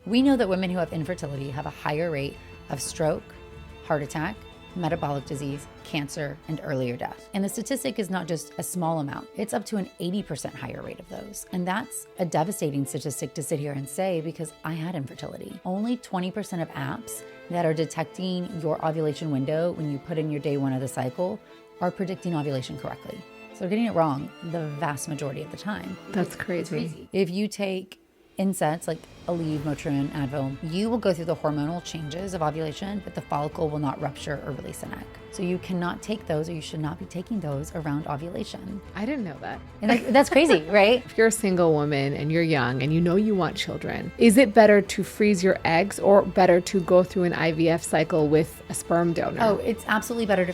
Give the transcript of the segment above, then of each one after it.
We know that women who have infertility have a higher rate of stroke, heart attack, metabolic disease, cancer, and earlier death. And the statistic is not just a small amount, it's up to an 80% higher rate of those. And that's a devastating statistic to sit here and say because I had infertility. Only 20% of apps that are detecting your ovulation window when you put in your day one of the cycle are predicting ovulation correctly. So they're getting it wrong the vast majority of the time. That's crazy. If you take NSAIDs like Aleve, Motrin, Advil, you will go through the hormonal changes of ovulation, but the follicle will not rupture or release an egg. So you cannot take those, or you should not be taking those around ovulation. I didn't know that. And that's crazy, right? If you're a single woman and you're young and you know you want children, is it better to freeze your eggs or better to go through an IVF cycle with a sperm donor? Oh, it's absolutely better to...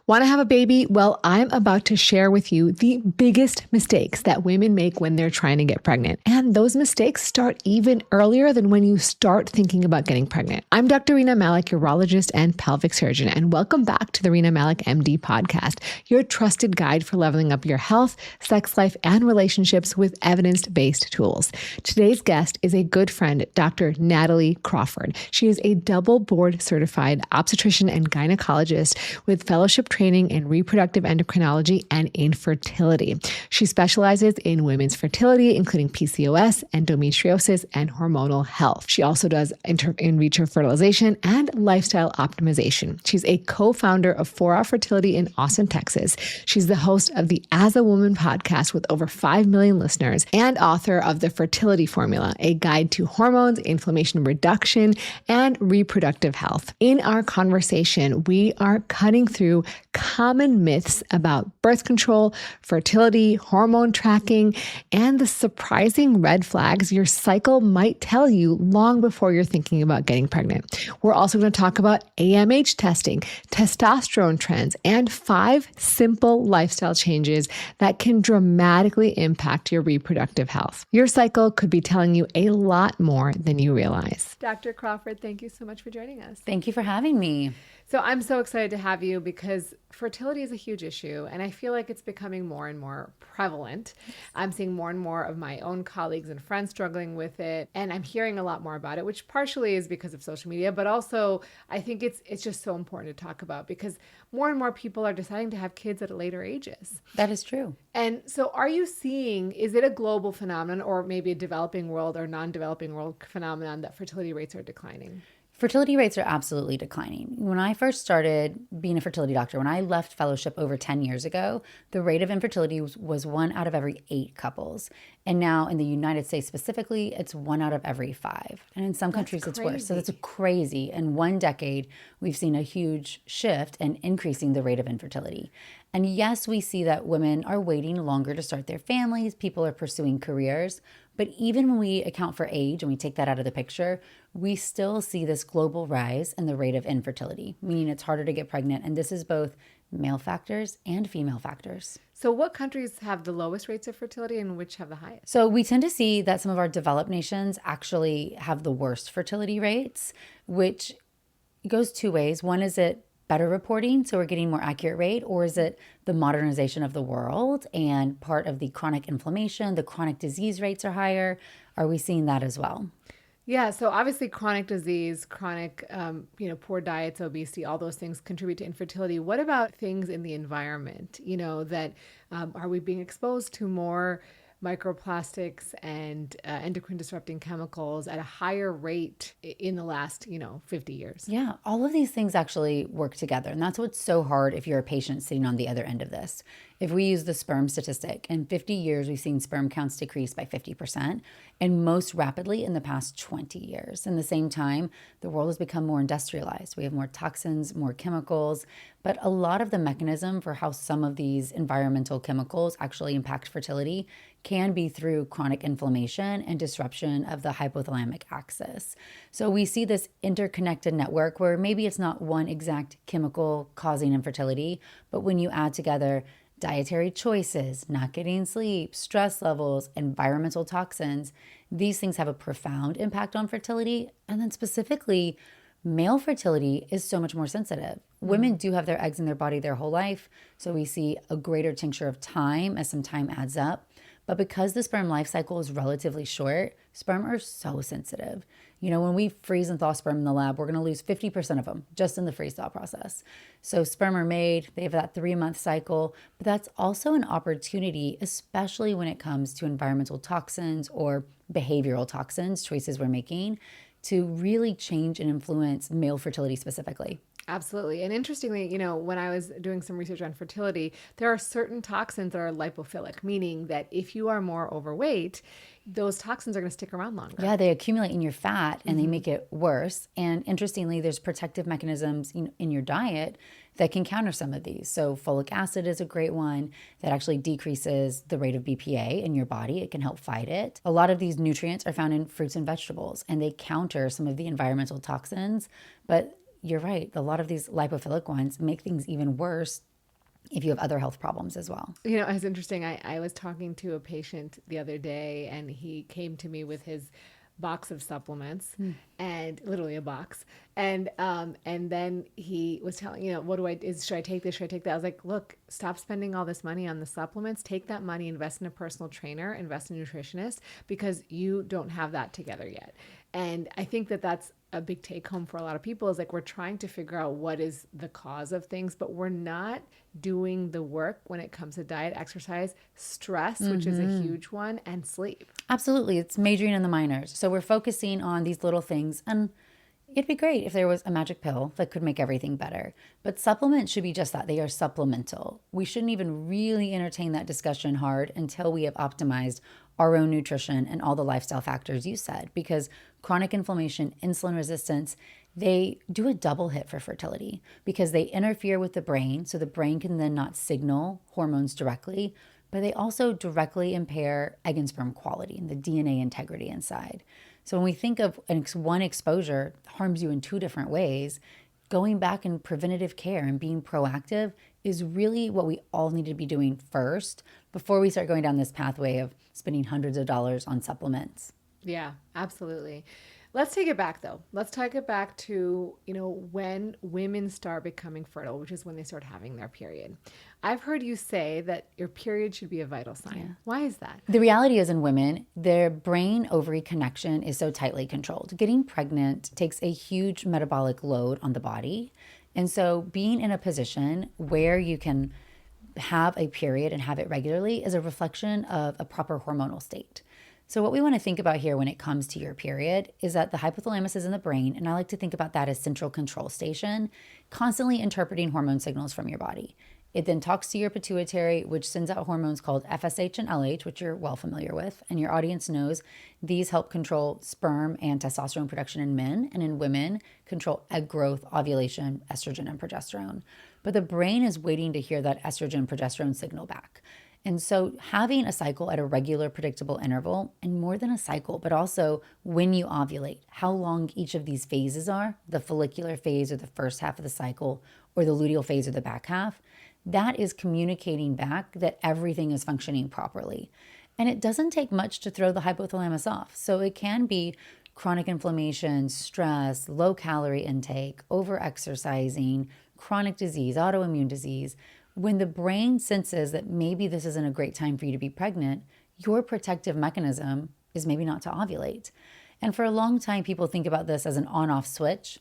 Want to have a baby? Well, I'm about to share with you the biggest mistakes that women make when they're trying to get pregnant. And those mistakes start even earlier than when you start thinking about getting pregnant. I'm Dr. Rena Malik, urologist and pelvic surgeon, and welcome back to the Rena Malik MD podcast, your trusted guide for leveling up your health, sex life, and relationships with evidence-based tools. Today's guest is a good friend, Dr. Natalie Crawford. She is a double board certified obstetrician and gynecologist with fellowship training in reproductive endocrinology and infertility. She specializes in women's fertility, including PCOS, endometriosis, and hormonal health. She also does in vitro fertilization and lifestyle optimization. She's a co-founder of 4 Hour Fertility in Austin, Texas. She's the host of the As a Woman podcast with over 5 million listeners and author of The Fertility Formula, a guide to hormones, inflammation reduction, and reproductive health. In our conversation, we are cutting through common myths about birth control, fertility, hormone tracking, and the surprising red flags your cycle might tell you long before you're thinking about getting pregnant. We're also going to talk about AMH testing, testosterone trends, and 5 simple lifestyle changes that can dramatically impact your reproductive health. Your cycle could be telling you a lot more than you realize. Dr. Crawford, thank you so much for joining us. Thank you for having me. So I'm so excited to have you because fertility is a huge issue and I feel like it's becoming more and more prevalent. I'm seeing more and more of my own colleagues and friends struggling with it, and I'm hearing a lot more about it, which partially is because of social media, but also I think it's just so important to talk about because more and more people are deciding to have kids at later ages. That is true. And so are you seeing, is it a global phenomenon or maybe a developing world or non-developing world phenomenon that fertility rates are declining? Fertility rates are absolutely declining. When I first started being a fertility doctor, when I left fellowship over 10 years ago, the rate of infertility was 1 out of every 8 couples. And now in the United States specifically, it's 1 out of every 5. And in some countries it's worse. So that's crazy. In 1 decade, we've seen a huge shift in increasing the rate of infertility. And yes, we see that women are waiting longer to start their families. People are pursuing careers. But even when we account for age and we take that out of the picture, we still see this global rise in the rate of infertility, meaning it's harder to get pregnant. And this is both male factors and female factors. So what countries have the lowest rates of fertility and which have the highest? So we tend to see that some of our developed nations actually have the worst fertility rates, which goes 2 ways. One, is it better reporting, so we're getting more accurate rate, or is it the modernization of the world and part of the chronic inflammation, the chronic disease rates are higher? Are we seeing that as well? Yeah, so obviously chronic disease, chronic, poor diets, obesity, all those things contribute to infertility. What about things in the environment? That are we being exposed to more microplastics and endocrine disrupting chemicals at a higher rate in the last, 50 years? Yeah, all of these things actually work together. And that's what's so hard if you're a patient sitting on the other end of this. If we use the sperm statistic, in 50 years, we've seen sperm counts decrease by 50%, and most rapidly in the past 20 years. In the same time, the world has become more industrialized. We have more toxins, more chemicals, but a lot of the mechanism for how some of these environmental chemicals actually impact fertility can be through chronic inflammation and disruption of the hypothalamic axis. So we see this interconnected network where maybe it's not one exact chemical causing infertility, but when you add together dietary choices, not getting sleep, stress levels, environmental toxins, these things have a profound impact on fertility. And then specifically, male fertility is so much more sensitive. Women do have their eggs in their body their whole life, so we see a greater tincture of time as some time adds up. But because the sperm life cycle is relatively short, sperm are so sensitive. You know, when we freeze and thaw sperm in the lab, we're going to lose 50% of them just in the freeze thaw process. So sperm are made, they have that 3-month cycle, but that's also an opportunity, especially when it comes to environmental toxins or behavioral toxins, choices we're making, to really change and influence male fertility specifically. Absolutely. And interestingly, you know, when I was doing some research on fertility, there are certain toxins that are lipophilic, meaning that if you are more overweight, those toxins are going to stick around longer. Yeah, they accumulate in your fat and they make it worse. And interestingly, there's protective mechanisms in your diet that can counter some of these. So folic acid is a great one that actually decreases the rate of BPA in your body. It can help fight it. A lot of these nutrients are found in fruits and vegetables, and they counter some of the environmental toxins. But you're right, a lot of these lipophilic ones make things even worse if you have other health problems as well. You know, it's interesting. I was talking to a patient the other day, and he came to me with his box of supplements, and literally a box. And then he was telling, you know, should I take this? Should I take that? I was like, look, stop spending all this money on the supplements. Take that money, invest in a personal trainer, invest in a nutritionist, because you don't have that together yet. And I think that that's a big take home for a lot of people, is like, we're trying to figure out what is the cause of things, but we're not doing the work when it comes to diet, exercise, stress, which is a huge one, and sleep. Absolutely. It's majoring in the minors. So we're focusing on these little things, and it'd be great if there was a magic pill that could make everything better. But supplements should be just that. They are supplemental. We shouldn't even really entertain that discussion hard until we have optimized our own nutrition and all the lifestyle factors you said, because chronic inflammation, insulin resistance, they do a double hit for fertility because they interfere with the brain. So the brain can then not signal hormones directly, but they also directly impair egg and sperm quality and the DNA integrity inside. So when we think of one exposure harms you in 2 different ways, going back in preventative care and being proactive is really what we all need to be doing first before we start going down this pathway of spending hundreds of dollars on supplements. Yeah, absolutely. Let's take it back though. Let's take it back to, you know, when women start becoming fertile, which is when they start having their period. I've heard you say that your period should be a vital sign. Yeah. Why is that? The reality is, in women, their brain ovary connection is so tightly controlled. Getting pregnant takes a huge metabolic load on the body. And so being in a position where you can have a period and have it regularly is a reflection of a proper hormonal state. So what we want to think about here when it comes to your period is that the hypothalamus is in the brain, and I like to think about that as central control station, constantly interpreting hormone signals from your body. It then talks to your pituitary, which sends out hormones called FSH and LH, which you're well familiar with, and your audience knows these help control sperm and testosterone production in men, and in women, control egg growth, ovulation, estrogen, and progesterone. But the brain is waiting to hear that estrogen progesterone signal back. And so having a cycle at a regular, predictable interval, and more than a cycle, but also when you ovulate, how long each of these phases are, the follicular phase or the first half of the cycle, or the luteal phase or the back half, that is communicating back that everything is functioning properly. And it doesn't take much to throw the hypothalamus off. So it can be chronic inflammation, stress, low calorie intake, over-exercising, chronic disease, autoimmune disease. When the brain senses that maybe this isn't a great time for you to be pregnant, your protective mechanism is maybe not to ovulate. And for a long time, people think about this as an on-off switch,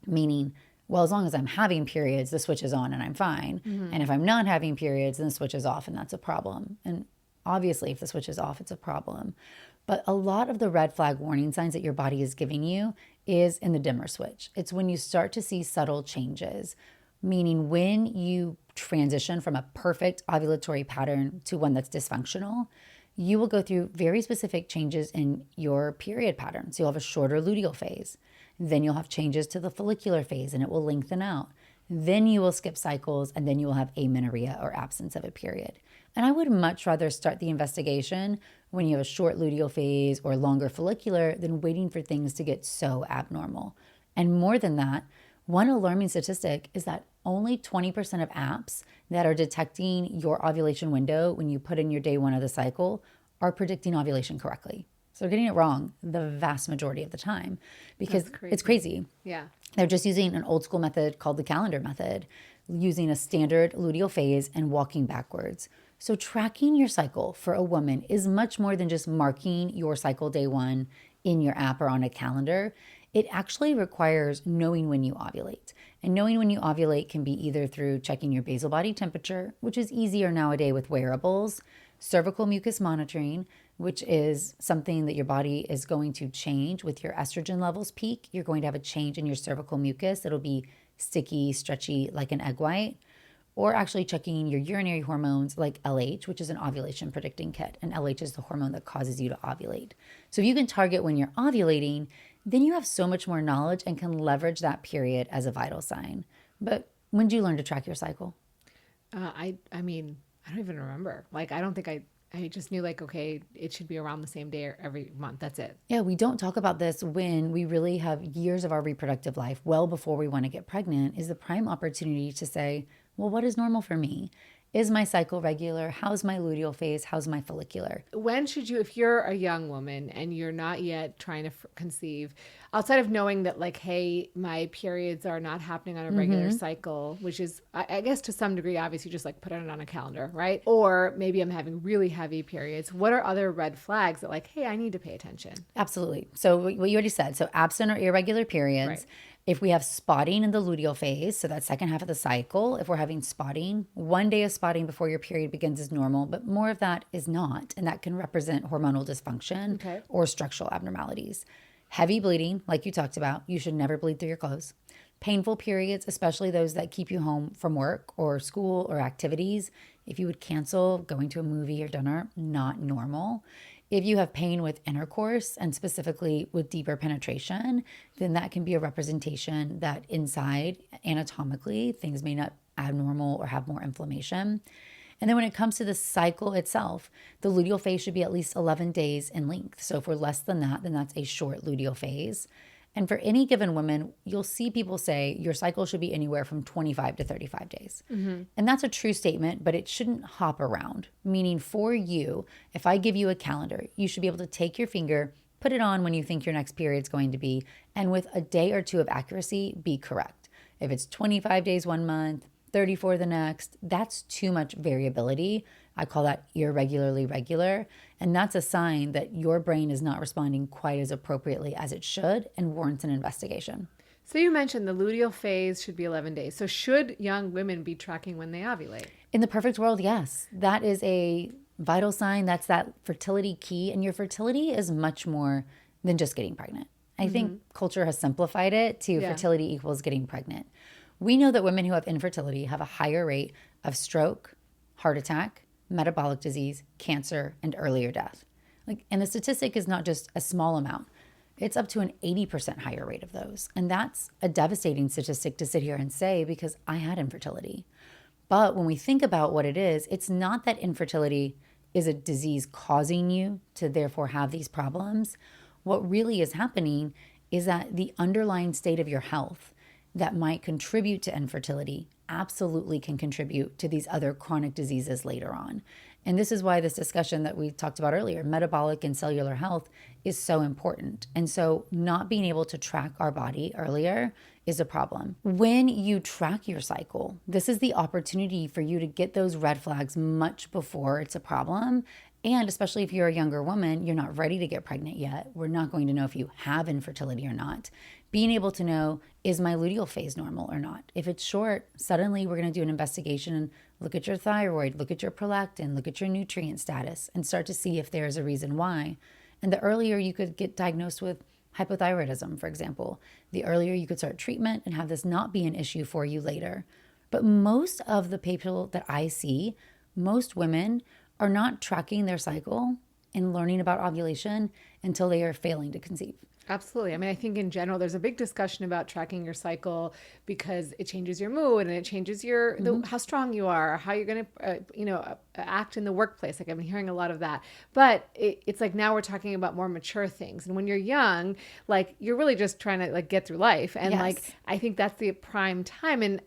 meaning, well, as long as I'm having periods, the switch is on and I'm fine. And if I'm not having periods, then the switch is off and that's a problem. And obviously, if the switch is off, it's a problem. But a lot of the red flag warning signs that your body is giving you is in the dimmer switch. It's when you start to see subtle changes, meaning when you transition from a perfect ovulatory pattern to one that's dysfunctional, you will go through very specific changes in your period pattern. So you'll have a shorter luteal phase. Then you'll have changes to the follicular phase and it will lengthen out. Then you will skip cycles and then you will have amenorrhea or absence of a period. And I would much rather start the investigation when you have a short luteal phase or longer follicular than waiting for things to get so abnormal. And more than that, one alarming statistic is that only 20% of apps that are detecting your ovulation window when you put in your day 1 of the cycle are predicting ovulation correctly. So they're getting it wrong the vast majority of the time because it's crazy. Yeah. They're just using an old school method called the calendar method, using a standard luteal phase and walking backwards. So tracking your cycle for a woman is much more than just marking your cycle day one in your app or on a calendar. It actually requires knowing when you ovulate. And knowing when you ovulate can be either through checking your basal body temperature, which is easier nowadays with wearables, cervical mucus monitoring, which is something that your body is going to change with your estrogen levels peak. You're going to have a change in your cervical mucus. It'll be sticky, stretchy, like an egg white. Or actually checking your urinary hormones like LH, which is an ovulation predicting kit. And LH is the hormone that causes you to ovulate. So if you can target when you're ovulating, then you have so much more knowledge and can leverage that period as a vital sign. But when did you learn to track your cycle? I mean, I don't even remember. Like, I don't think I just knew like, okay, it should be around the same day or every month. That's it. Yeah, we don't talk about this when we really have years of our reproductive life, well before we want to get pregnant, is the prime opportunity to say, well, what is normal for me? Is my cycle regular? How's my luteal phase? How's my follicular? When should you, if you're a young woman and you're not yet trying to conceive, outside of knowing that like, hey, my periods are not happening on a regular cycle, which is, I guess to some degree, obviously just like put it on a calendar, right? Or maybe I'm having really heavy periods. What are other red flags that like, hey, I need to pay attention? Absolutely. So what you already said, so absent or irregular periods. Right. If we have spotting in the luteal phase, so that second half of the cycle, if we're having spotting, 1 day of spotting before your period begins is normal, but more of that is not. And that can represent hormonal dysfunction or structural abnormalities. Heavy bleeding, like you talked about, you should never bleed through your clothes. Painful periods, especially those that keep you home from work or school or activities. If you would cancel going to a movie or dinner, not normal. If you have pain with intercourse and specifically with deeper penetration, then that can be a representation that inside anatomically things may not abnormal or have more inflammation. And then when it comes to the cycle itself, the luteal phase should be at least 11 days in length. So if we're less than that, then that's a short luteal phase. And for any given woman, you'll see people say your cycle should be anywhere from 25 to 35 days. And that's a true statement, but it shouldn't hop around. Meaning for you, if I give you a calendar, you should be able to take your finger, put it on when you think your next period's going to be, and with a day or two of accuracy, be correct. If it's 25 days 1 month, 34 the next, that's too much variability. I call that irregularly regular. And that's a sign that your brain is not responding quite as appropriately as it should and warrants an investigation. So you mentioned the luteal phase should be 11 days. So should young women be tracking when they ovulate? In the perfect world, yes. That is a vital sign. That's that fertility key. And your fertility is much more than just getting pregnant. I think culture has simplified it to fertility equals getting pregnant. We know that women who have infertility have a higher rate of stroke, heart attack, metabolic disease, cancer, and earlier death. And the statistic is not just a small amount. It's up to an 80% higher rate of those. And that's a devastating statistic to sit here and say because I had infertility. But when we think about what it is, it's not that infertility is a disease causing you to therefore have these problems. What really is happening is that the underlying state of your health that might contribute to infertility absolutely can contribute to these other chronic diseases later on. And this is why this discussion that we talked about earlier, metabolic and cellular health, is so important. And so not being able to track our body earlier is a problem. When you track your cycle, this is the opportunity for you to get those red flags much before it's a problem. And especially if you're a younger woman, you're not ready to get pregnant yet. We're not going to know if you have infertility or not. Being able to know, is my luteal phase normal or not? If it's short, suddenly we're going to do an investigation and look at your thyroid, look at your prolactin, look at your nutrient status, and start to see if there's a reason why. And the earlier you could get diagnosed with hypothyroidism, for example, the earlier you could start treatment and have this not be an issue for you later. But most of the people that I see, most women are not tracking their cycle and learning about ovulation until they are failing to conceive. Absolutely. I mean, I think in general, there's a big discussion about tracking your cycle because it changes your mood and it changes your how strong you are, how you're going to, act in the workplace. Like I've been hearing a lot of that. But it's like now we're talking about more mature things. And when you're young, like you're really just trying to like get through life. And like I think that's the prime time. And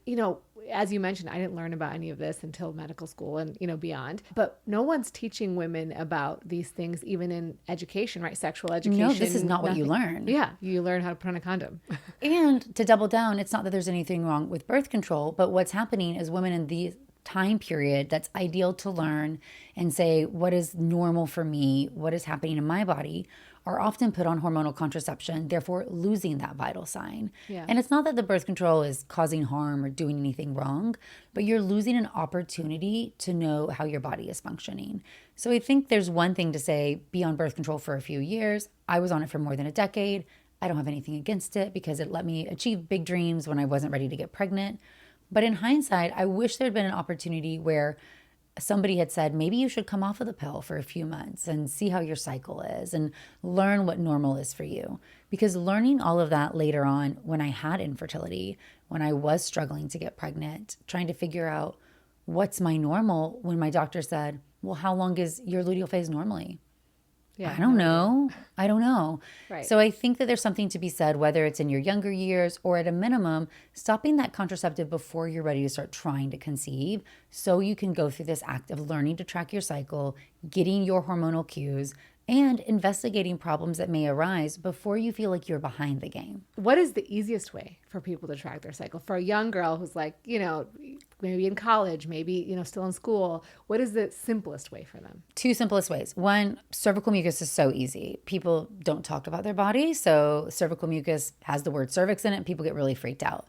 as you mentioned, I didn't learn about any of this until medical school and, beyond. But no one's teaching women about these things, even in education, right? Sexual education. No, this is not what you learn. Yeah, you learn how to put on a condom. And to double down, it's not that there's anything wrong with birth control, but what's happening is women in these time period that's ideal to learn and say, what is normal for me? What is happening in my body? Are often put on hormonal contraception, therefore losing that vital sign. Yeah. And it's not that the birth control is causing harm or doing anything wrong, but you're losing an opportunity to know how your body is functioning. So I think there's one thing to say, be on birth control for a few years. I was on it for more than a decade. I don't have anything against it because it let me achieve big dreams when I wasn't ready to get pregnant. But in hindsight, I wish there'd been an opportunity where somebody had said, maybe you should come off of the pill for a few months and see how your cycle is and learn what normal is for you. Because learning all of that later on, when I had infertility, when I was struggling to get pregnant, trying to figure out what's my normal, when my doctor said, well, how long is your luteal phase normally? Yeah, I don't know. I don't know. Right. So I think that there's something to be said, whether it's in your younger years or at a minimum, stopping that contraceptive before you're ready to start trying to conceive so you can go through this act of learning to track your cycle, getting your hormonal cues, and investigating problems that may arise before you feel like you're behind the game. What is the easiest way for people to track their cycle? For a young girl who's like, maybe in college, maybe, still in school, what is the simplest way for them? Two simplest ways. One, cervical mucus is so easy. People don't talk about their body. So cervical mucus has the word cervix in it. And people get really freaked out.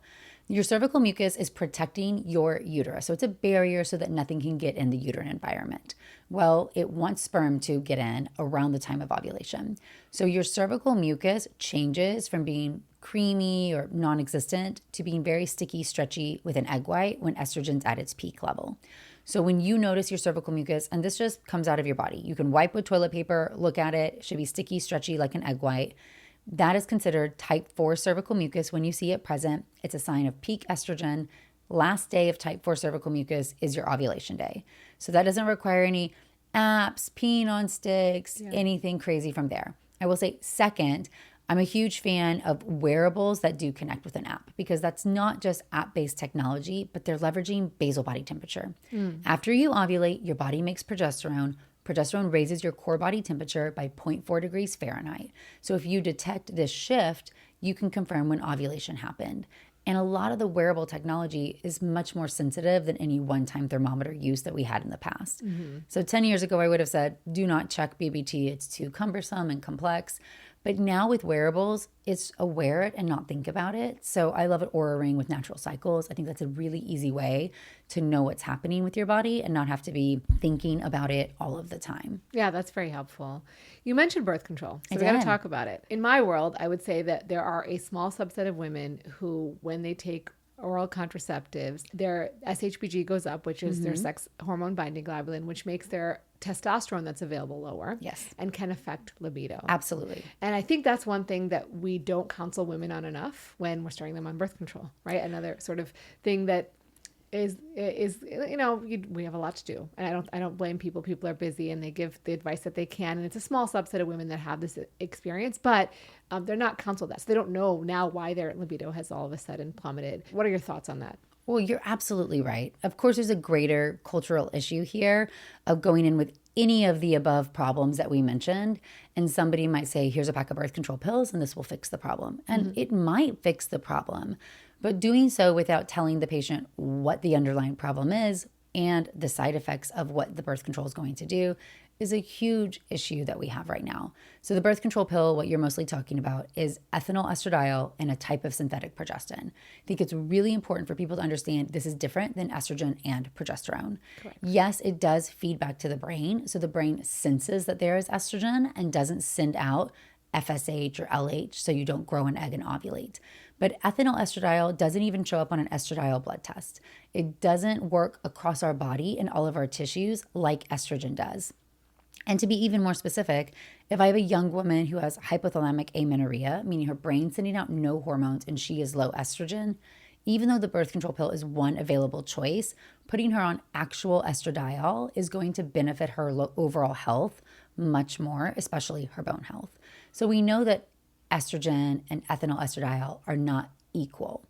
Your cervical mucus is protecting your uterus. So it's a barrier so that nothing can get in the uterine environment. Well, it wants sperm to get in around the time of ovulation. So your cervical mucus changes from being creamy or non-existent to being very sticky, stretchy with an egg white when estrogen's at its peak level. So when you notice your cervical mucus, and this just comes out of your body, you can wipe with toilet paper, look at it, it should be sticky, stretchy like an egg white. That is considered type 4 cervical mucus when you see it present. It's a sign of peak estrogen. Last day of type 4 cervical mucus is your ovulation day. So that doesn't require any apps, peeing on sticks, anything crazy from there. I will say, second, I'm a huge fan of wearables that do connect with an app because that's not just app-based technology, but they're leveraging basal body temperature. After you ovulate, your body makes progesterone. Progesterone raises your core body temperature by 0.4 degrees Fahrenheit. So if you detect this shift, you can confirm when ovulation happened. And a lot of the wearable technology is much more sensitive than any one-time thermometer use that we had in the past. So 10 years ago, I would have said, do not check BBT. It's too cumbersome and complex. But now with wearables, it's wear it and not think about it. So I love an Oura Ring with natural cycles. I think that's a really easy way to know what's happening with your body and not have to be thinking about it all of the time. Yeah, that's very helpful. You mentioned birth control, so I we got to did. talk about it. In my world, I would say that there are a small subset of women who, when they take oral contraceptives, their SHBG goes up, which is their sex hormone binding globulin, which makes their testosterone that's available lower. Yes. And can affect libido. Absolutely. And I think that's one thing that we don't counsel women on enough when we're starting them on birth control, right? Another sort of thing that is we have a lot to do, and I don't blame people. People are busy and they give the advice that they can, and it's a small subset of women that have this experience, but they're not counseled that, so they don't know now why their libido has all of a sudden plummeted. What are your thoughts on that? Well, you're absolutely right. Of course, there's a greater cultural issue here of going in with any of the above problems that we mentioned. And somebody might say, here's a pack of birth control pills and this will fix the problem. And it might fix the problem, but doing so without telling the patient what the underlying problem is and the side effects of what the birth control is going to do is a huge issue that we have right now. So the birth control pill, what you're mostly talking about is ethinyl estradiol and a type of synthetic progestin. I think it's really important for people to understand this is different than estrogen and progesterone. Correct. Yes, it does feed back to the brain. So the brain senses that there is estrogen and doesn't send out FSH or LH so you don't grow an egg and ovulate. But ethinyl estradiol doesn't even show up on an estradiol blood test. It doesn't work across our body and all of our tissues like estrogen does. And to be even more specific, if I have a young woman who has hypothalamic amenorrhea, meaning her brain's sending out no hormones and she is low estrogen, even though the birth control pill is one available choice, putting her on actual estradiol is going to benefit her overall health much more, especially her bone health. So we know that estrogen and ethinyl estradiol are not equal.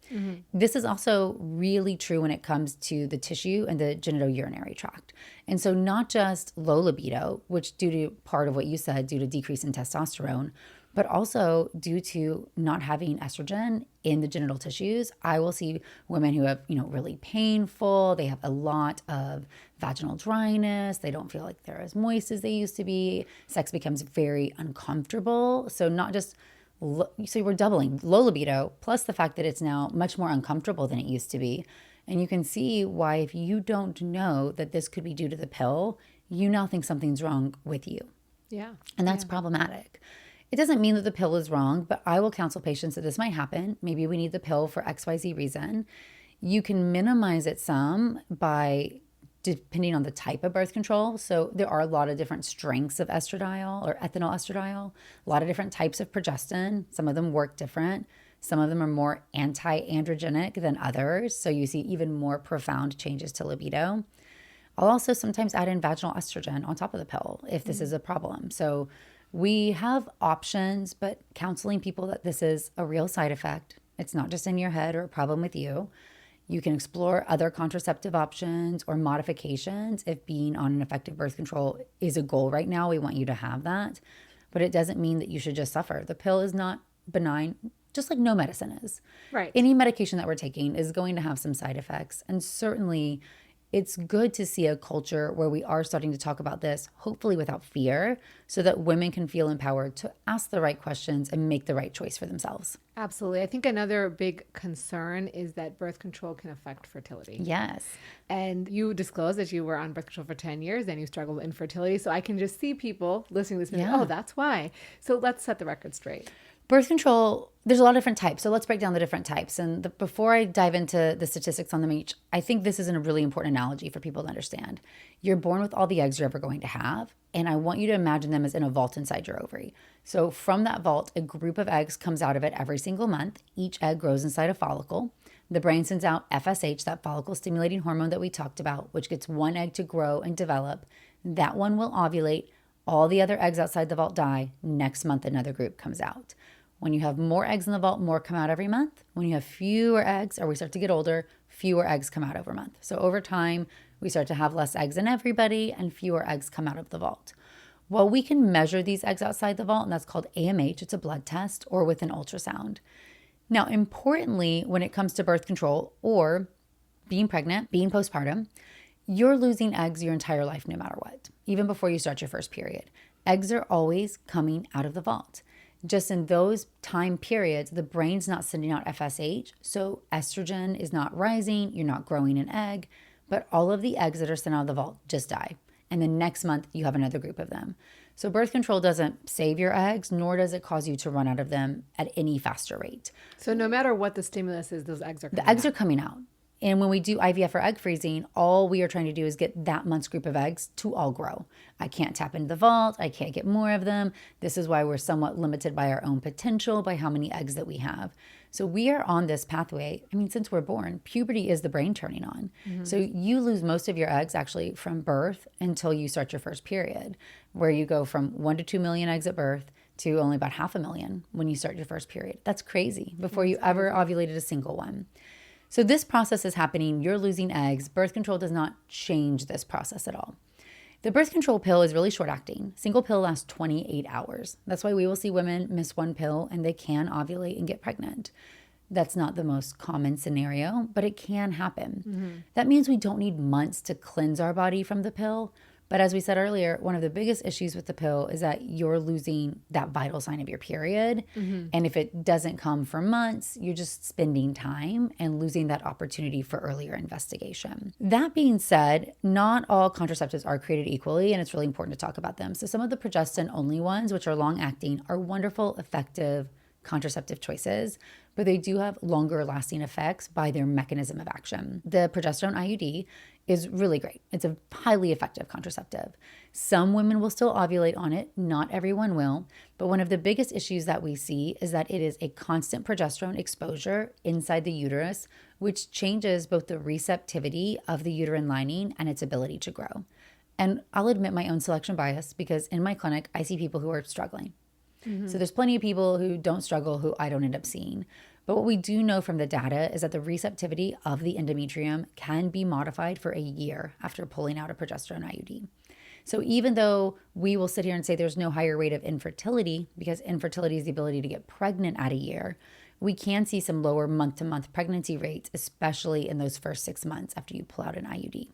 This is also really true when it comes to the tissue and the genitourinary tract. And so not just low libido, which due to part of what you said, due to decrease in testosterone, but also due to not having estrogen in the genital tissues, I will see women who have, really painful, they have a lot of vaginal dryness, they don't feel like they're as moist as they used to be. Sex becomes very uncomfortable. So not just so we're doubling low libido, plus the fact that it's now much more uncomfortable than it used to be. And you can see why, if you don't know that this could be due to the pill, you now think something's wrong with you. Yeah. And that's problematic. It doesn't mean that the pill is wrong, but I will counsel patients that this might happen. Maybe we need the pill for XYZ reason. You can minimize it some by depending on the type of birth control. So there are a lot of different strengths of estradiol or ethinyl estradiol, a lot of different types of progestin. Some of them work different. Some of them are more anti-androgenic than others. So you see even more profound changes to libido. I'll also sometimes add in vaginal estrogen on top of the pill if this is a problem. So we have options, but counseling people that this is a real side effect. It's not just in your head or a problem with you. You can explore other contraceptive options or modifications if being on an effective birth control is a goal right now. We want you to have that, but it doesn't mean that you should just suffer. The pill is not benign, just like no medicine is. Right. Any medication that we're taking is going to have some side effects. And certainly it's good to see a culture where we are starting to talk about this, hopefully without fear, so that women can feel empowered to ask the right questions and make the right choice for themselves. Absolutely. I think another big concern is that birth control can affect fertility. Yes. And you disclosed that you were on birth control for 10 years and you struggled with infertility. So I can just see people listening to this and oh, that's why. So let's set the record straight. Birth control, there's a lot of different types. So let's break down the different types. And before I dive into the statistics on them each, I think this is a really important analogy for people to understand. You're born with all the eggs you're ever going to have. And I want you to imagine them as in a vault inside your ovary. So from that vault, a group of eggs comes out of it every single month. Each egg grows inside a follicle. The brain sends out FSH, that follicle stimulating hormone that we talked about, which gets one egg to grow and develop. That one will ovulate. All the other eggs outside the vault die. Next month, another group comes out. When you have more eggs in the vault, more come out every month. When you have fewer eggs, or we start to get older, fewer eggs come out over month. So over time, we start to have less eggs in everybody and fewer eggs come out of the vault. Well, we can measure these eggs outside the vault, and that's called AMH. It's a blood test or with an ultrasound. Now, importantly, when it comes to birth control or being pregnant, being postpartum, you're losing eggs your entire life no matter what, even before you start your first period. Eggs are always coming out of the vault. Just in those time periods, the brain's not sending out FSH, so estrogen is not rising, you're not growing an egg, but all of the eggs that are sent out of the vault just die. And the next month, you have another group of them. So birth control doesn't save your eggs, nor does it cause you to run out of them at any faster rate. So no matter what the stimulus is, those eggs are coming out. The eggs are coming out. And when we do IVF or egg freezing, all we are trying to do is get that month's group of eggs to all grow. I can't tap into the vault. I can't get more of them. This is why we're somewhat limited by our own potential, by how many eggs that we have. So we are on this pathway. I mean, since we're born, puberty is the brain turning on. Mm-hmm. So you lose most of your eggs actually from birth until you start your first period, where you go from 1 to 2 million eggs at birth to only about 500,000 when you start your first period. That's crazy, before you ever ovulated a single one. So this process is happening. You're losing eggs. Birth control does not change this process at all. The birth control pill is really short acting. Single pill lasts 28 hours. That's why we will see women miss one pill and they can ovulate and get pregnant. That's not the most common scenario, but it can happen. Mm-hmm. That means we don't need months to cleanse our body from the pill. But as we said earlier, one of the biggest issues with the pill is that you're losing that vital sign of your period. Mm-hmm. And if it doesn't come for months, you're just spending time and losing that opportunity for earlier investigation. That being said, not all contraceptives are created equally, and it's really important to talk about them. So some of the progestin-only ones, which are long-acting, are wonderful, effective contraceptive choices, but they do have longer lasting effects by their mechanism of action. The progesterone IUD is really great. It's a highly effective contraceptive. Some women will still ovulate on it. Not everyone will. But one of the biggest issues that we see is that it is a constant progesterone exposure inside the uterus, which changes both the receptivity of the uterine lining and its ability to grow. And I'll admit my own selection bias, because in my clinic, I see people who are struggling. Mm-hmm. So there's plenty of people who don't struggle who I don't end up seeing. But what we do know from the data is that the receptivity of the endometrium can be modified for a year after pulling out a progesterone IUD. So even though we will sit here and say there's no higher rate of infertility, because infertility is the ability to get pregnant at a year, we can see some lower month-to-month pregnancy rates, especially in those first 6 months after you pull out an IUD.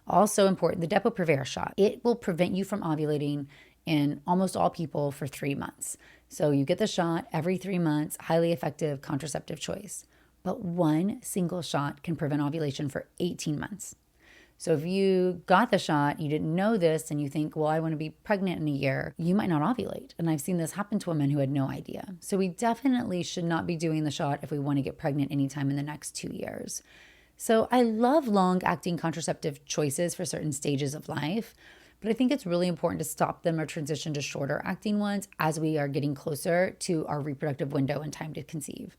Also important, the Depo-Provera shot. It will prevent you from ovulating in almost all people for 3 months. So you get the shot every 3 months, highly effective contraceptive choice. But one single shot can prevent ovulation for 18 months. So if you got the shot, you didn't know this, and you think, well, I want to be pregnant in a year, you might not ovulate. And I've seen this happen to women who had no idea. So we definitely should not be doing the shot if we want to get pregnant anytime in the next 2 years. So I love long-acting contraceptive choices for certain stages of life, but I think it's really important to stop them or transition to shorter-acting ones as we are getting closer to our reproductive window and time to conceive.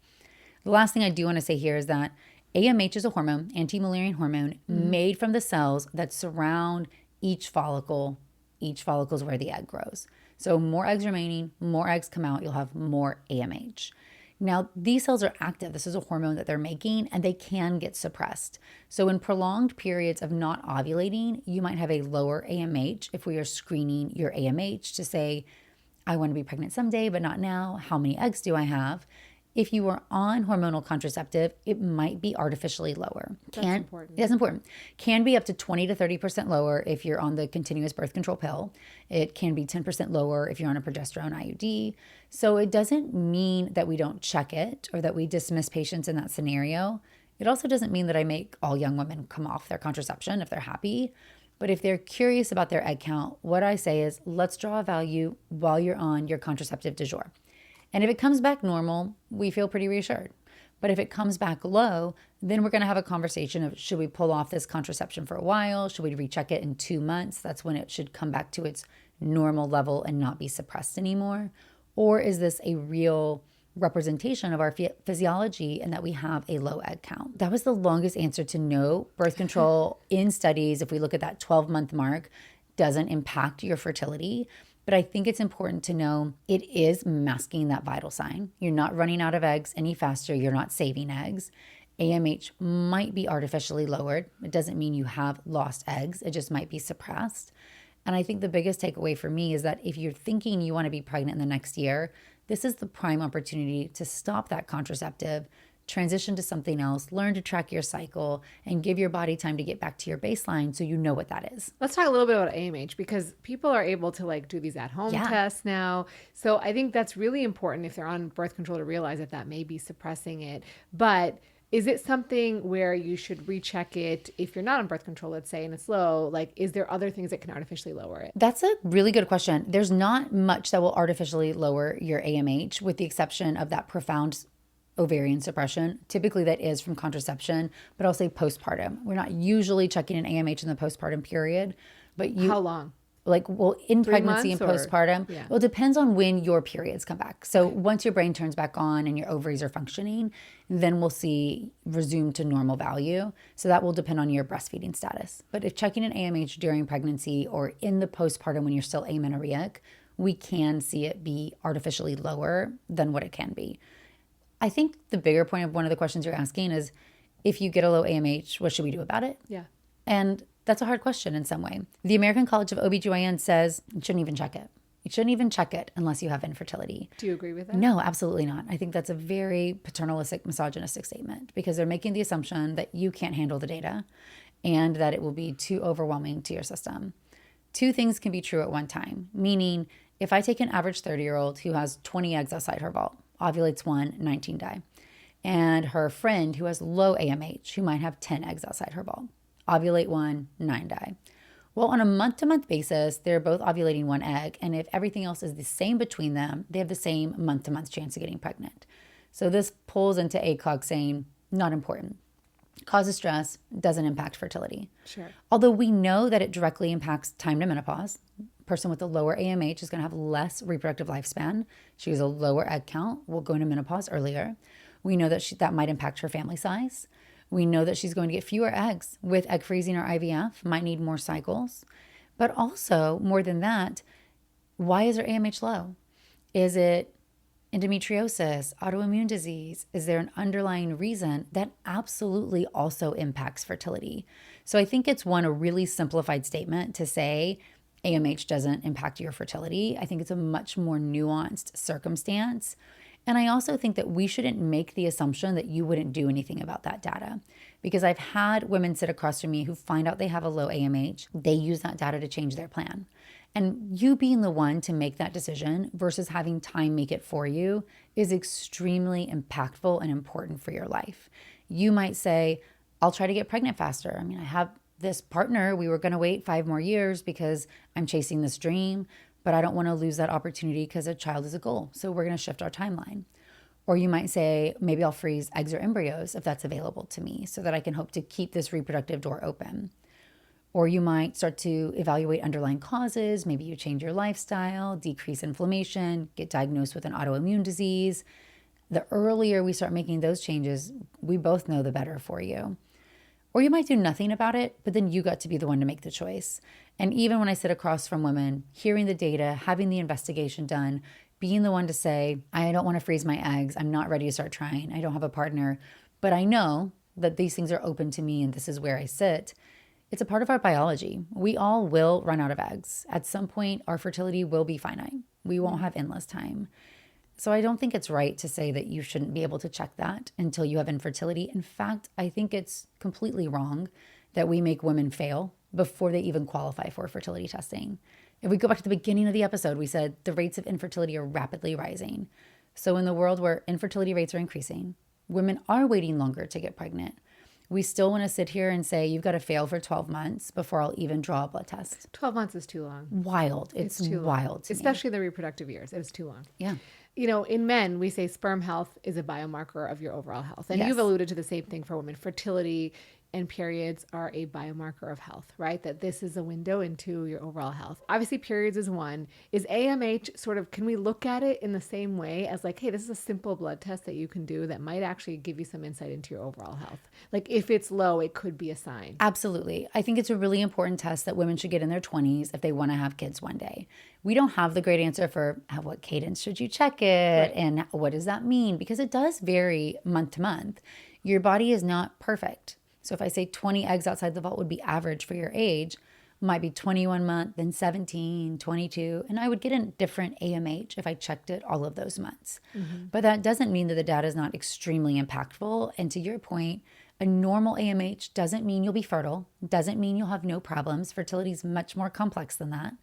The last thing I do want to say here is that AMH is a hormone, anti-Mullerian hormone, made from the cells that surround each follicle. Each follicle is where the egg grows. So more eggs remaining, more eggs come out, you'll have more AMH. Now, these cells are active. This is a hormone that they're making, and they can get suppressed. So in prolonged periods of not ovulating, you might have a lower AMH if we are screening your AMH to say, I want to be pregnant someday, but not now. How many eggs do I have? If you are on hormonal contraceptive, it might be artificially lower. That's important. That's important. Can be up to 20 to 30% lower if you're on the continuous birth control pill. It can be 10% lower if you're on a progesterone IUD. So it doesn't mean that we don't check it or that we dismiss patients in that scenario. It also doesn't mean that I make all young women come off their contraception if they're happy. But if they're curious about their egg count, what I say is let's draw a value while you're on your contraceptive du jour. And if it comes back normal, we feel pretty reassured. But if it comes back low, then we're going to have a conversation of should we pull off this contraception for a while? Should we recheck it in 2 months? That's when it should come back to its normal level and not be suppressed anymore. Or is this a real representation of our physiology and that we have a low egg count? That was the longest answer to no. Birth control in studies, if we look at that 12-month mark, doesn't impact your fertility. But I think it's important to know it is masking that vital sign. You're not running out of eggs any faster. You're not saving eggs. AMH might be artificially lowered. It doesn't mean you have lost eggs. It just might be suppressed. And I think the biggest takeaway for me is that if you're thinking you want to be pregnant in the next year, this is the prime opportunity to stop that contraceptive, transition to something else, learn to track your cycle, and give your body time to get back to your baseline so you know what that is. Let's talk a little bit about AMH because people are able to do these at-home tests now. So I think that's really important if they're on birth control to realize that that may be suppressing it. But is it something where you should recheck it if you're not on birth control, let's say, and it's low? Is there other things that can artificially lower it? That's a really good question. There's not much that will artificially lower your AMH with the exception of that profound ovarian suppression. Typically that is from contraception, but I'll say postpartum. We're not usually checking an AMH in the postpartum period, but How long? In pregnancy and postpartum, Yeah. well, it depends on when your periods come back. So once your brain turns back on and your ovaries are functioning, then we'll see resume to normal value. So that will depend on your breastfeeding status. But if checking an AMH during pregnancy or in the postpartum when you're still amenorrheic, we can see it be artificially lower than what it can be. I think the bigger point of one of the questions you're asking is if you get a low AMH, what should we do about it? Yeah. And that's a hard question in some way. The American College of OBGYN says you shouldn't even check it. You shouldn't even check it unless you have infertility. Do you agree with that? No, absolutely not. I think that's a very paternalistic, misogynistic statement because they're making the assumption that you can't handle the data and that it will be too overwhelming to your system. Two things can be true at one time, meaning if I take an average 30-year-old who has 20 eggs outside her vault, ovulates 1, 19 die, and her friend who has low AMH, who might have 10 eggs outside her vault, ovulate 1, 9 die. Well, on a month-to-month basis, they're both ovulating 1 egg, and if everything else is the same between them, they have the same month-to-month chance of getting pregnant. So this pulls into ACOG saying, not important. Causes stress, doesn't impact fertility. Sure. Although we know that it directly impacts time to menopause. A person with a lower AMH is going to have less reproductive lifespan. She has a lower egg count, will go into menopause earlier. We know that that might impact her family size. We know that she's going to get fewer eggs with egg freezing or IVF, might need more cycles. But also, more than that, why is her AMH low? Is it endometriosis, autoimmune disease? Is there an underlying reason that absolutely also impacts fertility? So I think it's a really simplified statement to say, AMH doesn't impact your fertility. I think it's a much more nuanced circumstance. And I also think that we shouldn't make the assumption that you wouldn't do anything about that data, because I've had women sit across from me who find out they have a low AMH. They use that data to change their plan. And you being the one to make that decision versus having time make it for you is extremely impactful and important for your life. You might say, I'll try to get pregnant faster. I mean, I have this partner, we were going to wait 5 more years because I'm chasing this dream, but I don't want to lose that opportunity because a child is a goal. So we're going to shift our timeline. Or you might say, maybe I'll freeze eggs or embryos if that's available to me so that I can hope to keep this reproductive door open. Or you might start to evaluate underlying causes. Maybe you change your lifestyle, decrease inflammation, get diagnosed with an autoimmune disease. The earlier we start making those changes, we both know the better for you. Or you might do nothing about it, but then you got to be the one to make the choice. And even when I sit across from women, hearing the data, having the investigation done, being the one to say, I don't want to freeze my eggs, I'm not ready to start trying, I don't have a partner, but I know that these things are open to me and this is where I sit. It's a part of our biology. We all will run out of eggs. At some point, our fertility will be finite. We won't have endless time. So I don't think it's right to say that you shouldn't be able to check that until you have infertility. In fact, I think it's completely wrong that we make women fail before they even qualify for fertility testing. If we go back to the beginning of the episode, we said the rates of infertility are rapidly rising. So in the world where infertility rates are increasing, women are waiting longer to get pregnant. We still want to sit here and say, you've got to fail for 12 months before I'll even draw a blood test. 12 months is too long. Wild. It's too wild to me. Especially the reproductive years. It's too long. Yeah. You know, in men, we say sperm health is a biomarker of your overall health. And Yes. you've alluded to the same thing for women. Fertility and periods are a biomarker of health, right? That this is a window into your overall health. Obviously, periods is one. Is AMH sort of, can we look at it in the same way as like, hey, this is a simple blood test that you can do that might actually give you some insight into your overall health? Like if it's low, it could be a sign. Absolutely. I think it's a really important test that women should get in their 20s if they want to have kids one day. We don't have the great answer for what cadence should you check it and what does that mean? Because it does vary month to month. Your body is not perfect. So if I say 20 eggs outside the vault would be average for your age, might be 21 month, then 17, 22, and I would get a different AMH if I checked it all of those months. Mm-hmm. But that doesn't mean that the data is not extremely impactful. And to your point, a normal AMH doesn't mean you'll be fertile, doesn't mean you'll have no problems. Fertility is much more complex than that.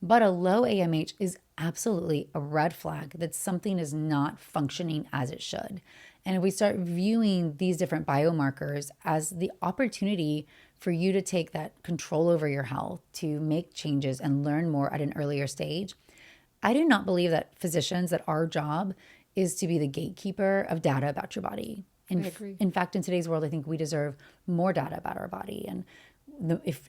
But a low AMH is absolutely a red flag that something is not functioning as it should. And if we start viewing these different biomarkers as the opportunity for you to take that control over your health, to make changes and learn more at an earlier stage, I do not believe that physicians, that our job is to be the gatekeeper of data about your body. I agree. In fact, in today's world, I think we deserve more data about our body. And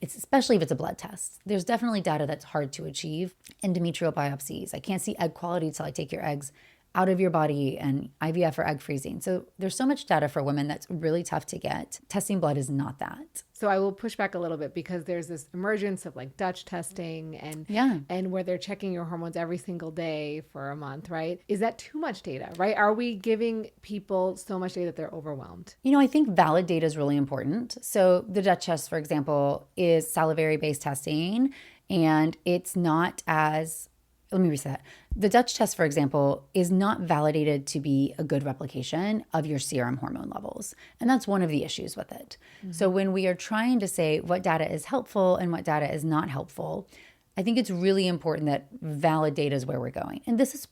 especially if it's a blood test, there's definitely data that's hard to achieve. Endometrial biopsies. I can't see egg quality till I take your eggs out of your body, and IVF or egg freezing. So there's so much data for women that's really tough to get. Testing blood is not that. So I will push back a little bit because there's this emergence of like Dutch testing and where they're checking your hormones every single day for a month, right? Is that too much data, right? Are we giving people so much data that they're overwhelmed? You know, I think valid data is really important. So the Dutch test, for example, is salivary-based testing, and it's not as, let me reset. The Dutch test, for example, is not validated to be a good replication of your serum hormone levels. And that's one of the issues with it. Mm-hmm. So when we are trying to say what data is helpful and what data is not helpful, I think it's really important that valid data is where we're going. And this is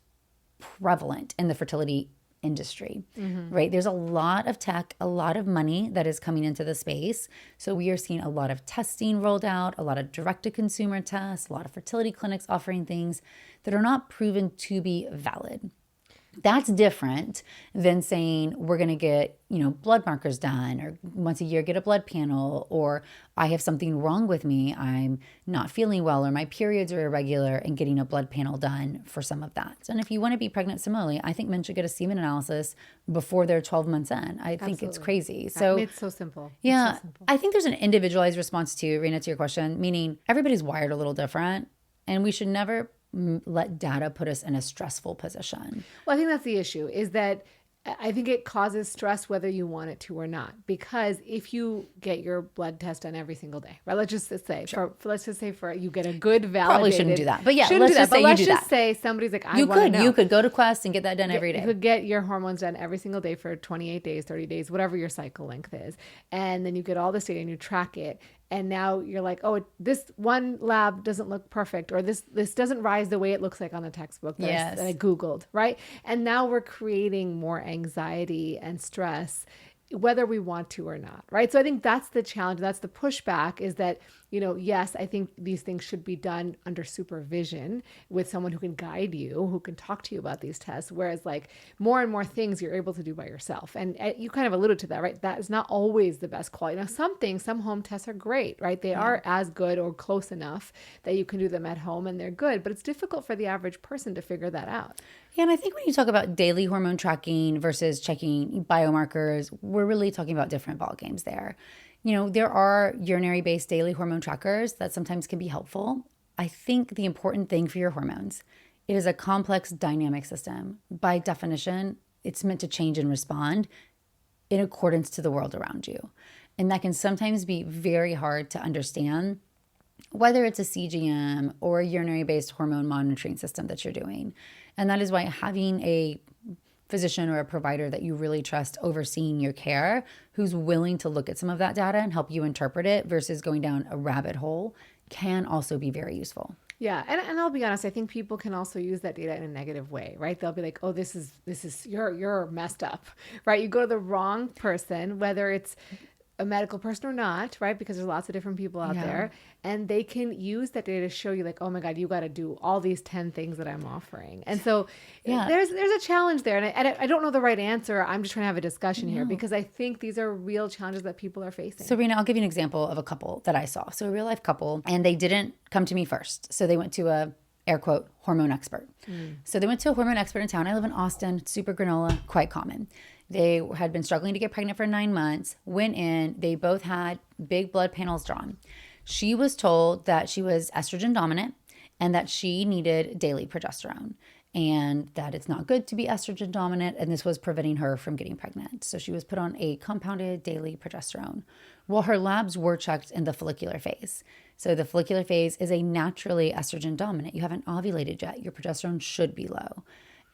prevalent in the fertility industry, right? There's a lot of tech, a lot of money that is coming into the space. So we are seeing a lot of testing rolled out, a lot of direct-to-consumer tests, a lot of fertility clinics offering things that are not proven to be valid. That's different than saying we're going to get, blood markers done, or once a year get a blood panel, or I have something wrong with me, I'm not feeling well, or my periods are irregular, and getting a blood panel done for some of that. And if you want to be pregnant similarly, I think men should get a semen analysis before they're 12 months in. I think it's crazy. So it's so simple. Yeah, so simple. I think there's an individualized response to, Rena, to your question, meaning everybody's wired a little different, and we should never let data put us in a stressful position. Well, I think that's the issue, is that I think it causes stress whether you want it to or not. Because if you get your blood test done every single day, right? Let's just say let's just say for you get a good validated. Probably shouldn't do that, but yeah, shouldn't let's do that. just But say you let's do just that. say somebody's like, You could go to Quest and get that done every day. You could get your hormones done every single day for 28 days, 30 days, whatever your cycle length is, and then you get all this data and you track it. And now you're like, oh, this one lab doesn't look perfect, or this doesn't rise the way it looks like on the textbook that I Googled, right? And now we're creating more anxiety and stress, whether we want to or not, right? So I think that's the challenge. That's the pushback, is that, yes, I think these things should be done under supervision with someone who can guide you, who can talk to you about these tests. Whereas like more and more things you're able to do by yourself. And you kind of alluded to that, right? That is not always the best quality. Now, some home tests are great, right? They are as good or close enough that you can do them at home and they're good, but it's difficult for the average person to figure that out. Yeah, and I think when you talk about daily hormone tracking versus checking biomarkers, we're really talking about different ballgames there. There are urinary-based daily hormone trackers that sometimes can be helpful. I think the important thing for your hormones, it is a complex dynamic system. By definition, it's meant to change and respond in accordance to the world around you. And that can sometimes be very hard to understand, whether it's a CGM or a urinary-based hormone monitoring system that you're doing. And that is why having a physician or a provider that you really trust overseeing your care, who's willing to look at some of that data and help you interpret it versus going down a rabbit hole, can also be very useful. Yeah. And I'll be honest, I think people can also use that data in a negative way, right? They'll be like, oh, this is you're messed up, right? You go to the wrong person, whether it's a medical person or not, right? Because there's lots of different people out there, and they can use that data to show you like, oh my God, you got to do all these 10 things that I'm offering. And so there's a challenge there. And I don't know the right answer. I'm just trying to have a discussion here, because I think these are real challenges that people are facing. So Rena, I'll give you an example of a couple that I saw. So a real life couple, and they didn't come to me first. So they went to a, air quote, hormone expert. So they went to a hormone expert in town. I live in Austin, super granola, quite common. They had been struggling to get pregnant for 9 months, went in, they both had big blood panels drawn. She was told that she was estrogen dominant and that she needed daily progesterone, and that it's not good to be estrogen dominant, and this was preventing her from getting pregnant. So she was put on a compounded daily progesterone. Well, her labs were checked in the follicular phase. So the follicular phase is a naturally estrogen dominant. You haven't ovulated yet. Your progesterone should be low.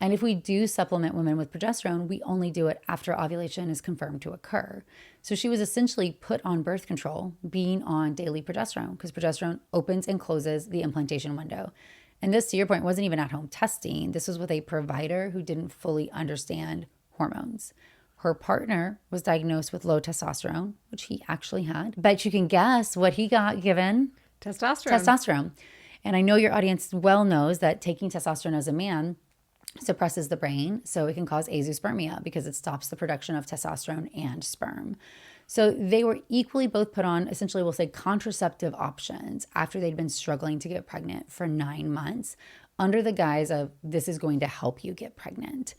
And if we do supplement women with progesterone, we only do it after ovulation is confirmed to occur. So she was essentially put on birth control, being on daily progesterone, because progesterone opens and closes the implantation window. And this, to your point, wasn't even at-home testing. This was with a provider who didn't fully understand hormones. Her partner was diagnosed with low testosterone, which he actually had. But you can guess what he got given. Testosterone. And I know your audience well knows that taking testosterone as a man suppresses the brain, so it can cause azoospermia because it stops the production of testosterone and sperm. So they were equally both put on, essentially we'll say, contraceptive options after they'd been struggling to get pregnant for 9 months, under the guise of this is going to help you get pregnant.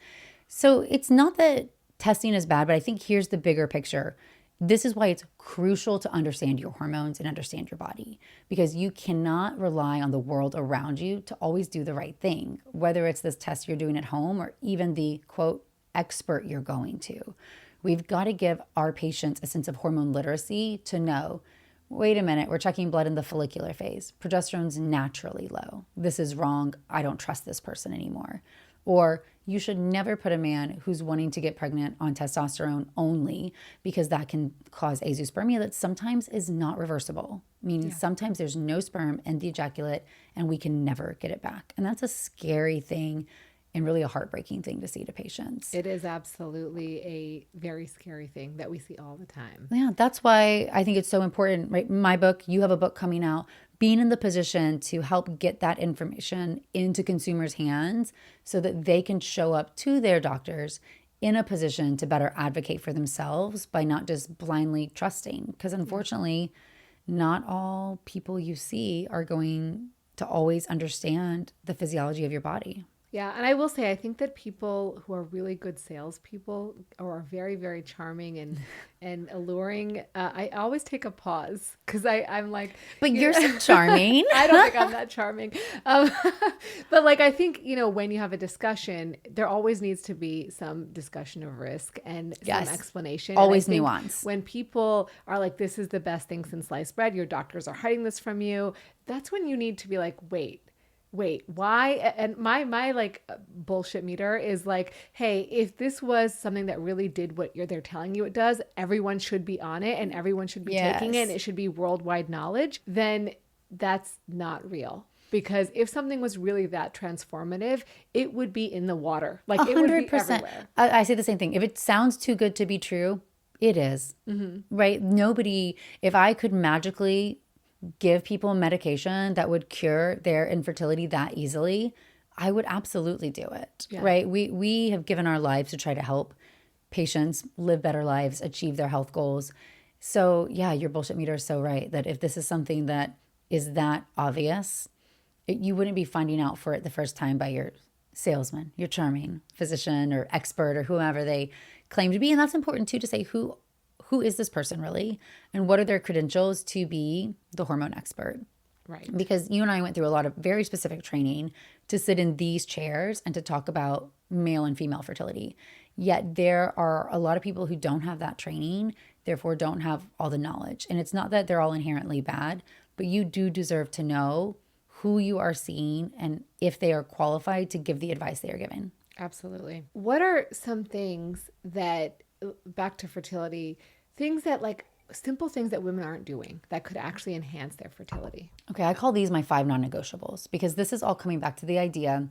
So it's not that testing is bad, but I think here's the bigger picture. This is why it's crucial to understand your hormones and understand your body, because you cannot rely on the world around you to always do the right thing, whether it's this test you're doing at home or even the, quote, expert you're going to. We've got to give our patients a sense of hormone literacy to know, wait a minute, we're checking blood in the follicular phase. Progesterone's naturally low. This is wrong. I don't trust this person anymore. Or you should never put a man who's wanting to get pregnant on testosterone only, because that can cause azoospermia that sometimes is not reversible. Meaning sometimes there's no sperm in the ejaculate and we can never get it back. And that's a scary thing and really a heartbreaking thing to see to patients. It is absolutely a very scary thing that we see all the time. Yeah, that's why I think it's so important, right? My book, you have a book coming out, being in the position to help get that information into consumers' hands so that they can show up to their doctors in a position to better advocate for themselves by not just blindly trusting. Because unfortunately, not all people you see are going to always understand the physiology of your body. Yeah, and I will say, I think that people who are really good salespeople or are very, very charming and alluring, I always take a pause because I'm like, But you're so charming. I don't think I'm that charming. Um, but like, I think, when you have a discussion, there always needs to be some discussion of risk and Yes. some explanation. Always and I think nuance. when people are like, this is the best thing since sliced bread, your doctors are hiding this from you. That's when you need to be like, wait, why? And my like bullshit meter is like, hey, if this was something that really did what they're telling you it does, everyone should be on it and everyone should be taking it and it should be worldwide knowledge, then that's not real. Because if something was really that transformative, it would be in the water. Like 100%. It would be everywhere. I say the same thing. If it sounds too good to be true, it is. Right? Nobody, if I could magically give people medication that would cure their infertility that easily, I would absolutely do it. Yeah. Right? We have given our lives to try to help patients live better lives, achieve their health goals. So yeah, your bullshit meter is so right that if this is something that is that obvious, you wouldn't be finding out for it the first time by your salesman, your charming physician or expert or whoever they claim to be. And that's important too, to say who is this person really? And what are their credentials to be the hormone expert? Right. Because you and I went through a lot of very specific training to sit in these chairs and to talk about male and female fertility. Yet there are a lot of people who don't have that training, therefore don't have all the knowledge. And it's not that they're all inherently bad, but you do deserve to know who you are seeing and if they are qualified to give the advice they are giving. Absolutely. What are some things that, back to fertility, things that like simple things that women aren't doing that could actually enhance their fertility? Okay, I call these my 5 non-negotiables because this is all coming back to the idea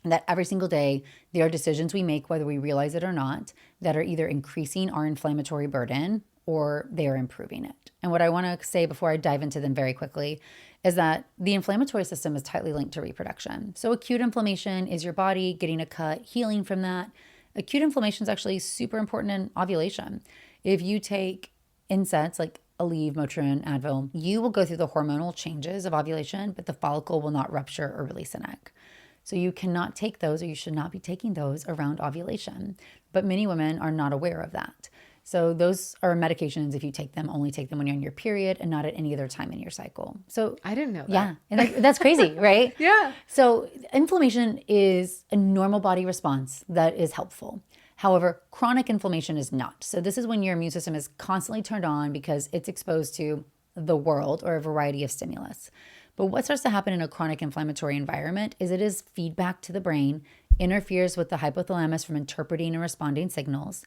that every single day there are decisions we make, whether we realize it or not, that are either increasing our inflammatory burden or they are improving it. And what I want to say before I dive into them very quickly is that the inflammatory system is tightly linked to reproduction. So acute inflammation is your body getting a cut, healing from that. Acute inflammation is actually super important in ovulation. If you take NSAIDs like Aleve, Motrin, Advil, you will go through the hormonal changes of ovulation, but the follicle will not rupture or release an egg. So you cannot take those, or you should not be taking those around ovulation. But many women are not aware of that. So those are medications, if you take them, only take them when you're on your period and not at any other time in your cycle. So I didn't know that. Yeah, and that's crazy, right? Yeah. So inflammation is a normal body response that is helpful. However, chronic inflammation is not. So this is when your immune system is constantly turned on because it's exposed to the world or a variety of stimulus. But what starts to happen in a chronic inflammatory environment is it is feedback to the brain, interferes with the hypothalamus from interpreting and responding signals,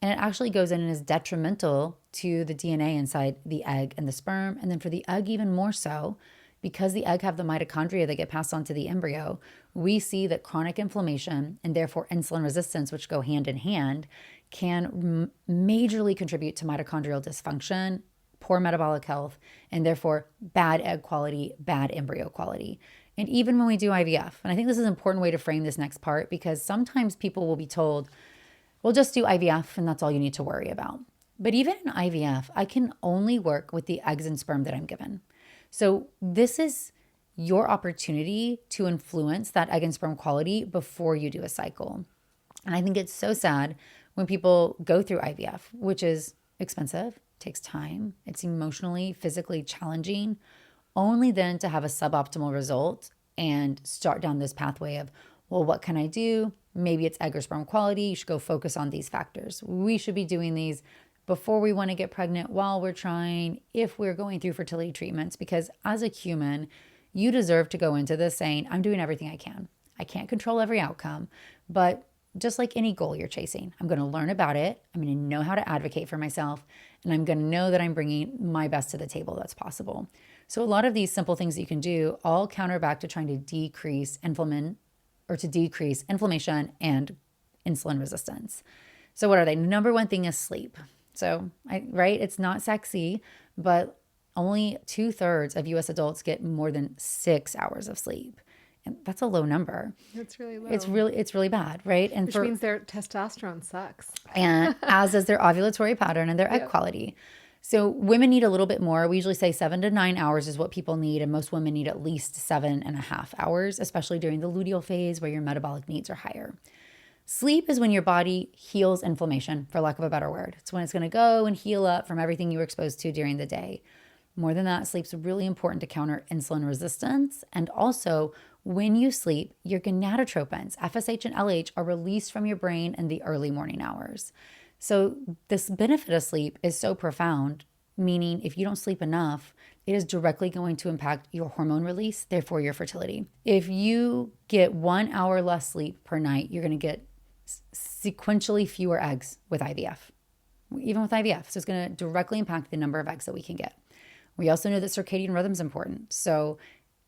and it actually goes in and is detrimental to the DNA inside the egg and the sperm. And then for the egg, even more so, because the egg have the mitochondria that get passed on to the embryo, we see that chronic inflammation and therefore insulin resistance, which go hand in hand, can majorly contribute to mitochondrial dysfunction, poor metabolic health, and therefore bad egg quality, bad embryo quality. And even when we do IVF, and I think this is an important way to frame this next part, because sometimes people will be told, well, just do IVF and that's all you need to worry about. But even in IVF, I can only work with the eggs and sperm that I'm given. So this is your opportunity to influence that egg and sperm quality before you do a cycle. And I think it's so sad when people go through IVF, which is expensive, takes time, it's emotionally, physically challenging, only then to have a suboptimal result and start down this pathway of, well, what can I do? Maybe it's egg or sperm quality. You should go focus on these factors. We should be doing these before we want to get pregnant, while we're trying, if we're going through fertility treatments, because as a human, you deserve to go into this saying, I'm doing everything I can. I can't control every outcome, but just like any goal you're chasing, I'm going to learn about it. I'm going to know how to advocate for myself, and I'm going to know that I'm bringing my best to the table that's possible. So a lot of these simple things that you can do all counter back to trying to decrease inflammation and insulin resistance. So what are they? Number one thing is sleep. So, it's not sexy, but only 2/3 of US adults get more than 6 hours of sleep. And that's a low number. That's really low. It's really bad, right? And which means their testosterone sucks. And as is their ovulatory pattern and their egg quality. So women need a little bit more. We usually say 7 to 9 hours is what people need, and most women need at least 7.5 hours, especially during the luteal phase where your metabolic needs are higher. Sleep is when your body heals inflammation, for lack of a better word. It's when it's going to go and heal up from everything you were exposed to during the day. More than that, sleep's really important to counter insulin resistance. And also, when you sleep, your gonadotropins, FSH and LH, are released from your brain in the early morning hours. So this benefit of sleep is so profound, meaning if you don't sleep enough, it is directly going to impact your hormone release, therefore your fertility. If you get 1 hour less sleep per night, you're going to get sequentially fewer eggs with IVF, even with IVF. So it's going to directly impact the number of eggs that we can get. We also know that circadian rhythm is important. So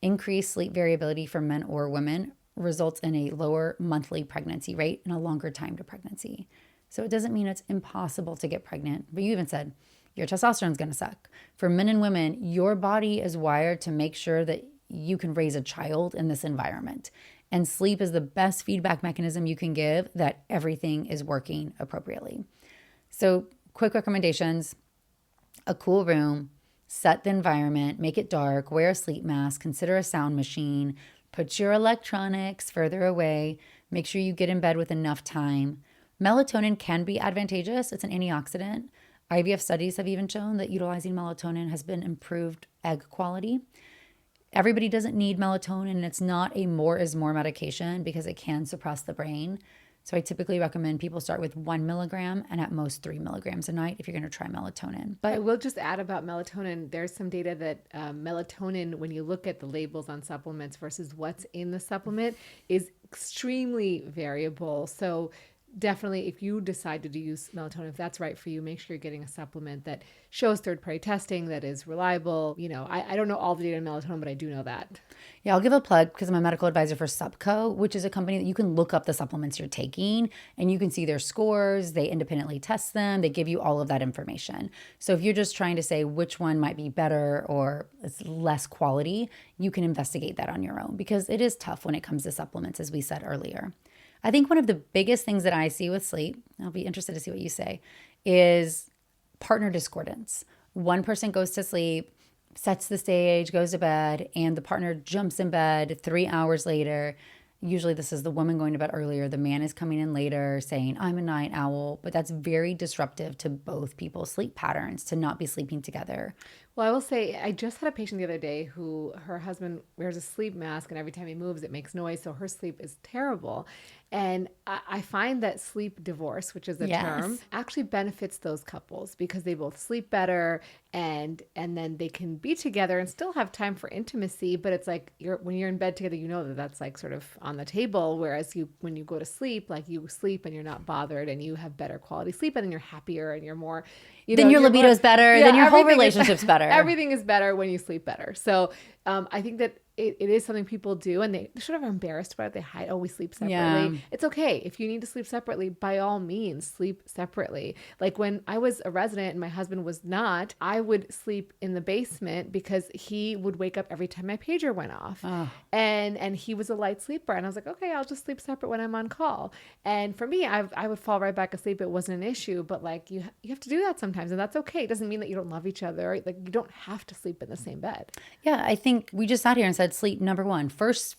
increased sleep variability for men or women results in a lower monthly pregnancy rate and a longer time to pregnancy. So it doesn't mean it's impossible to get pregnant, but you even said your testosterone is going to suck. For men and women, your body is wired to make sure that you can raise a child in this environment. And sleep is the best feedback mechanism you can give that everything is working appropriately. So quick recommendations: a cool room, set the environment, make it dark, wear a sleep mask, consider a sound machine, put your electronics further away, make sure you get in bed with enough time. Melatonin can be advantageous. It's an antioxidant. IVF studies have even shown that utilizing melatonin has been improved egg quality. Everybody doesn't need melatonin, and it's not a more is more medication because it can suppress the brain. So I typically recommend people start with 1 milligram and at most 3 milligrams a night if you're going to try melatonin. But I will just add about melatonin. There's some data that melatonin, when you look at the labels on supplements versus what's in the supplement, is extremely variable. So definitely, if you decide to use melatonin, if that's right for you, make sure you're getting a supplement that shows third-party testing, that is reliable. You know, I don't know all the data on melatonin, but I do know that. Yeah, I'll give a plug because I'm a medical advisor for Supco, which is a company that you can look up the supplements you're taking and you can see their scores. They independently test them. They give you all of that information. So if you're just trying to say which one might be better or it's less quality, you can investigate that on your own because it is tough when it comes to supplements, as we said earlier. I think one of the biggest things that I see with sleep, I'll be interested to see what you say, is partner discordance. One person goes to sleep, sets the stage, goes to bed, and the partner jumps in bed 3 hours later. Usually this is the woman going to bed earlier. The man is coming in later saying, I'm a night owl, but that's very disruptive to both people's sleep patterns to not be sleeping together. Well, I will say, I just had a patient the other day who her husband wears a sleep mask and every time he moves, it makes noise. So her sleep is terrible. And I find that sleep divorce, which is a term, actually benefits those couples because they both sleep better and then they can be together and still have time for intimacy. But it's like when you're in bed together, you know that that's like sort of on the table. Whereas when you go to sleep, like you sleep and you're not bothered and you have better quality sleep and then you're happier and you're more, then your libido's better. Then your whole relationship's better. Everything is better when you sleep better. So I think that it is something people do and they sort of are embarrassed about it. They hide, we sleep separately. Yeah. It's okay. If you need to sleep separately, by all means, sleep separately. Like when I was a resident and my husband was not, I would sleep in the basement because he would wake up every time my pager went off. Oh. And he was a light sleeper. And I was like, okay, I'll just sleep separate when I'm on call. And for me, I would fall right back asleep. It wasn't an issue, but like you have to do that sometimes and that's okay. It doesn't mean that you don't love each other. Like you don't have to sleep in the same bed. Yeah, I think we just sat here and said sleep number one. First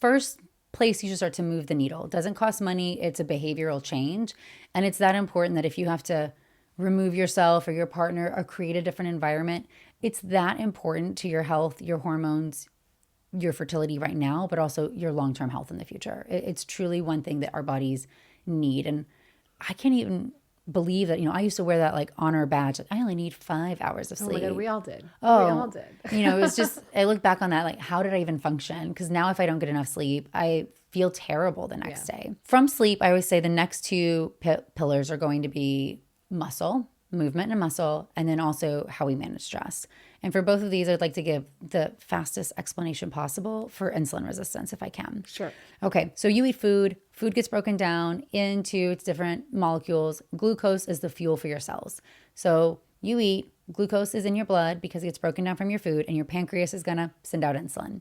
place you should start to move the needle. It doesn't cost money. It's a behavioral change. And it's that important that if you have to remove yourself or your partner or create a different environment, it's that important to your health, your hormones, your fertility right now, but also your long-term health in the future. It's truly one thing that our bodies need. And I can't even believe that, I used to wear that like honor badge. Like, I only need 5 hours of sleep. Oh my God, we all did. Oh, we all did. It was just, I look back on that, like, how did I even function? Because now if I don't get enough sleep, I feel terrible the next day. From sleep, I always say the next two pillars are going to be muscle, movement and muscle, and then also how we manage stress. And for both of these, I'd like to give the fastest explanation possible for insulin resistance, if I can. Sure. Okay, so you eat food. Food gets broken down into its different molecules. Glucose is the fuel for your cells. So you eat, glucose is in your blood because it gets broken down from your food, and your pancreas is going to send out insulin.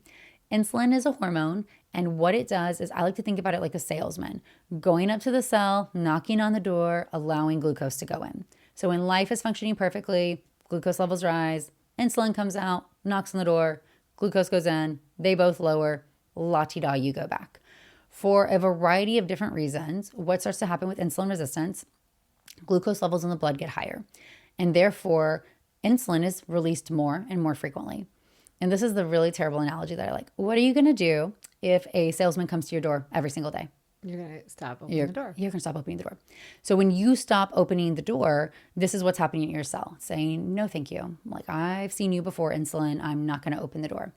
Insulin is a hormone, and what it does is I like to think about it like a salesman, going up to the cell, knocking on the door, allowing glucose to go in. So when life is functioning perfectly, Glucose levels rise, insulin comes out, knocks on the door, glucose goes in, they both lower, la-ti-da, you go back. For a variety of different reasons, what starts to happen with insulin resistance, glucose levels in the blood get higher. And therefore, insulin is released more and more frequently. And this is the really terrible analogy that I like. What are you going to do if a salesman comes to your door every single day? You're going to stop opening the door. You're going to stop opening the door. So when you stop opening the door, this is what's happening in your cell, saying, no, thank you. Like, I've seen you before, insulin. I'm not going to open the door.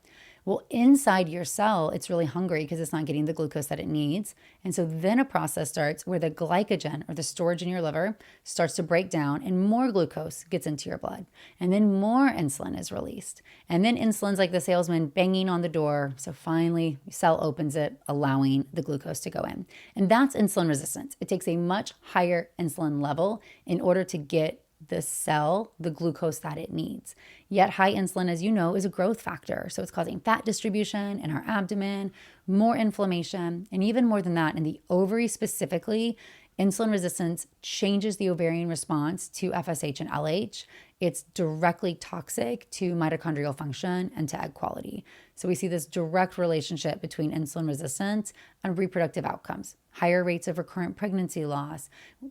Well, inside your cell, it's really hungry because it's not getting the glucose that it needs. And so then a process starts where the glycogen, or the storage in your liver, starts to break down and more glucose gets into your blood. And then more insulin is released. And then insulin's like the salesman banging on the door. So finally, cell opens it, allowing the glucose to go in. And that's insulin resistance. It takes a much higher insulin level in order to get the cell the glucose that it needs. Yet high insulin, as you know, is a growth factor. So it's causing fat distribution in our abdomen, more inflammation, and even more than that, in the ovary specifically, insulin resistance changes the ovarian response to FSH and LH. It's directly toxic to mitochondrial function and to egg quality. So we see this direct relationship between insulin resistance and reproductive outcomes. Higher rates of recurrent pregnancy loss,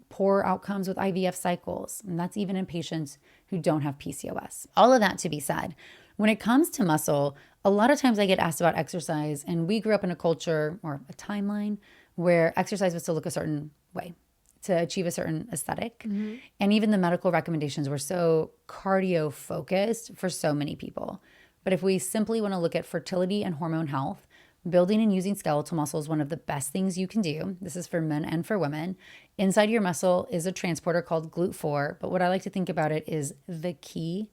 poor outcomes with IVF cycles, and that's even in patients who don't have PCOS. All of that to be said, when it comes to muscle, a lot of times I get asked about exercise, and we grew up in a culture or a timeline where exercise was to look a certain way, to achieve a certain aesthetic. Mm-hmm. And even the medical recommendations were so cardio focused for so many people. But if we simply want to look at fertility and hormone health, building and using skeletal muscle is one of the best things you can do. This is for men and for women. Inside your muscle is a transporter called GLUT4, but what I like to think about it is the key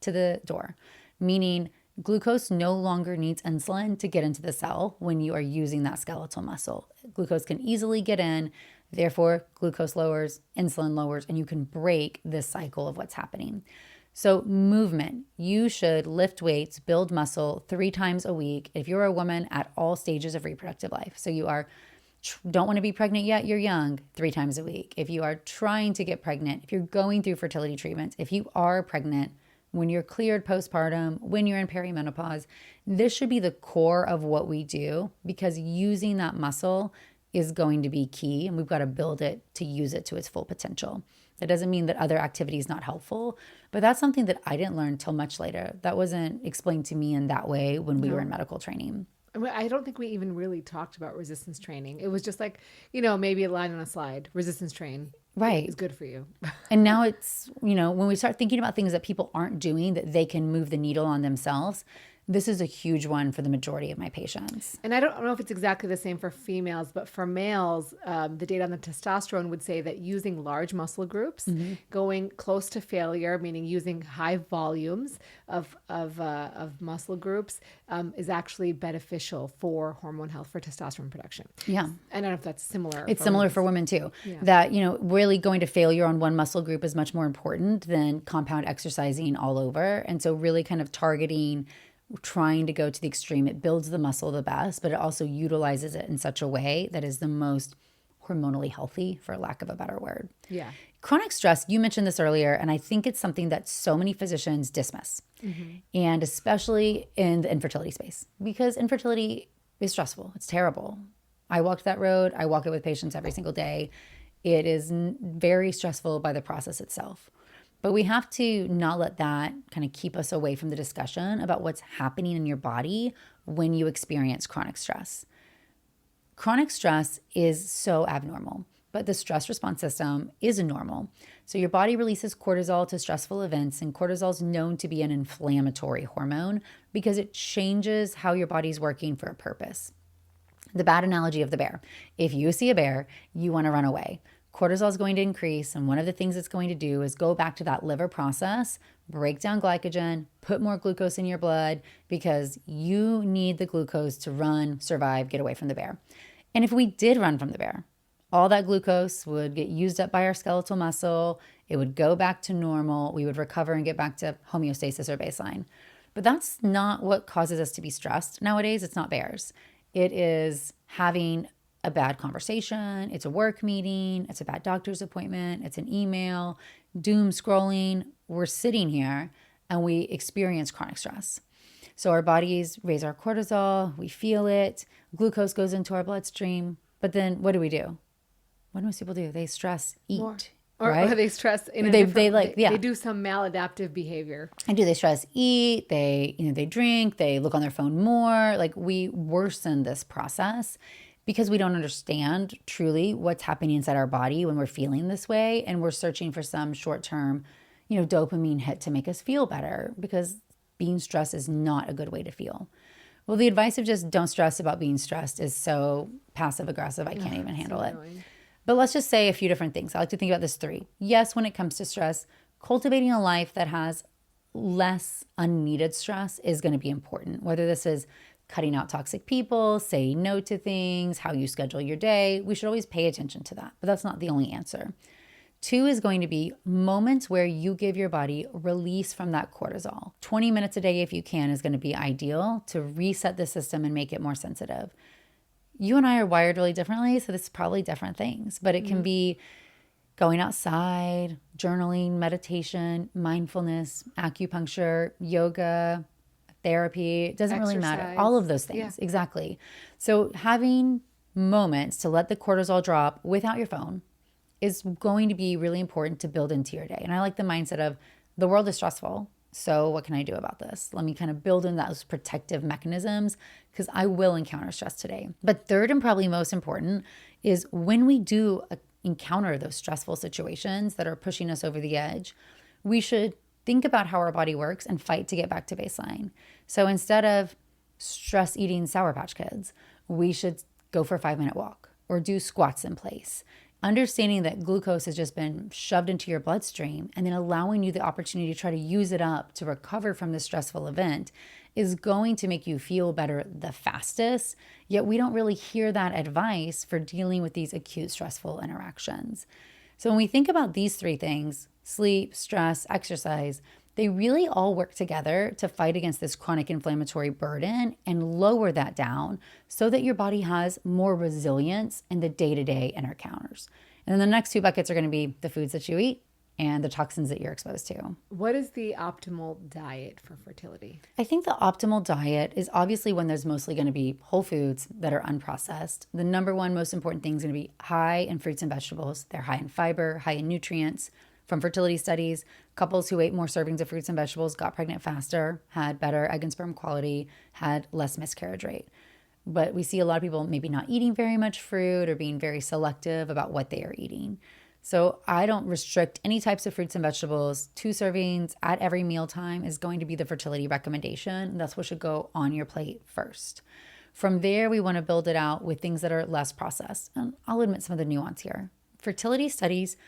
to the door, meaning glucose no longer needs insulin to get into the cell when you are using that skeletal muscle. Glucose can easily get in, therefore glucose lowers, insulin lowers, and you can break this cycle of what's happening. So movement, you should lift weights, build muscle 3 times a week if you're a woman at all stages of reproductive life. So you don't want to be pregnant yet, you're young, 3 times a week. If you are trying to get pregnant, if you're going through fertility treatments, if you are pregnant, when you're cleared postpartum, when you're in perimenopause, this should be the core of what we do, because using that muscle is going to be key, and we've got to build it to use it to its full potential. That doesn't mean that other activity is not helpful, but that's something that I didn't learn till much later. That wasn't explained to me in that way when we were in medical training. I don't think we even really talked about resistance training. It was just like, maybe a line on a slide, resistance train. Right. Is good for you. And now it's, when we start thinking about things that people aren't doing, that they can move the needle on themselves, this is a huge one for the majority of my patients. And I don't know if it's exactly the same for females, but for males, the data on the testosterone would say that using large muscle groups, going close to failure, meaning using high volumes of muscle groups, is actually beneficial for hormone health, for testosterone production. Yeah. I don't know if that's similar. It's similar for women too. Yeah. That, really going to failure on one muscle group is much more important than compound exercising all over. And so really kind of targeting, trying to go to the extreme. It builds the muscle the best, but it also utilizes it in such a way that is the most hormonally healthy, for lack of a better word. Yeah. Chronic stress, you mentioned this earlier, and I think it's something that so many physicians dismiss, and especially in the infertility space, because infertility is stressful. It's terrible. I walked that road. I walk it with patients every single day. It is very stressful by the process itself. But we have to not let that kind of keep us away from the discussion about what's happening in your body when you experience chronic stress. Chronic stress is so abnormal, but the stress response system is normal. So your body releases cortisol to stressful events, and cortisol is known to be an inflammatory hormone because it changes how your body's working for a purpose. The bad analogy of the bear. If you see a bear, you want to run away. Cortisol is going to increase, and one of the things it's going to do is go back to that liver process, break down glycogen, put more glucose in your blood, because you need the glucose to run, survive, get away from the bear. And if we did run from the bear, all that glucose would get used up by our skeletal muscle. It would go back to normal. We would recover and get back to homeostasis or baseline. But that's not what causes us to be stressed nowadays. It's not bears. It is having a bad conversation, it's a work meeting, it's a bad doctor's appointment, it's an email, doom scrolling. We're sitting here and we experience chronic stress. So our bodies raise our cortisol, we feel it, glucose goes into our bloodstream. But then what do we do? What do most people do? They stress, eat. More. Right? Or they stress in a They different, they do some maladaptive behavior. And do they stress, eat, they drink, they look on their phone more. Like, we worsen this process because we don't understand truly what's happening inside our body when we're feeling this way. And we're searching for some short-term, dopamine hit to make us feel better, because being stressed is not a good way to feel. Well, the advice of just don't stress about being stressed is so passive aggressive. I can't even handle it. But let's just say a few different things. I like to think about this 3. Yes, when it comes to stress, cultivating a life that has less unneeded stress is going to be important. Whether this is cutting out toxic people, saying no to things, how you schedule your day, we should always pay attention to that. But that's not the only answer. 2 is going to be moments where you give your body release from that cortisol. 20 minutes a day, if you can, is going to be ideal to reset the system and make it more sensitive. You and I are wired really differently, so this is probably different things, but it can be going outside, journaling, meditation, mindfulness, acupuncture, yoga, therapy. It doesn't really matter. All of those things. Yeah. Exactly. So having moments to let the cortisol drop without your phone is going to be really important to build into your day. And I like the mindset of the world is stressful. So what can I do about this? Let me kind of build in those protective mechanisms, because I will encounter stress today. But 3rd, and probably most important, is when we do encounter those stressful situations that are pushing us over the edge, we should think about how our body works and fight to get back to baseline. So instead of stress eating Sour Patch Kids, we should go for a 5-minute walk or do squats in place. Understanding that glucose has just been shoved into your bloodstream and then allowing you the opportunity to try to use it up to recover from this stressful event is going to make you feel better the fastest. Yet we don't really hear that advice for dealing with these acute stressful interactions. So when we think about these 3 things, sleep, stress, exercise, they really all work together to fight against this chronic inflammatory burden and lower that down so that your body has more resilience in the day-to-day encounters. And then the next 2 buckets are going to be the foods that you eat and the toxins that you're exposed to. What is the optimal diet for fertility? I think the optimal diet is obviously when there's mostly going to be whole foods that are unprocessed. The number one most important thing is going to be high in fruits and vegetables. They're high in fiber, high in nutrients. From fertility studies, couples who ate more servings of fruits and vegetables got pregnant faster, had better egg and sperm quality, had less miscarriage rate. But we see a lot of people maybe not eating very much fruit or being very selective about what they are eating. So I don't restrict any types of fruits and vegetables. 2 servings at every mealtime is going to be the fertility recommendation. That's what should go on your plate first. From there, we want to build it out with things that are less processed. And I'll admit some of the nuance here. Fertility studies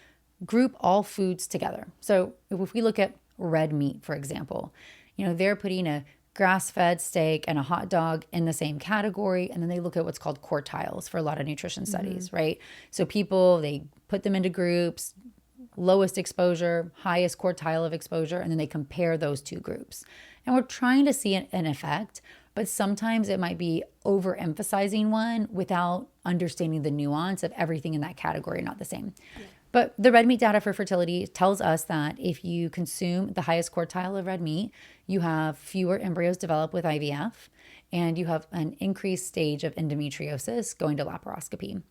group all foods together. So if we look at red meat, for example, they're putting a grass-fed steak and a hot dog in the same category. And then they look at what's called quartiles for a lot of nutrition studies, right? So people, they put them into groups, lowest exposure, highest quartile of exposure, and then they compare those 2 groups. And we're trying to see an effect, but sometimes it might be overemphasizing one without understanding the nuance of everything in that category not the same. Yeah. But the red meat data for fertility tells us that if you consume the highest quartile of red meat, you have fewer embryos develop with IVF, and you have an increased stage of endometriosis going to laparoscopy.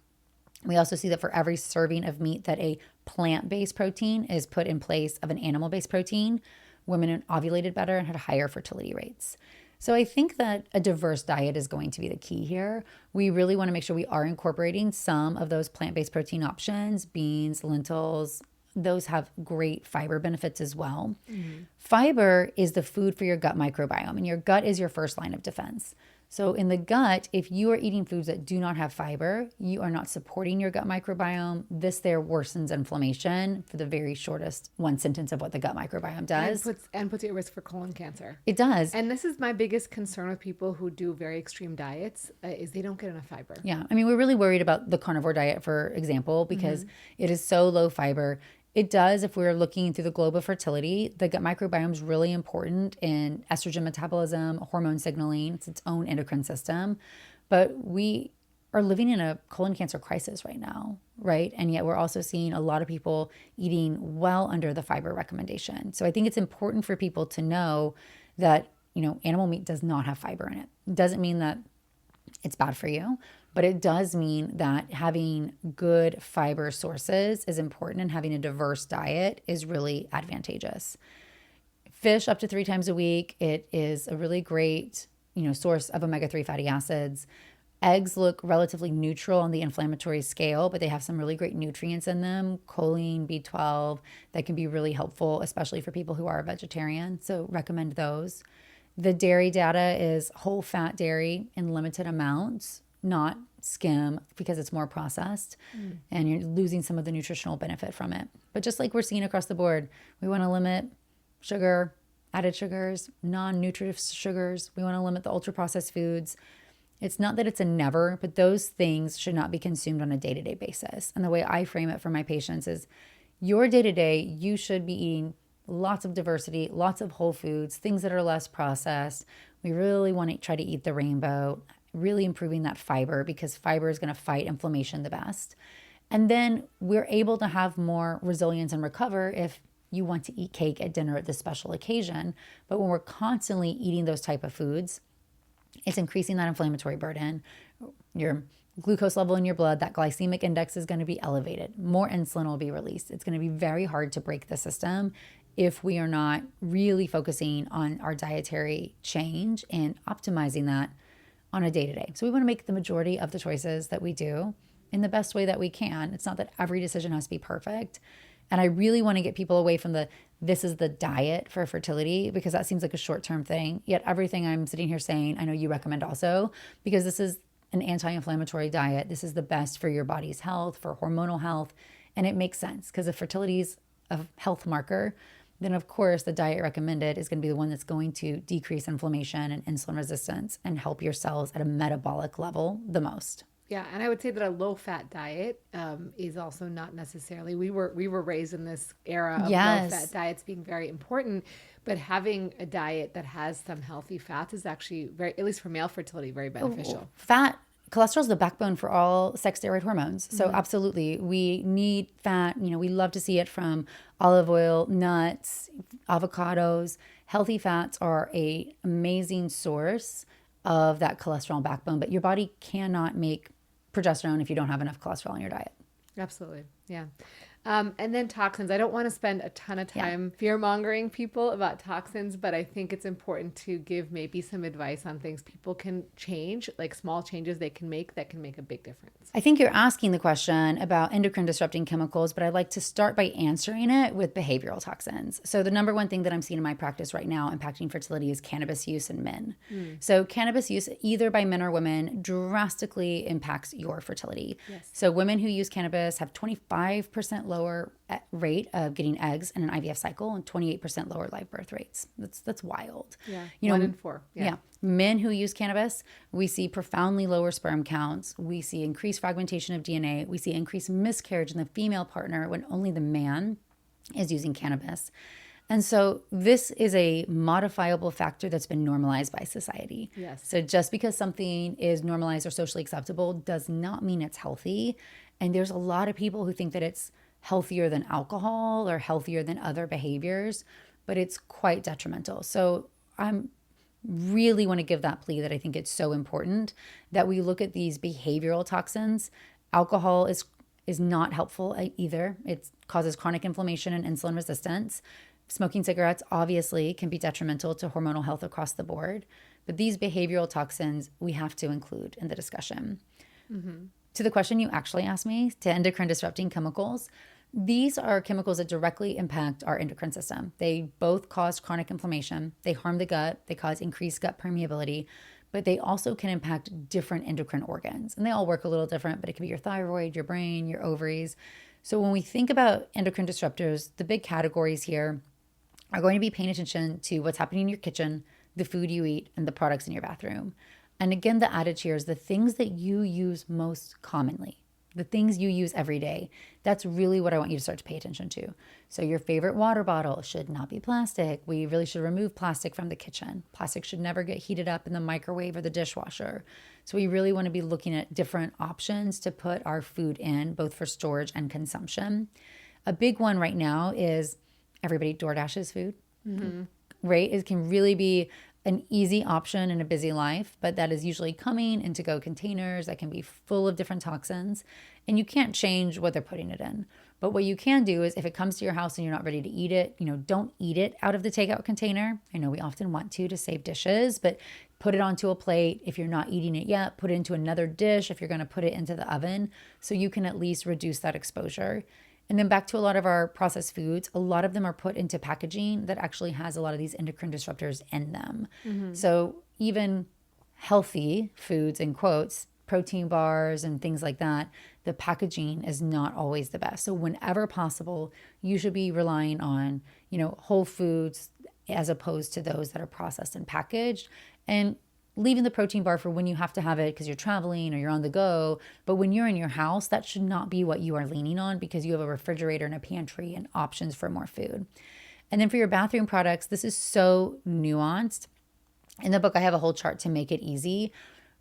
We also see that for every serving of meat that a plant-based protein is put in place of an animal-based protein, women ovulated better and had higher fertility rates. So I think that a diverse diet is going to be the key here. We really want to make sure we are incorporating some of those plant-based protein options, beans, lentils. Those have great fiber benefits as well. Fiber is the food for your gut microbiome, and your gut is your first line of defense. So in the gut, if you are eating foods that do not have fiber, you are not supporting your gut microbiome. This there worsens inflammation for the very shortest one sentence of what the gut microbiome does. And puts you at risk for colon cancer. It does. And this is my biggest concern with people who do very extreme diets is they don't get enough fiber. Yeah. I mean, we're really worried about the carnivore diet, for example, because it is so low fiber. It does, if we're looking through the globe of fertility, the gut microbiome is really important in estrogen metabolism, hormone signaling. It's its own endocrine system. But we are living in a colon cancer crisis right now, right? And yet we're also seeing a lot of people eating well under the fiber recommendation. So I think it's important for people to know that, animal meat does not have fiber in it. It doesn't mean that it's bad for you, but it does mean that having good fiber sources is important, and having a diverse diet is really advantageous. Fish up to 3 times a week. It is a really great, source of omega-3 fatty acids. Eggs look relatively neutral on the inflammatory scale, but they have some really great nutrients in them, choline, B12, that can be really helpful, especially for people who are vegetarian. So recommend those. The dairy data is whole fat dairy in limited amounts, not skim, because it's more processed and you're losing some of the nutritional benefit from it. But just like we're seeing across the board, we want to limit sugar, added sugars, non-nutritive sugars. We want to limit the ultra-processed foods. It's not that it's a never, but those things should not be consumed on a day-to-day basis. And the way I frame it for my patients is your day-to-day, you should be eating lots of diversity, lots of whole foods, things that are less processed. We really want to try to eat the rainbow, really improving that fiber, because fiber is going to fight inflammation the best. And then we're able to have more resilience and recover if you want to eat cake at dinner at this special occasion. But when we're constantly eating those type of foods, it's increasing that inflammatory burden. Your glucose level in your blood, that glycemic index is going to be elevated. More insulin will be released. It's going to be very hard to break the system if we are not really focusing on our dietary change and optimizing that on a day-to-day. So we want to make the majority of the choices that we do in the best way that we can. It's not that every decision has to be perfect. And I really want to get people away from this is the diet for fertility, because that seems like a short-term thing. Yet everything I'm sitting here saying, I know you recommend also, because this is an anti-inflammatory diet. This is the best for your body's health, for hormonal health. And it makes sense, because if fertility is a health marker, then of course the diet recommended is going to be the one that's going to decrease inflammation and insulin resistance and help your cells at a metabolic level the most. Yeah, and I would say that a low-fat diet is also not necessarily. We were raised in this era of low-fat diets being very important, but having a diet that has some healthy fats is actually very, at least for male fertility, very beneficial. Cholesterol is the backbone for all sex steroid hormones. So absolutely, we need fat. We love to see it from olive oil, nuts, avocados. Healthy fats are an amazing source of that cholesterol backbone, but your body cannot make progesterone if you don't have enough cholesterol in your diet. Absolutely. Yeah. And then toxins. I don't want to spend a ton of time fear-mongering people about toxins, but I think it's important to give maybe some advice on things people can change, like small changes they can make that can make a big difference. I think you're asking the question about endocrine disrupting chemicals, but I'd like to start by answering it with behavioral toxins. So the number one thing that I'm seeing in my practice right now impacting fertility is cannabis use in men. So cannabis use, either by men or women, drastically impacts your fertility. Yes. So women who use cannabis have 25% lower rate of getting eggs in an IVF cycle and 28% lower live birth rates. That's wild. Yeah. 1 in 4. Yeah. Men who use cannabis, we see profoundly lower sperm counts. We see increased fragmentation of DNA. We see increased miscarriage in the female partner when only the man is using cannabis. And so this is a modifiable factor that's been normalized by society. Yes. So just because something is normalized or socially acceptable does not mean it's healthy. And there's a lot of people who think that it's healthier than alcohol or healthier than other behaviors, but it's quite detrimental. So I'm really want to give that plea that I think it's so important that we look at these behavioral toxins. Alcohol is not helpful either. It causes chronic inflammation and insulin resistance. Smoking cigarettes obviously can be detrimental to hormonal health across the board, but these behavioral toxins we have to include in the discussion. To the question you actually asked me, to endocrine disrupting chemicals, these are chemicals that directly impact our endocrine system. They both cause chronic inflammation. They harm the gut. They cause increased gut permeability, but they also can impact different endocrine organs. And they all work a little different, but it can be your thyroid, your brain, your ovaries. So when we think about endocrine disruptors, the big categories here are going to be paying attention to what's happening in your kitchen, the food you eat, and the products in your bathroom. And again, the adage here is the things that you use most commonly. the things you use every day. That's really what I want you to start to pay attention to. So your favorite water bottle should not be plastic. We really should remove plastic from the kitchen. Plastic should never get heated up in the microwave or the dishwasher. So we really want to be looking at different options to put our food in, both for storage and consumption. A big one right now is everybody DoorDashes food, right? It can really be an easy option in a busy life, but that is usually coming in to-go containers that can be full of different toxins, and you can't change what they're putting it in. But what you can do is if it comes to your house and you're not ready to eat it, don't eat it out of the takeout container. I know we often want to save dishes, but put it onto a plate. If you're not eating it yet, put it into another dish if you're going to put it into the oven, so you can at least reduce that exposure. And then back to a lot of our processed foods, a lot of them are put into packaging that actually has a lot of these endocrine disruptors in them. So even healthy foods, in quotes, protein bars and things like that, the packaging is not always the best. So whenever possible, you should be relying on, whole foods as opposed to those that are processed and packaged, and leaving the protein bar for when you have to have it because you're traveling or you're on the go. But when you're in your house, that should not be what you are leaning on, because you have a refrigerator and a pantry and options for more food. And then for your bathroom products, this is so nuanced. In the book, I have a whole chart to make it easy,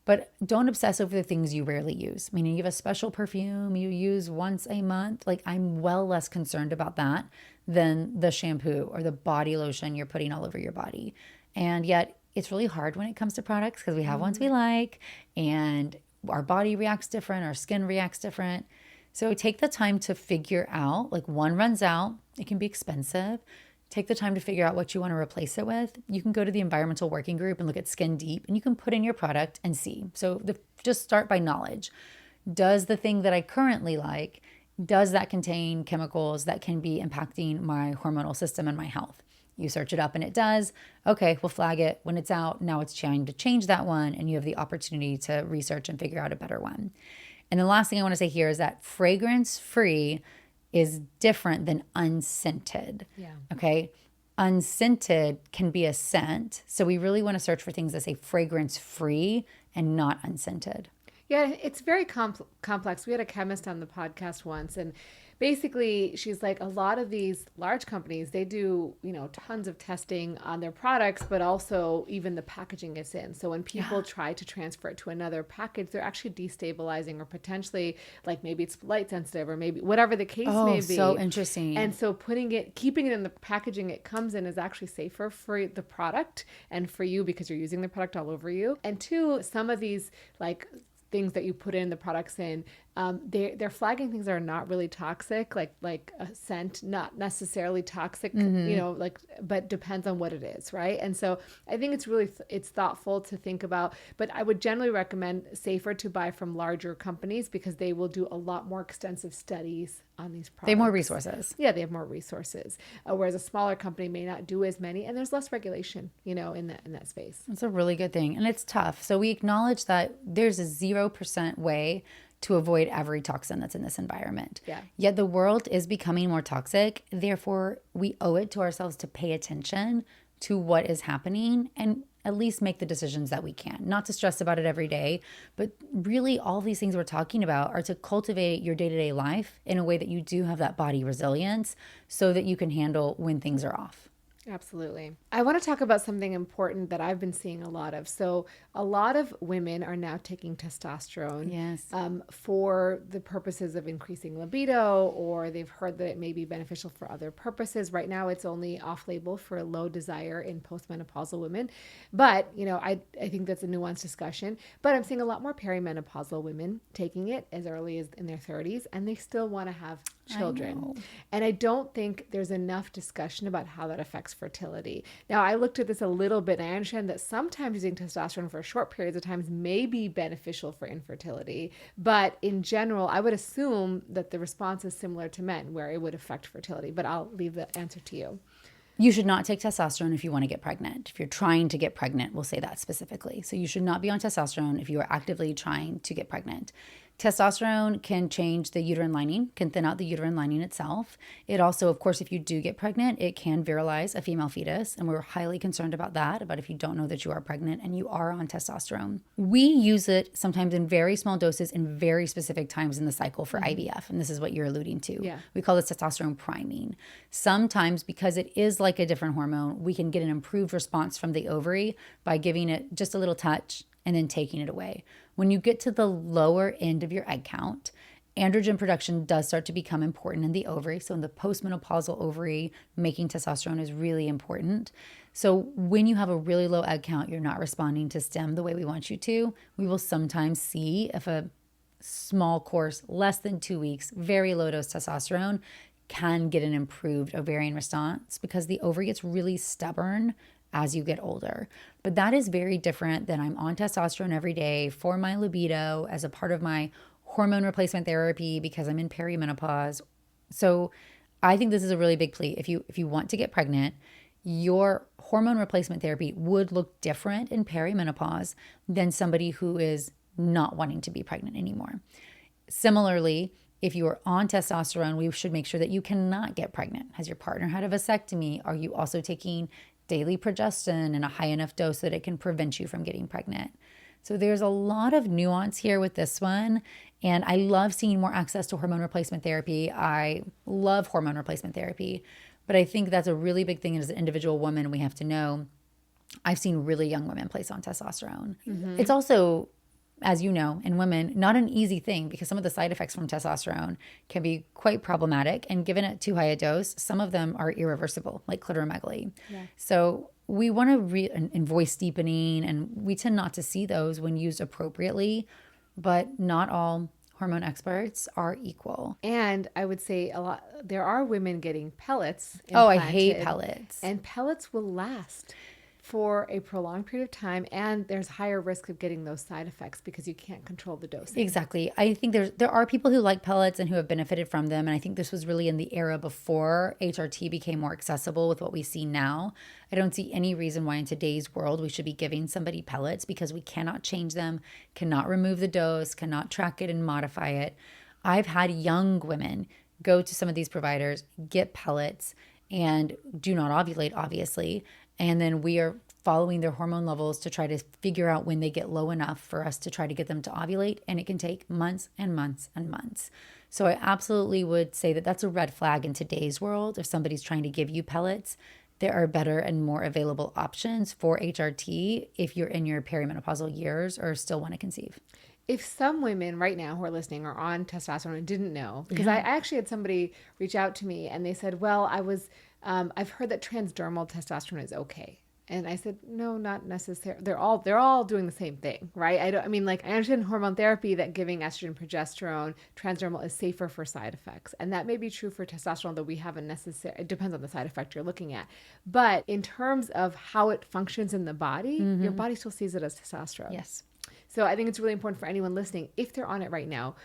but don't obsess over the things you rarely use. Meaning you have a special perfume you use once a month. Like, I'm well less concerned about that than the shampoo or the body lotion you're putting all over your body. And yet it's really hard when it comes to products because we have ones we like and our body reacts different, our skin reacts different. So take the time to figure out, like, one runs out, it can be expensive. Take the time to figure out what you want to replace it with. You can go to the environmental working group and look at Skin Deep, and you can put in your product and see. So just start by knowledge. Does the thing that I currently like, does that contain chemicals that can be impacting my hormonal system and my health? You search it up and it does. Okay, we'll flag it. When it's out, now it's trying to change that one, and you have the opportunity to research and figure out a better one. And the last thing I want to say here is that fragrance-free is different than unscented. Yeah. Okay. Unscented can be a scent. So we really want to search for things that say fragrance-free and not unscented. Yeah, it's very complex. We had a chemist on the podcast once, and basically she's like, a lot of these large companies, they do, tons of testing on their products, but also even the packaging is in. So when people try to transfer it to another package, they're actually destabilizing, or potentially, like, maybe it's light sensitive, or maybe whatever the case may be. So interesting. And so keeping it in the packaging it comes in is actually safer for the product and for you, because you're using the product all over you. And two, some of these, like, things that you put in the products in, they're flagging things that are not really toxic, like a scent, not necessarily toxic, but depends on what it is, right? And so I think it's really, it's thoughtful to think about, but I would generally recommend safer to buy from larger companies, because they will do a lot more extensive studies on these products. They have more resources. Yeah, they have more resources, whereas a smaller company may not do as many, and there's less regulation, in that space. That's a really good thing, and it's tough. So we acknowledge that there's a 0% way to avoid every toxin that's in this environment. Yeah. Yet the world is becoming more toxic. Therefore, we owe it to ourselves to pay attention to what is happening and at least make the decisions that we can. Not to stress about it every day, but really all these things we're talking about are to cultivate your day-to-day life in a way that you do have that body resilience so that you can handle when things are off. Absolutely. I want to talk about something important that I've been seeing a lot of. So a lot of women are now taking testosterone for the purposes of increasing libido, or they've heard that it may be beneficial for other purposes. Right now, it's only off-label for low desire in postmenopausal women. But, I think that's a nuanced discussion. But I'm seeing a lot more perimenopausal women taking it as early as in their 30s, and they still want to have children. And I don't think there's enough discussion about how that affects fertility. Now, I looked at this a little bit, and I understand that sometimes using testosterone for short periods of times may be beneficial for infertility. But in general, I would assume that the response is similar to men, where it would affect fertility. But I'll leave the answer to you. You should not take testosterone if you want to get pregnant. If you're trying to get pregnant, we'll say that specifically. So you should not be on testosterone if you are actively trying to get pregnant. Testosterone can change the uterine lining, can thin out the uterine lining itself. It also, of course, if you do get pregnant, it can virilize a female fetus. And we're highly concerned about that, about if you don't know that you are pregnant and you are on testosterone. We use it sometimes in very small doses in very specific times in the cycle for IVF. And this is what you're alluding to. Yeah. We call this testosterone priming. Sometimes, because it is like a different hormone, we can get an improved response from the ovary by giving it just a little touch and then taking it away. When you get to the lower end of your egg count, androgen production does start to become important in the ovary. So in the postmenopausal ovary, making testosterone is really important. So when you have a really low egg count, you're not responding to stem the way we want you to, we will sometimes see if a small course, less than 2 weeks, very low dose testosterone can get an improved ovarian response because the ovary gets really stubborn as you get older. But that is very different than I'm on testosterone every day for my libido as a part of my hormone replacement therapy because I'm in perimenopause. So I think this is a really big plea. If you want to get pregnant, your hormone replacement therapy would look different in perimenopause than somebody who is not wanting to be pregnant anymore. Similarly, if you are on testosterone, we should make sure that you cannot get pregnant. Has your partner had a vasectomy? Are you also taking daily progestin in a high enough dose that it can prevent you from getting pregnant? So there's a lot of nuance here with this one. And I love seeing more access to hormone replacement therapy. I love hormone replacement therapy. But I think that's a really big thing as an individual woman. We have to know, I've seen really young women place on testosterone. Mm-hmm. It's also, as you know, in women, not an easy thing because some of the side effects from testosterone can be quite problematic. And given at too high a dose, some of them are irreversible, like clitoromegaly. Yeah. So we want to and voice deepening, and we tend not to see those when used appropriately, but not all hormone experts are equal. And I would say there are women getting pellets implanted. Oh, I hate pellets. And pellets will last for a prolonged period of time, and there's higher risk of getting those side effects because you can't control the dosing. Exactly. I think there are people who like pellets and who have benefited from them, and I think this was really in the era before HRT became more accessible with what we see now. I don't see any reason why in today's world we should be giving somebody pellets because we cannot change them, cannot remove the dose, cannot track it and modify it. I've had young women go to some of these providers, get pellets, and do not ovulate, obviously. And then we are following their hormone levels to try to figure out when they get low enough for us to try to get them to ovulate. And it can take months and months and months. So I absolutely would say that that's a red flag in today's world. If somebody's trying to give you pellets, there are better and more available options for HRT if you're in your perimenopausal years or still want to conceive. If some women right now who are listening are on testosterone and didn't know, because I actually had somebody reach out to me and they said, well, I've heard that transdermal testosterone is okay. And I said, no, not necessarily. They're all doing the same thing, right? I understand hormone therapy that giving estrogen, progesterone, transdermal is safer for side effects. And that may be true for testosterone, though we haven't necessarily, it depends on the side effect you're looking at. But in terms of how it functions in the body, your body still sees it as testosterone. Yes. So I think it's really important for anyone listening, if they're on it right now,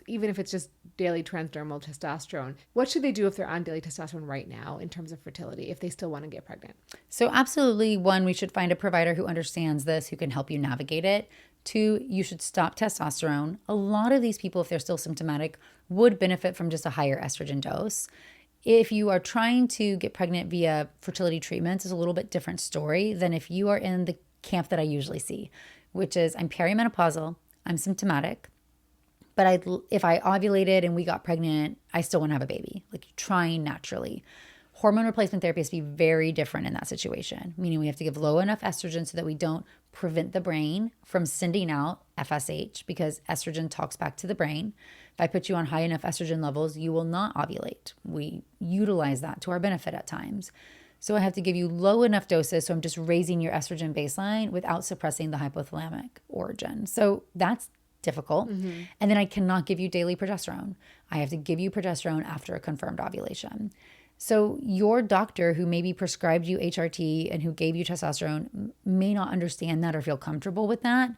even if it's just daily transdermal testosterone, what should they do if they're on daily testosterone right now in terms of fertility, if they still want to get pregnant? So absolutely, one, we should find a provider who understands this, who can help you navigate it. Two, you should stop testosterone. A lot of these people, if they're still symptomatic, would benefit from just a higher estrogen dose. If you are trying to get pregnant via fertility treatments, it's a little bit different story than if you are in the camp that I usually see, which is I'm perimenopausal, I'm symptomatic, but if I ovulated and we got pregnant, I still want to have a baby, like trying naturally. Hormone replacement therapy has to be very different in that situation, meaning we have to give low enough estrogen so that we don't prevent the brain from sending out FSH because estrogen talks back to the brain. If I put you on high enough estrogen levels, you will not ovulate. We utilize that to our benefit at times. So I have to give you low enough doses so I'm just raising your estrogen baseline without suppressing the hypothalamic origin. So that's difficult. Mm-hmm. And then I cannot give you daily progesterone. I have to give you progesterone after a confirmed ovulation. So your doctor who maybe prescribed you HRT and who gave you testosterone may not understand that or feel comfortable with that.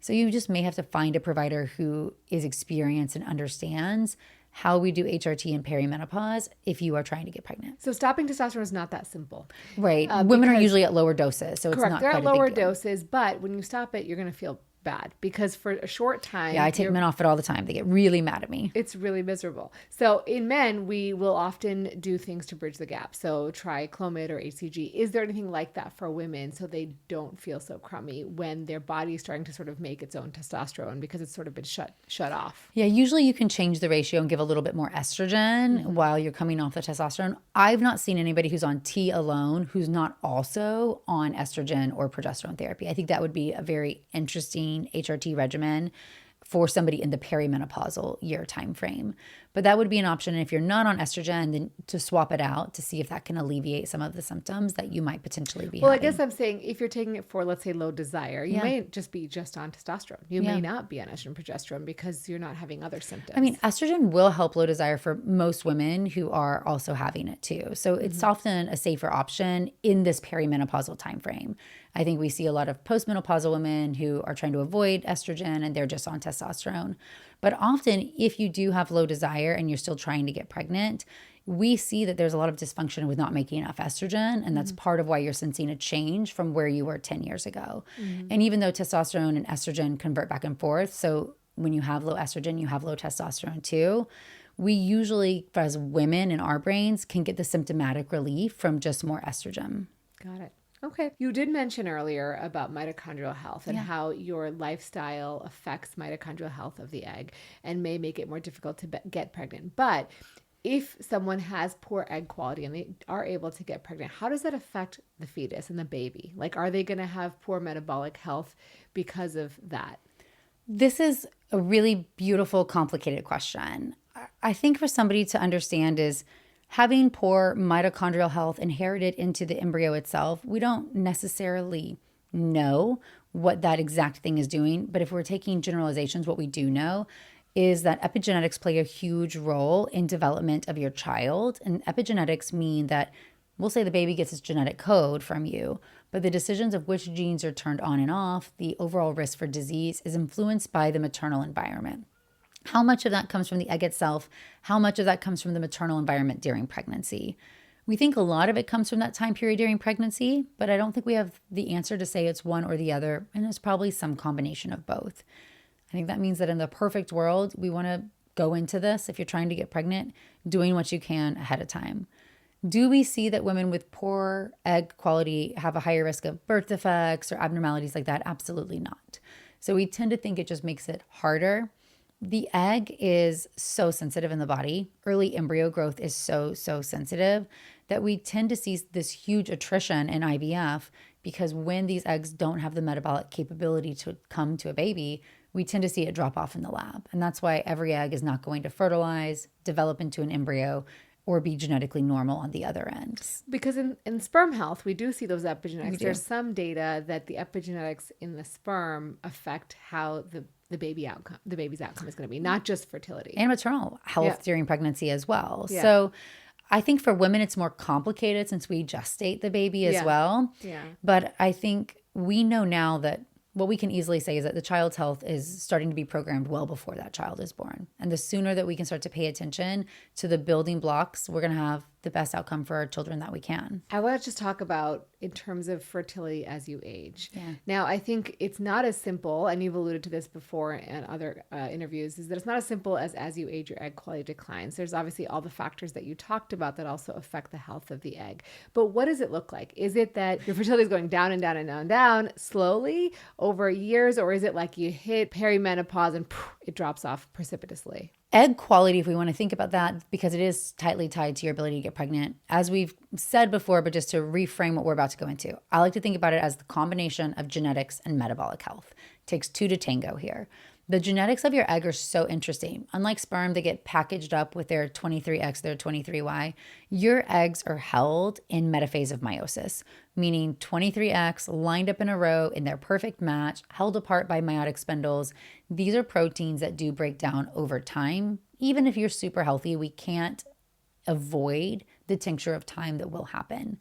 So you just may have to find a provider who is experienced and understands how we do HRT in perimenopause if you are trying to get pregnant. So stopping testosterone is not that simple. Right. Women are usually at lower doses, so correct, it's not they're quite at lower a big deal. doses, but when you stop it, you're going to feel bad because for a short time. Yeah, I take men off it all the time. They get really mad at me. It's really miserable. So in men, we will often do things to bridge the gap. So try Clomid or HCG. Is there anything like that for women so they don't feel so crummy when their body is starting to sort of make its own testosterone because it's sort of been shut off? Yeah, usually you can change the ratio and give a little bit more estrogen while you're coming off the testosterone. I've not seen anybody who's on T alone who's not also on estrogen or progesterone therapy. I think that would be a very interesting HRT regimen for somebody in the perimenopausal year time frame. But that would be an option. And if you're not on estrogen, then to swap it out to see if that can alleviate some of the symptoms that you might potentially be having. I guess I'm saying if you're taking it for, let's say, low desire, you may just be just on testosterone. You may not be on estrogen progesterone because you're not having other symptoms. I mean, estrogen will help low desire for most women who are also having it too. So it's often a safer option in this perimenopausal time frame. I think we see a lot of postmenopausal women who are trying to avoid estrogen and they're just on testosterone. But often, if you do have low desire and you're still trying to get pregnant, we see that there's a lot of dysfunction with not making enough estrogen. And that's part of why you're sensing a change from where you were 10 years ago. And even though testosterone and estrogen convert back and forth, so when you have low estrogen, you have low testosterone too, we usually, as women in our brains, can get the symptomatic relief from just more estrogen. Got it. Okay. You did mention earlier about mitochondrial health and how your lifestyle affects mitochondrial health of the egg and may make it more difficult to get pregnant. But if someone has poor egg quality and they are able to get pregnant, how does that affect the fetus and the baby? Like, are they going to have poor metabolic health because of that? This is a really beautiful, complicated question. I think for somebody to understand is having poor mitochondrial health inherited into the embryo itself, we don't necessarily know what that exact thing is doing. But if we're taking generalizations, what we do know is that epigenetics play a huge role in development of your child. And epigenetics mean that we'll say the baby gets its genetic code from you, but the decisions of which genes are turned on and off, the overall risk for disease is influenced by the maternal environment. How much of that comes from the egg itself? How much of that comes from the maternal environment during pregnancy? We think a lot of it comes from that time period during pregnancy, but I don't think we have the answer to say it's one or the other, and it's probably some combination of both. I think that means that in the perfect world, we want to go into this, if you're trying to get pregnant, doing what you can ahead of time. Do we see that women with poor egg quality have a higher risk of birth defects or abnormalities like that? Absolutely not. So we tend to think it just makes it harder. The egg is so sensitive in the body. Early embryo growth is so sensitive that we tend to see this huge attrition in IVF because when these eggs don't have the metabolic capability to come to a baby, we tend to see it drop off in the lab. And that's why every egg is not going to fertilize, develop into an embryo, or be genetically normal on the other end. Because in sperm health, we do see those epigenetics. There's some data that the epigenetics in the sperm affect how the baby's outcome is going to be, not just fertility. And maternal health during pregnancy as well. Yeah. So I think for women, it's more complicated since we gestate the baby as well. Yeah. But I think we know now that what we can easily say is that the child's health is starting to be programmed well before that child is born. And the sooner that we can start to pay attention to the building blocks, we're going to have the best outcome for our children that we can. I want to just talk about in terms of fertility as you age. Yeah. Now, I think it's not as simple, and you've alluded to this before in other interviews, is that it's not as simple as you age, your egg quality declines. There's obviously all the factors that you talked about that also affect the health of the egg. But what does it look like? Is it that your fertility is going down and down and down and down slowly over years, or is it like you hit perimenopause and it drops off precipitously? Egg quality, if we want to think about that, because it is tightly tied to your ability to get pregnant, as we've said before, but just to reframe what we're about to go into, I like to think about it as the combination of genetics and metabolic health. It takes two to tango here. The genetics of your egg are so interesting. Unlike sperm, they get packaged up with their 23X, their 23Y. Your eggs are held in metaphase of meiosis, meaning 23X lined up in a row in their perfect match, held apart by meiotic spindles. These are proteins that do break down over time. Even if you're super healthy, we can't avoid the tincture of time that will happen.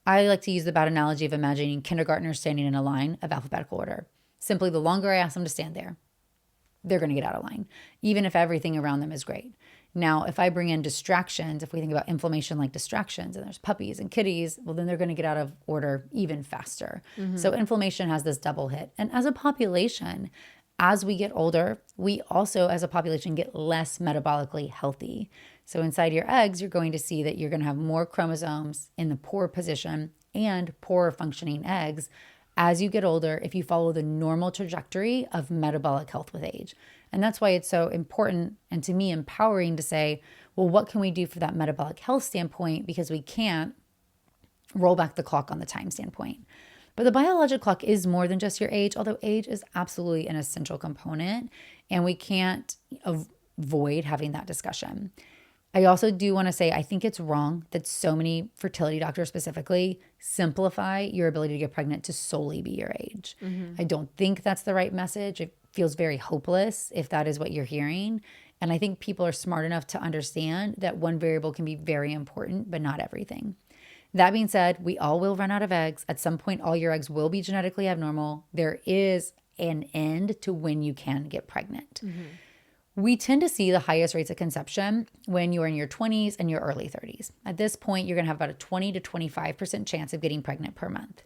I like to use the bad analogy of imagining kindergartners standing in a line of alphabetical order. Simply, the longer I ask them to stand there, they're going to get out of line, even if everything around them is great. Now, if I bring in distractions, if we think about inflammation like distractions, and there's puppies and kitties, well, then they're going to get out of order even faster. So inflammation has this double hit. And as a population, as we get older, we also, as a population, get less metabolically healthy. So inside your eggs, you're going to see that you're going to have more chromosomes in the poor position and poorer functioning eggs as you get older if you follow the normal trajectory of metabolic health with age. And that's why it's so important and to me empowering to say, well, what can we do for that metabolic health standpoint? Because we can't roll back the clock on the time standpoint. But the biological clock is more than just your age, although age is absolutely an essential component and we can't avoid having that discussion. I also do want to say, I think it's wrong that so many fertility doctors specifically simplify your ability to get pregnant to solely be your age. I don't think that's the right message. It feels very hopeless if that is what you're hearing. And I think people are smart enough to understand that one variable can be very important, but not everything. That being said, we all will run out of eggs. At some point, all your eggs will be genetically abnormal. There is an end to when you can get pregnant. We tend to see the highest rates of conception when you're in your 20s and your early 30s. At this point, you're going to have about a 20 to 25% chance of getting pregnant per month.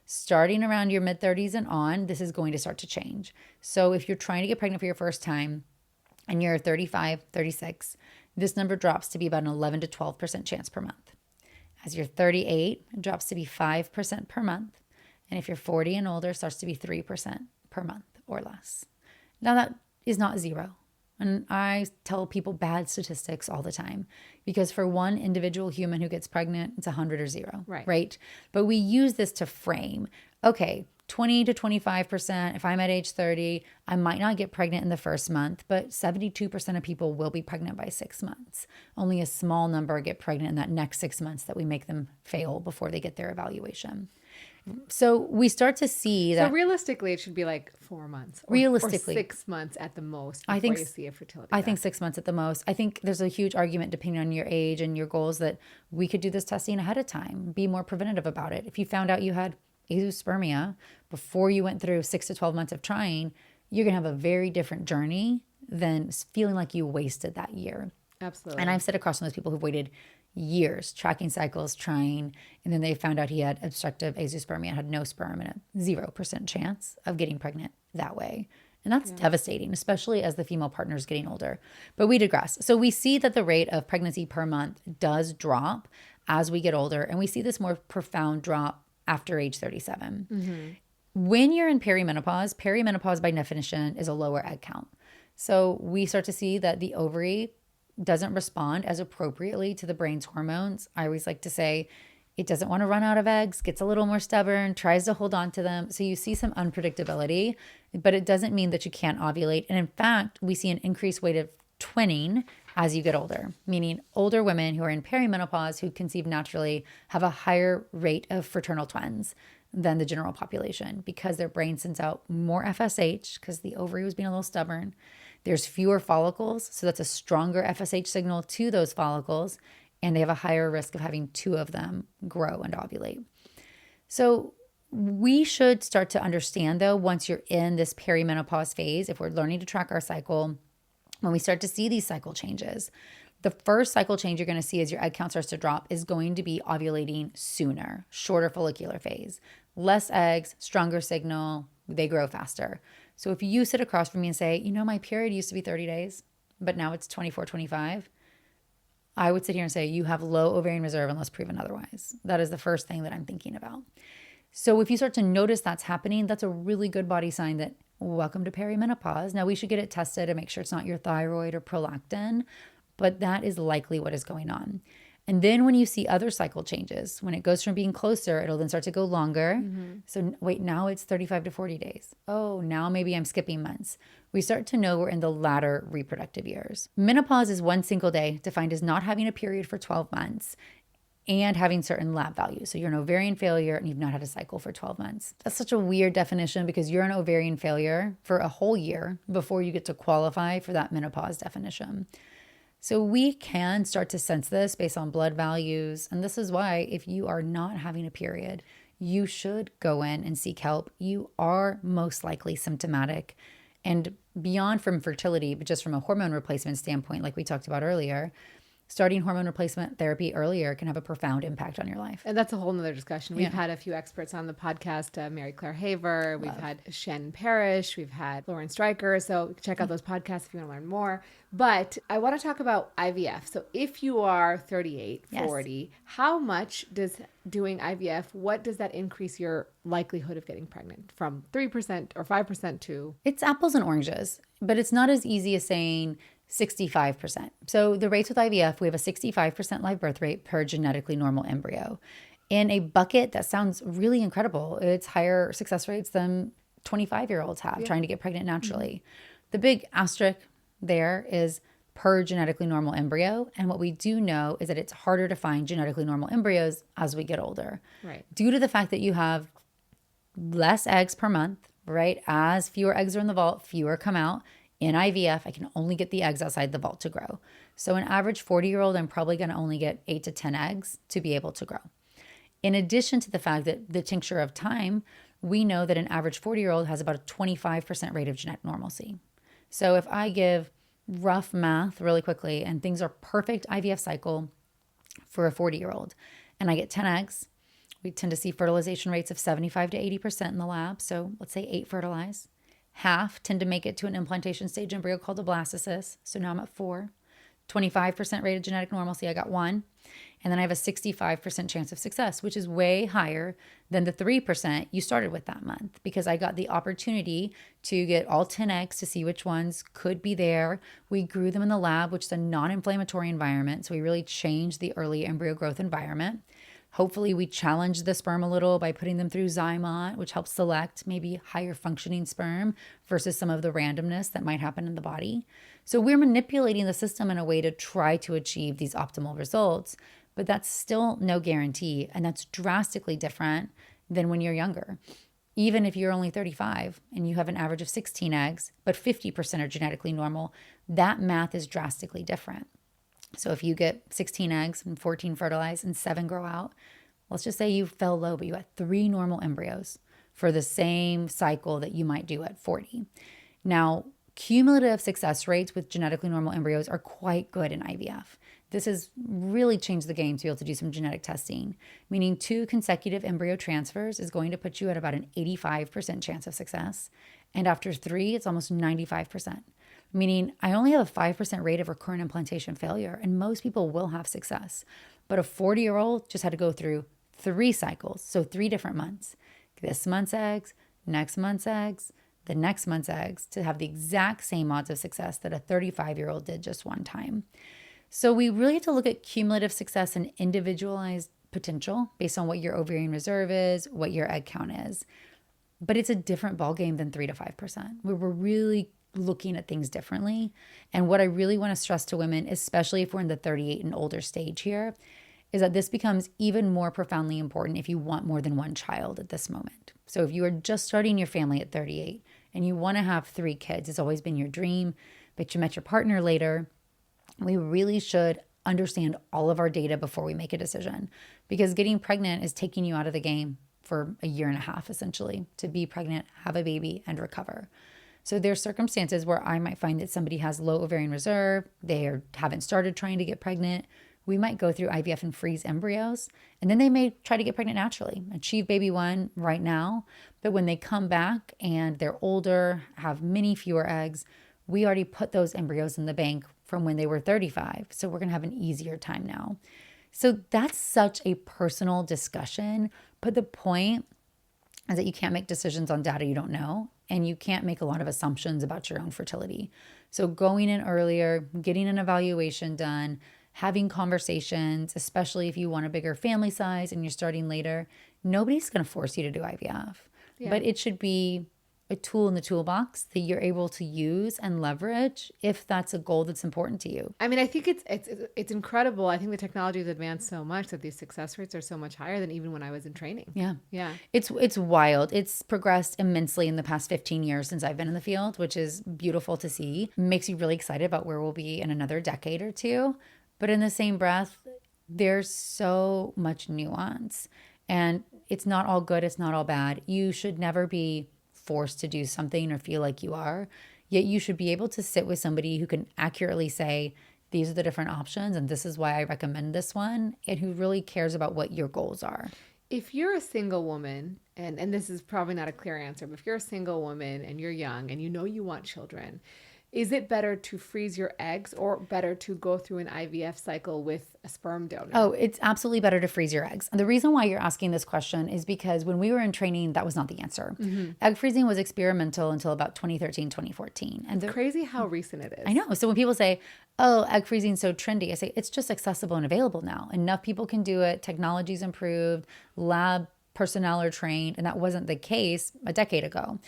Starting around your mid 30s and on, this is going to start to change. So if you're trying to get pregnant for your first time and you're 35, 36, this number drops to be about an 11 to 12% chance per month. As you're 38, it drops to be 5% per month. And if you're 40 and older, it starts to be 3% per month or less. Now that is not zero. And I tell people bad statistics all the time because for one individual human who gets pregnant, it's 100 or zero, right? But we use this to frame, okay, 20 to 25%. If I'm at age 30, I might not get pregnant in the first month, but 72% of people will be pregnant by 6 months. Only a small number get pregnant in that next 6 months that we make them fail before they get their evaluation. So we start to see that. So realistically, it should be like 4 months. Or 6 months at the most before you see a fertility I think 6 months at the most. I think there's a huge argument depending on your age and your goals that we could do this testing ahead of time, be more preventative about it. If you found out you had azoospermia before you went through 6 to 12 months of trying, you're going to have a very different journey than feeling like you wasted that year. Absolutely. And I've sat across from those people who've waited years, tracking cycles, trying, and then they found out he had obstructive azoospermia, had no sperm, and a 0% chance of getting pregnant that way. And that's devastating, especially as the female partner is getting older. But we digress. So we see that the rate of pregnancy per month does drop as we get older, and we see this more profound drop after age 37. When you're in perimenopause by definition is a lower egg count. So we start to see that the ovary doesn't respond as appropriately to the brain's hormones. I always like to say it doesn't want to run out of eggs, gets a little more stubborn, tries to hold on to them. So you see some unpredictability, but it doesn't mean that you can't ovulate. And in fact, we see an increased rate of twinning as you get older, meaning older women who are in perimenopause who conceive naturally have a higher rate of fraternal twins than the general population because their brain sends out more FSH because the ovary was being a little stubborn. There's fewer follicles, so that's a stronger FSH signal to those follicles, and they have a higher risk of having two of them grow and ovulate. So we should start to understand, though, once you're in this perimenopause phase, if we're learning to track our cycle, when we start to see these cycle changes, the first cycle change you're going to see as your egg count starts to drop is going to be ovulating sooner, shorter follicular phase, less eggs, stronger signal, they grow faster. So if you sit across from me and say, my period used to be 30 days, but now it's 24, 25, I would sit here and say, you have low ovarian reserve unless proven otherwise. That is the first thing that I'm thinking about. So if you start to notice that's happening, that's a really good body sign that welcome to perimenopause. Now we should get it tested to make sure it's not your thyroid or prolactin, but that is likely what is going on. And then when you see other cycle changes, when it goes from being closer, it'll then start to go longer. So wait, now it's 35 to 40 days. Oh, now maybe I'm skipping months. We start to know we're in the latter reproductive years. Menopause is one single day defined as not having a period for 12 months and having certain lab values. So you're an ovarian failure and you've not had a cycle for 12 months. That's such a weird definition because you're an ovarian failure for a whole year before you get to qualify for that menopause definition. So we can start to sense this based on blood values. And this is why if you are not having a period, you should go in and seek help. You are most likely symptomatic. And beyond from fertility, but just from a hormone replacement standpoint, like we talked about earlier, starting hormone replacement therapy earlier can have a profound impact on your life. And that's a whole nother discussion. We've had a few experts on the podcast, Mary Claire Haver, we've had Shannon Parrish, we've had Lauren Stryker. So check out those podcasts if you want to learn more. But I want to talk about IVF. So if you are 38, 40, how much does doing IVF, what does that increase your likelihood of getting pregnant from 3% or 5% to? It's apples and oranges, but it's not as easy as saying 65%. So the rates with IVF, we have a 65% live birth rate per genetically normal embryo. In a bucket, that sounds really incredible. It's higher success rates than 25-year-olds have trying to get pregnant naturally. The big asterisk there is per genetically normal embryo. And what we do know is that it's harder to find genetically normal embryos as we get older. Right. Due to the fact that you have less eggs per month, right? As fewer eggs are in the vault, fewer come out. In IVF, I can only get the eggs outside the vault to grow. So an average 40-year-old, I'm probably going to only get 8 to 10 eggs to be able to grow. In addition to the fact that the tincture of time, we know that an average 40-year-old has about a 25% rate of genetic normalcy. So if I give rough math really quickly and things are perfect IVF cycle for a 40-year-old and I get 10 eggs, we tend to see fertilization rates of 75 to 80% in the lab. So let's say 8 fertilize. Half tend to make it to an implantation stage embryo called a blastocyst. So now I'm at 4. 25% rate of genetic normalcy, I got 1. And then I have a 65% chance of success, which is way higher than the 3% you started with that month, because I got the opportunity to get all 10 eggs to see which ones could be there. We grew them in the lab, which is a non-inflammatory environment. So we really changed the early embryo growth environment. Hopefully we challenged the sperm a little by putting them through Zymot, which helps select maybe higher functioning sperm versus some of the randomness that might happen in the body. So we're manipulating the system in a way to try to achieve these optimal results, but that's still no guarantee. And that's drastically different than when you're younger. Even if you're only 35 and you have an average of 16 eggs, but 50% are genetically normal, that math is drastically different. So if you get 16 eggs and 14 fertilize and 7 grow out, let's just say you fell low, but you had 3 normal embryos for the same cycle that you might do at 40. Now, cumulative success rates with genetically normal embryos are quite good in IVF. This has really changed the game to be able to do some genetic testing, meaning 2 consecutive embryo transfers is going to put you at about an 85% chance of success. And after 3, it's almost 95%. Meaning I only have a 5% rate of recurrent implantation failure, and most people will have success. But a 40-year-old just had to go through 3 cycles, so 3 different months. This month's eggs, next month's eggs, the next month's eggs, to have the exact same odds of success that a 35-year-old did just one time. So we really have to look at cumulative success and individualized potential based on what your ovarian reserve is, what your egg count is. But it's a different ballgame than 3 to 5%, where we're really looking at things differently. And what I really want to stress to women, especially if we're in the 38 and older stage here, is that this becomes even more profoundly important if you want more than one child at this moment. So if you are just starting your family at 38 and you want to have 3 kids, it's always been your dream, but you met your partner later, we really should understand all of our data before we make a decision, because getting pregnant is taking you out of the game for a year and a half, essentially, to be pregnant, have a baby, and recover. So there's circumstances where I might find that somebody has low ovarian reserve, haven't started trying to get pregnant. We might go through IVF and freeze embryos, and then they may try to get pregnant naturally, achieve baby 1 right now. But when they come back and they're older, have many fewer eggs, we already put those embryos in the bank from when they were 35. So we're going to have an easier time now. So that's such a personal discussion. But the point is that you can't make decisions on data you don't know, and you can't make a lot of assumptions about your own fertility. So going in earlier, getting an evaluation done, having conversations, especially if you want a bigger family size and you're starting later, nobody's going to force you to do IVF. Yeah. But it should be a tool in the toolbox that you're able to use and leverage if that's a goal that's important to you. I mean, I think it's incredible. I think the technology has advanced so much that these success rates are so much higher than even when I was in training. Yeah. Yeah. It's wild. It's progressed immensely in the past 15 years since I've been in the field, which is beautiful to see. Makes you really excited about where we'll be in another decade or two. But in the same breath, there's so much nuance, and it's not all good. It's not all bad. You should never be forced to do something or feel like you are. Yet you should be able to sit with somebody who can accurately say, these are the different options and this is why I recommend this one, and who really cares about what your goals are. If you're a single woman, and this is probably not a clear answer, but if you're a single woman and you're young and you know you want children, is it better to freeze your eggs or better to go through an IVF cycle with a sperm donor? Oh, it's absolutely better to freeze your eggs. And the reason why you're asking this question is because when we were in training, that was not the answer. Egg freezing was experimental until about 2013, 2014. And Crazy how recent it is. I know. So when people say, oh, egg freezing is so trendy, I say it's just accessible and available now. Enough people can do it. Technology's improved. Lab personnel are trained. And that wasn't the case a decade ago.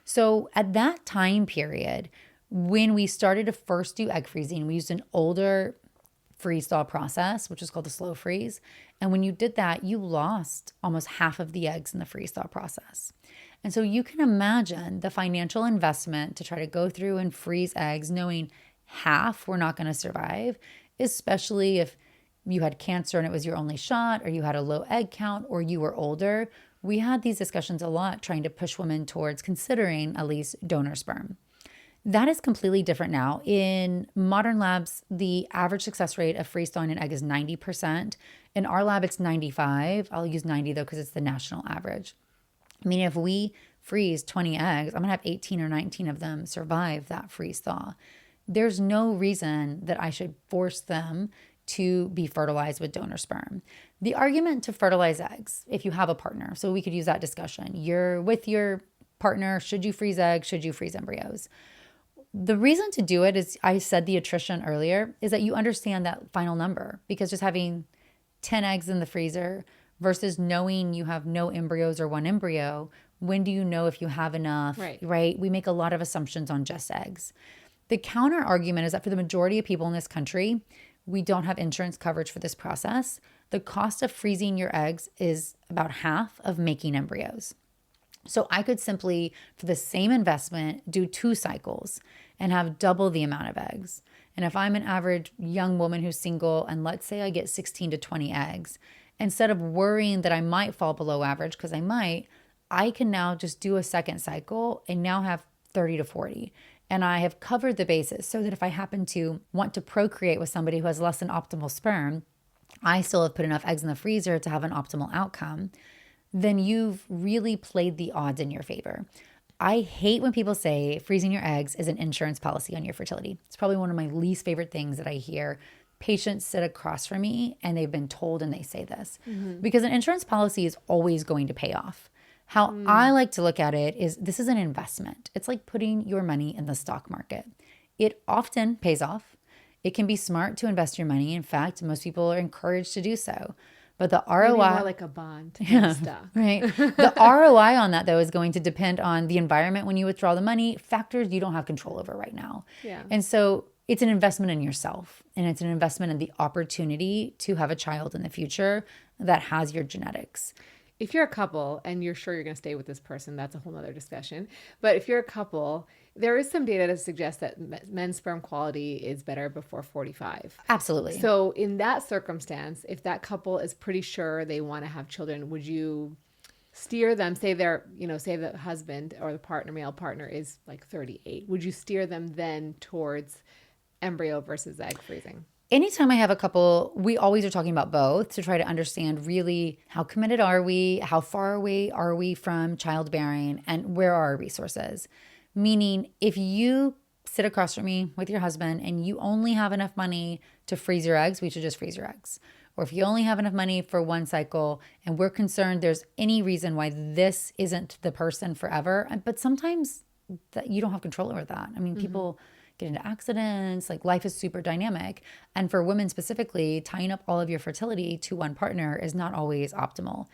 So at that time period, when we started to first do egg freezing, we used an older freeze thaw process, which is called a slow freeze. And when you did that, you lost almost half of the eggs in the freeze thaw process. And so you can imagine the financial investment to try to go through and freeze eggs, knowing half were not going to survive, especially if you had cancer and it was your only shot, or you had a low egg count, or you were older. We had these discussions a lot, trying to push women towards considering at least donor sperm. That is completely different now. In modern labs, the average success rate of freeze thawing an egg is 90%. In our lab, it's 95. I'll use 90 though, because it's the national average. Meaning if we freeze 20 eggs, I'm gonna have 18 or 19 of them survive that freeze thaw. There's no reason that I should force them to be fertilized with donor sperm. The argument to fertilize eggs, if you have a partner, so we could use that discussion. You're with your partner, should you freeze eggs? Should you freeze embryos? The reason to do it is, I said the attrition earlier, is that you understand that final number, because just having 10 eggs in the freezer versus knowing you have no embryos or one embryo, when do you know if you have enough, right? We make a lot of assumptions on just eggs. The counter argument is that for the majority of people in this country, we don't have insurance coverage for this process. The cost of freezing your eggs is about half of making embryos. So I could simply, for the same investment, do 2 cycles and have double the amount of eggs. And if I'm an average young woman who's single, and let's say I get 16 to 20 eggs, instead of worrying that I might fall below average, because I might, I can now just do a second cycle and now have 30 to 40. And I have covered the bases so that if I happen to want to procreate with somebody who has less than optimal sperm, I still have put enough eggs in the freezer to have an optimal outcome. Then you've really played the odds in your favor. I hate when people say freezing your eggs is an insurance policy on your fertility. It's probably one of my least favorite things that I hear. Patients sit across from me and they've been told and they say this, because an insurance policy is always going to pay off. How I like to look at it is, this is an investment. It's like putting your money in the stock market. It often pays off. It can be smart to invest your money. In fact, most people are encouraged to do so. But the ROI, maybe more like a bond stuff. Right. The ROI on that, though, is going to depend on the environment when you withdraw the money, factors you don't have control over right now. Yeah. And so it's an investment in yourself, and it's an investment in the opportunity to have a child in the future that has your genetics. If you're a couple and you're sure you're going to stay with this person, that's a whole nother discussion. But if you're a couple, there is some data that suggests that men's sperm quality is better before 45. Absolutely. So in that circumstance, if that couple is pretty sure they want to have children, would you steer them, say the husband or the partner, male partner is like 38. Would you steer them then towards embryo versus egg freezing? Anytime I have a couple, we always are talking about both to try to understand really how committed are we, how far away are we from childbearing, and where are our resources. Meaning, if you sit across from me with your husband and you only have enough money to freeze your eggs, we should just freeze your eggs. Or if you only have enough money for one cycle and we're concerned there's any reason why this isn't the person forever, but sometimes that you don't have control over that. I mean, people get into accidents, like life is super dynamic. And for women specifically, tying up all of your fertility to one partner is not always optimal.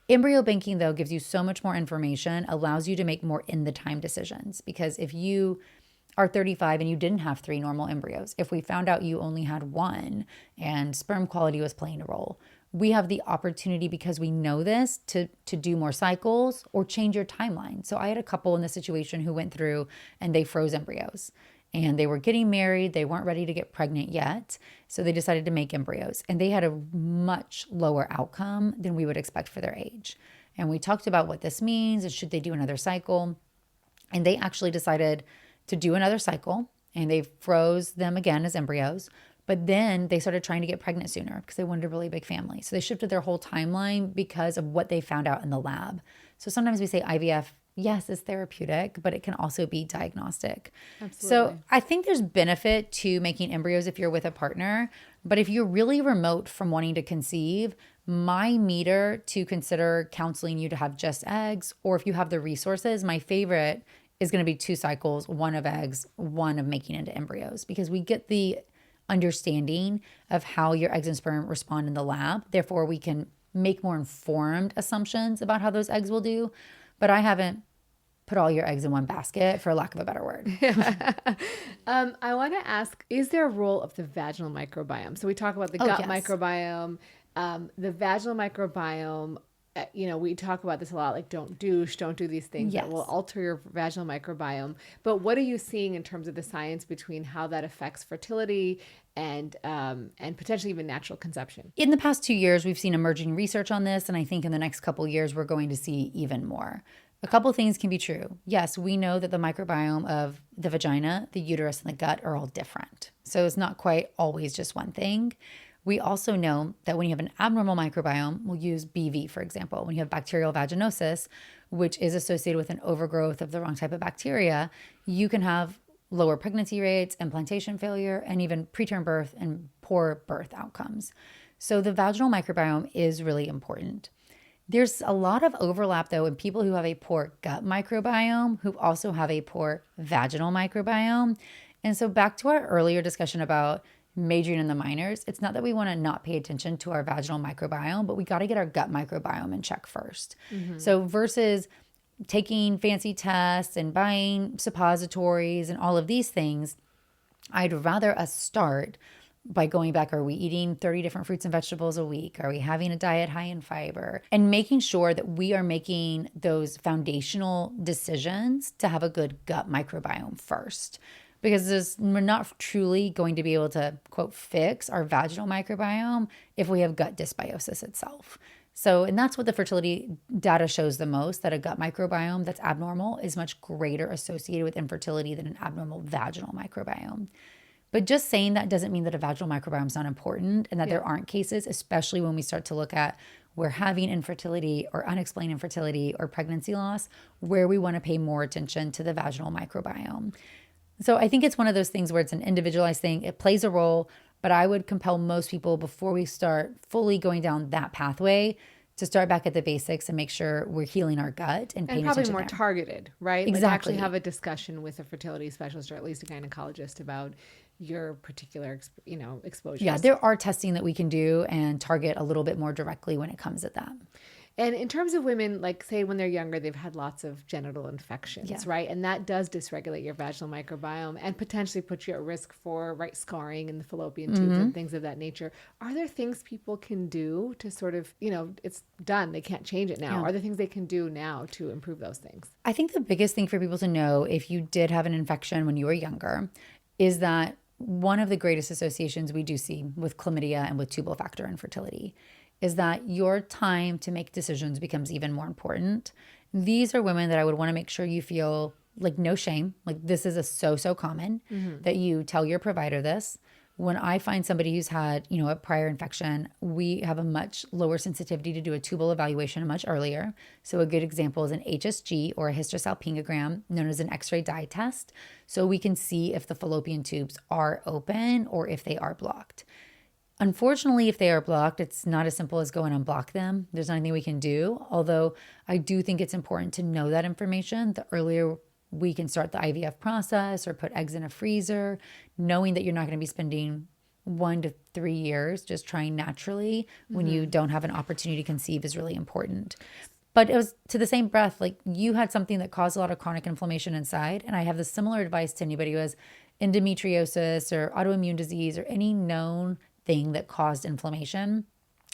Embryo banking, though, gives you so much more information, allows you to make more in the time decisions. Because if you are 35 and you didn't have 3 normal embryos, if we found out you only had 1 and sperm quality was playing a role, we have the opportunity, because we know this, to do more cycles or change your timeline. So I had a couple in this situation who went through and they froze embryos. And they were getting married. They weren't ready to get pregnant yet. So they decided to make embryos. And they had a much lower outcome than we would expect for their age. And we talked about what this means and should they do another cycle. And they actually decided to do another cycle, and they froze them again as embryos. But then they started trying to get pregnant sooner because they wanted a really big family. So they shifted their whole timeline because of what they found out in the lab. So sometimes we say IVF, yes, is therapeutic, but it can also be diagnostic. Absolutely. So I think there's benefit to making embryos if you're with a partner. But if you're really remote from wanting to conceive, my meter to consider counseling you to have just eggs, or if you have the resources, my favorite is going to be 2 cycles, 1 of eggs, 1 of making into embryos, because we get the understanding of how your eggs and sperm respond in the lab. Therefore, we can make more informed assumptions about how those eggs will do. But I haven't put all your eggs in one basket, for lack of a better word. I want to ask, is there a role of the vaginal microbiome? So we talk about the gut yes. microbiome, the vaginal microbiome. We talk about this a lot, like don't douche, don't do these things that will alter your vaginal microbiome. But what are you seeing in terms of the science between how that affects fertility and potentially even natural conception? In the past 2 years, we've seen emerging research on this, and I think in the next couple of years, we're going to see even more. A couple of things can be true. Yes, we know that the microbiome of the vagina, the uterus, and the gut are all different. So it's not quite always just one thing. We also know that when you have an abnormal microbiome, we'll use BV, for example, when you have bacterial vaginosis, which is associated with an overgrowth of the wrong type of bacteria, you can have lower pregnancy rates, implantation failure, and even preterm birth and poor birth outcomes. So the vaginal microbiome is really important. There's a lot of overlap, though, in people who have a poor gut microbiome who also have a poor vaginal microbiome. And so back to our earlier discussion about majoring in the minors, it's not that we want to not pay attention to our vaginal microbiome, but we got to get our gut microbiome in check first. So versus taking fancy tests and buying suppositories and all of these things, I'd rather us start by going back. Are we eating 30 different fruits and vegetables a week? Are we having a diet high in fiber? And making sure that we are making those foundational decisions to have a good gut microbiome first. Because we're not truly going to be able to, quote, fix our vaginal microbiome if we have gut dysbiosis itself. So, and that's what the fertility data shows the most, that a gut microbiome that's abnormal is much greater associated with infertility than an abnormal vaginal microbiome. But just saying that doesn't mean that a vaginal microbiome is not important and that there aren't cases, especially when we start to look at we're having infertility or unexplained infertility or pregnancy loss, where we want to pay more attention to the vaginal microbiome. So I think it's one of those things where it's an individualized thing. It plays a role, but I would compel most people before we start fully going down that pathway to start back at the basics and make sure we're healing our gut and paying probably attention more there. Targeted, right? Exactly. Like actually have a discussion with a fertility specialist or at least a gynecologist about your particular, exposure. Yeah, there are testing that we can do and target a little bit more directly when it comes at that. And in terms of women, like say when they're younger, they've had lots of genital infections, right? And that does dysregulate your vaginal microbiome and potentially put you at risk for scarring in the fallopian tubes and things of that nature. Are there things people can do to sort of, it's done, they can't change it now. Are there things they can do now to improve those things? I think the biggest thing for people to know if you did have an infection when you were younger is that one of the greatest associations we do see with chlamydia and with tubal factor infertility is that your time to make decisions becomes even more important. These are women that I would want to make sure you feel like no shame. Like this is so common that you tell your provider this. When I find somebody who's had, a prior infection, we have a much lower sensitivity to do a tubal evaluation much earlier. So a good example is an HSG or a hysterosalpingogram, known as an X-ray dye test. So we can see if the fallopian tubes are open or if they are blocked. Unfortunately, if they are blocked, it's not as simple as go and unblock them. There's nothing we can do. Although I do think it's important to know that information. The earlier we can start the IVF process or put eggs in a freezer, knowing that you're not going to be spending 1 to 3 years just trying naturally when you don't have an opportunity to conceive is really important. But it was to the same breath, like you had something that caused a lot of chronic inflammation inside. And I have the similar advice to anybody who has endometriosis or autoimmune disease or any known thing that caused inflammation,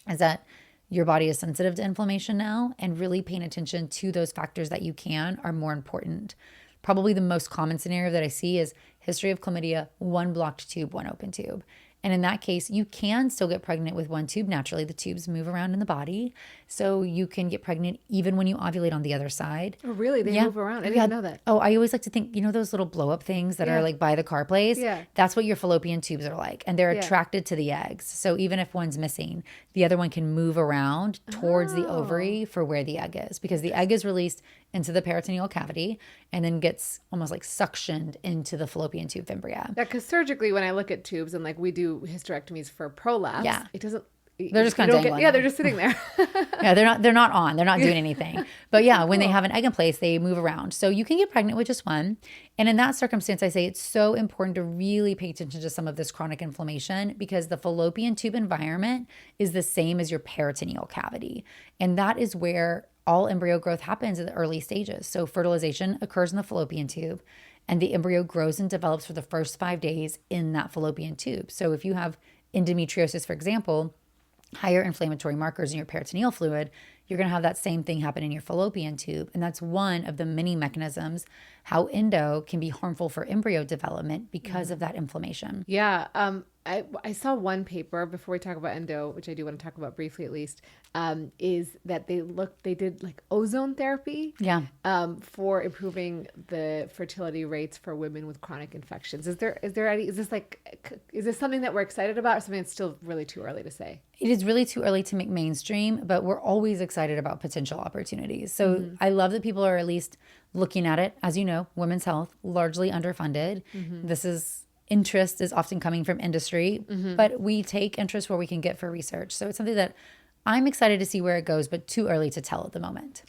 is that your body is sensitive to inflammation now, and really paying attention to those factors that you can are more important. Probably the most common scenario that I see is history of chlamydia, 1 blocked tube, 1 open tube. And in that case, you can still get pregnant with one tube naturally. The tubes move around in the body. So you can get pregnant even when you ovulate on the other side. Oh, really? They move around? I didn't know that. Oh, I always like to think, those little blow up things that are like by the car place? Yeah. That's what your fallopian tubes are like. And they're attracted to the eggs. So even if one's missing, the other one can move around towards the ovary for where the egg is, because the egg is released into the peritoneal cavity and then gets almost like suctioned into the fallopian tube fimbriae. Yeah, because surgically, when I look at tubes and like we do hysterectomies for prolapse, it doesn't. They're just kind of dangling. they're just sitting there. Yeah, they're not on. They're not doing anything. But yeah, when they have an egg in place, they move around. So you can get pregnant with just one. And in that circumstance, I say it's so important to really pay attention to some of this chronic inflammation, because the fallopian tube environment is the same as your peritoneal cavity. And that is where all embryo growth happens in the early stages. So fertilization occurs in the fallopian tube, and the embryo grows and develops for the first 5 days in that fallopian tube. So if you have endometriosis, for example, higher inflammatory markers in your peritoneal fluid, you're going to have that same thing happen in your fallopian tube. And that's one of the many mechanisms how endo can be harmful for embryo development because of that inflammation. Yeah. I saw one paper before we talk about endo, which I do want to talk about briefly at least, is that they did like ozone therapy for improving the fertility rates for women with chronic infections. Is this something that we're excited about, or something that's still really too early to say? It is really too early to make mainstream, but we're always excited about potential opportunities. So I love that people are at least looking at it. As you know, women's health, largely underfunded. Interest is often coming from industry, but we take interest where we can get for research. So it's something that I'm excited to see where it goes, but too early to tell at the moment.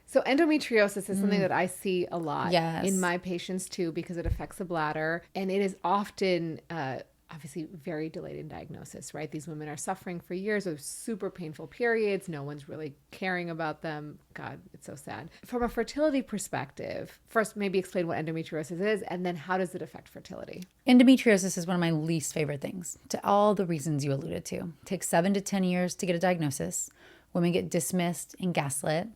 So endometriosis is something that I see a lot in my patients too, because it affects the bladder, and it is often obviously very delayed in diagnosis, right? These women are suffering for years of super painful periods. No one's really caring about them. God, it's so sad. From a fertility perspective, first maybe explain what endometriosis is, and then how does it affect fertility? Endometriosis is one of my least favorite things, to all the reasons you alluded to. It takes 7 to 10 years to get a diagnosis. Women get dismissed and gaslit.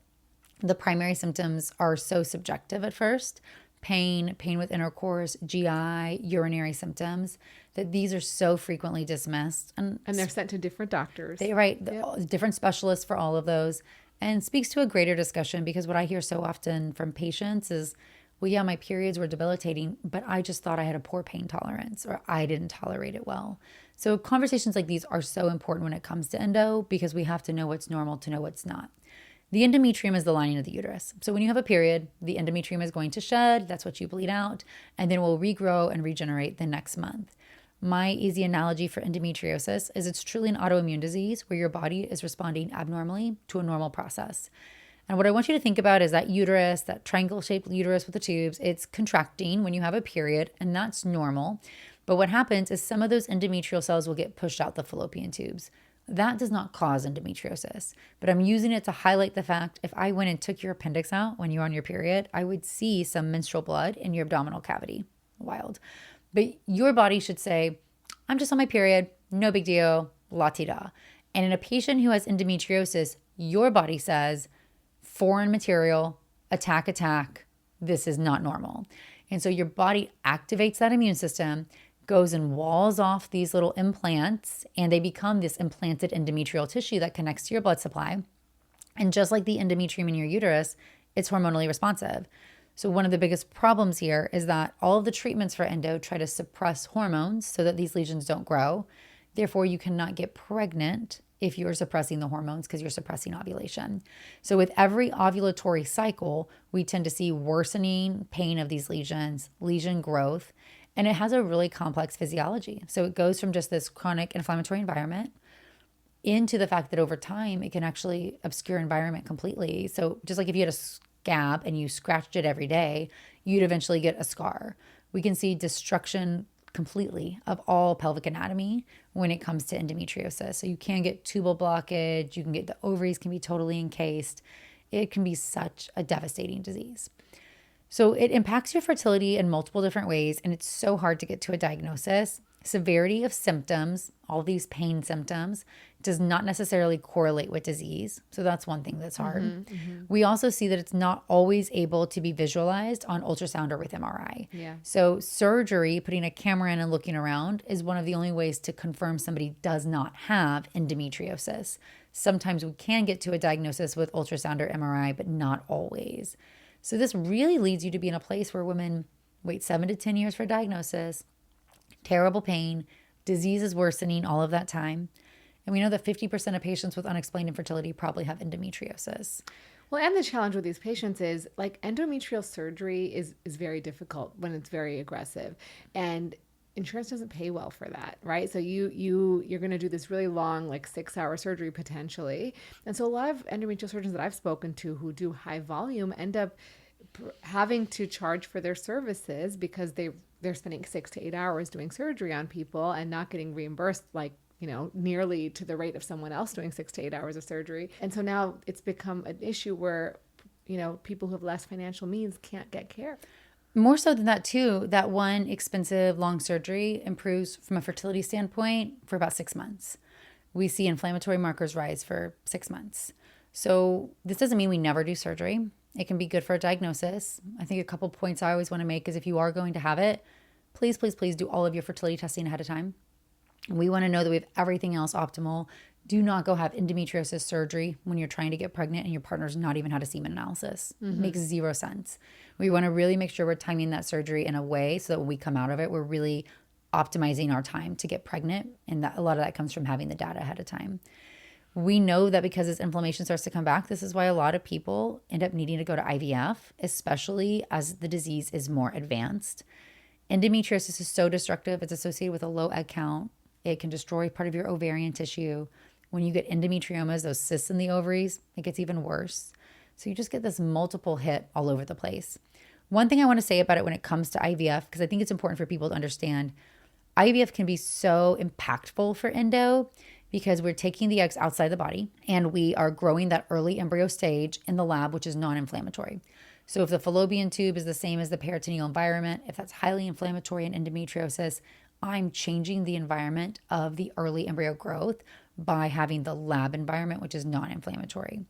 The primary symptoms are so subjective at first. Pain with intercourse, GI, urinary symptoms, that these are so frequently dismissed. And they're sent to different doctors. Different specialists for all of those. And speaks to a greater discussion, because what I hear so often from patients is, well, yeah, my periods were debilitating, but I just thought I had a poor pain tolerance, or I didn't tolerate it well. So conversations like these are so important when it comes to endo, because we have to know what's normal to know what's not. The endometrium is the lining of the uterus. So when you have a period, the endometrium is going to shed. That's what you bleed out, and then will regrow and regenerate the next month. My easy analogy for endometriosis is it's truly an autoimmune disease where your body is responding abnormally to a normal process. And what I want you to think about is that uterus, that triangle-shaped uterus with the tubes, it's contracting when you have a period, and that's normal. But what happens is some of those endometrial cells will get pushed out the fallopian tubes. That does not cause endometriosis, but I'm using it to highlight the fact if I went and took your appendix out when you're on your period, I would see some menstrual blood in your abdominal cavity. Wild. But your body should say, I'm just on my period, no big deal, la-ti-da. And in a patient who has endometriosis, your body says, foreign material, attack, this is not normal. And so your body activates that immune system, goes and walls off these little implants, and they become this implanted endometrial tissue that connects to your blood supply. And just like the endometrium in your uterus, it's hormonally responsive. So one of the biggest problems here is that all of the treatments for endo try to suppress hormones so that these lesions don't grow. Therefore, you cannot get pregnant if you're suppressing the hormones, because you're suppressing ovulation. So with every ovulatory cycle, we tend to see worsening pain of these lesions, lesion growth, and it has a really complex physiology. So it goes from just this chronic inflammatory environment into the fact that over time, it can actually obscure environment completely. So just like if you had a scab and you scratched it every day, you'd eventually get a scar. We can see destruction completely of all pelvic anatomy when it comes to endometriosis. So you can get tubal blockage, you can get the ovaries can be totally encased. It can be such a devastating disease. So it impacts your fertility in multiple different ways, and it's so hard to get to a diagnosis. Severity of symptoms, all these pain symptoms, does not necessarily correlate with disease. So that's one thing that's hard. We also see that it's not always able to be visualized on ultrasound or with MRI. Yeah. So surgery, putting a camera in and looking around, is one of the only ways to confirm somebody does not have endometriosis. Sometimes we can get to a diagnosis with ultrasound or MRI, but not always. So this really leads you to be in a place where women wait 7 to 10 years for diagnosis, terrible pain, disease is worsening all of that time. And we know that 50% of patients with unexplained infertility probably have endometriosis. Well, and the challenge with these patients is like endometrial surgery is very difficult when it's very aggressive. And insurance doesn't pay well for that, right? So you're going to do this really long, like 6-hour surgery potentially. And so a lot of endometrial surgeons that I've spoken to who do high volume end up having to charge for their services because they're spending 6 to 8 hours doing surgery on people and not getting reimbursed like, nearly to the rate of someone else doing 6 to 8 hours of surgery. And so now it's become an issue where, people who have less financial means can't get care. More so than that too, that one expensive long surgery improves from a fertility standpoint for about 6 months. We see inflammatory markers rise for 6 months. So this doesn't mean we never do surgery. It can be good for a diagnosis. I think a couple points I always want to make is if you are going to have it, please, please, please do all of your fertility testing ahead of time. We want to know that we have everything else optimal. Do not go have endometriosis surgery when you're trying to get pregnant and your partner's not even had a semen analysis. It makes zero sense. We want to really make sure we're timing that surgery in a way so that when we come out of it, we're really optimizing our time to get pregnant. And that a lot of that comes from having the data ahead of time. We know that because as inflammation starts to come back, this is why a lot of people end up needing to go to IVF, especially as the disease is more advanced. Endometriosis is so destructive. It's associated with a low egg count. It can destroy part of your ovarian tissue. When you get endometriomas, those cysts in the ovaries, it gets even worse. So you just get this multiple hit all over the place. One thing I want to say about it when it comes to IVF, because I think it's important for people to understand, IVF can be so impactful for endo because we're taking the eggs outside the body and we are growing that early embryo stage in the lab, which is non-inflammatory. So if the fallopian tube is the same as the peritoneal environment, if that's highly inflammatory in endometriosis, I'm changing the environment of the early embryo growth by having the lab environment, which is non-inflammatory.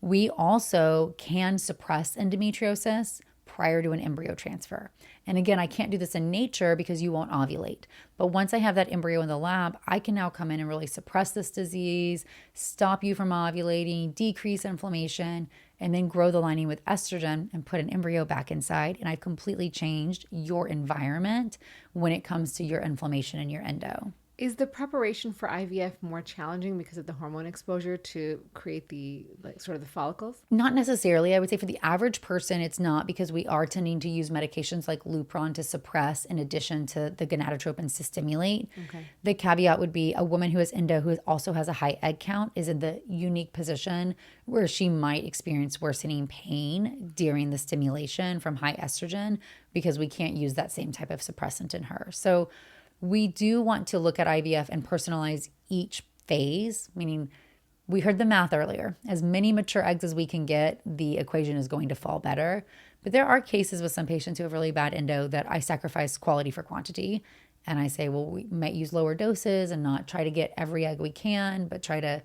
We also can suppress endometriosis prior to an embryo transfer. And again, I can't do this in nature because you won't ovulate. But once I have that embryo in the lab, I can now come in and really suppress this disease, stop you from ovulating, decrease inflammation, and then grow the lining with estrogen and put an embryo back inside. And I've completely changed your environment when it comes to your inflammation and your endo. Is the preparation for IVF more challenging because of the hormone exposure to create the sort of the follicles? Not necessarily. I would say for the average person, it's not, because we are tending to use medications like Lupron to suppress in addition to the gonadotropins to stimulate. Okay. The caveat would be a woman who has endo who also has a high egg count is in the unique position where she might experience worsening pain during the stimulation from high estrogen because we can't use that same type of suppressant in her. So we do want to look at IVF and personalize each phase, meaning we heard the math earlier. As many mature eggs as we can get, the equation is going to fall better. But there are cases with some patients who have really bad endo that I sacrifice quality for quantity. And I say, well, we might use lower doses and not try to get every egg we can, but try to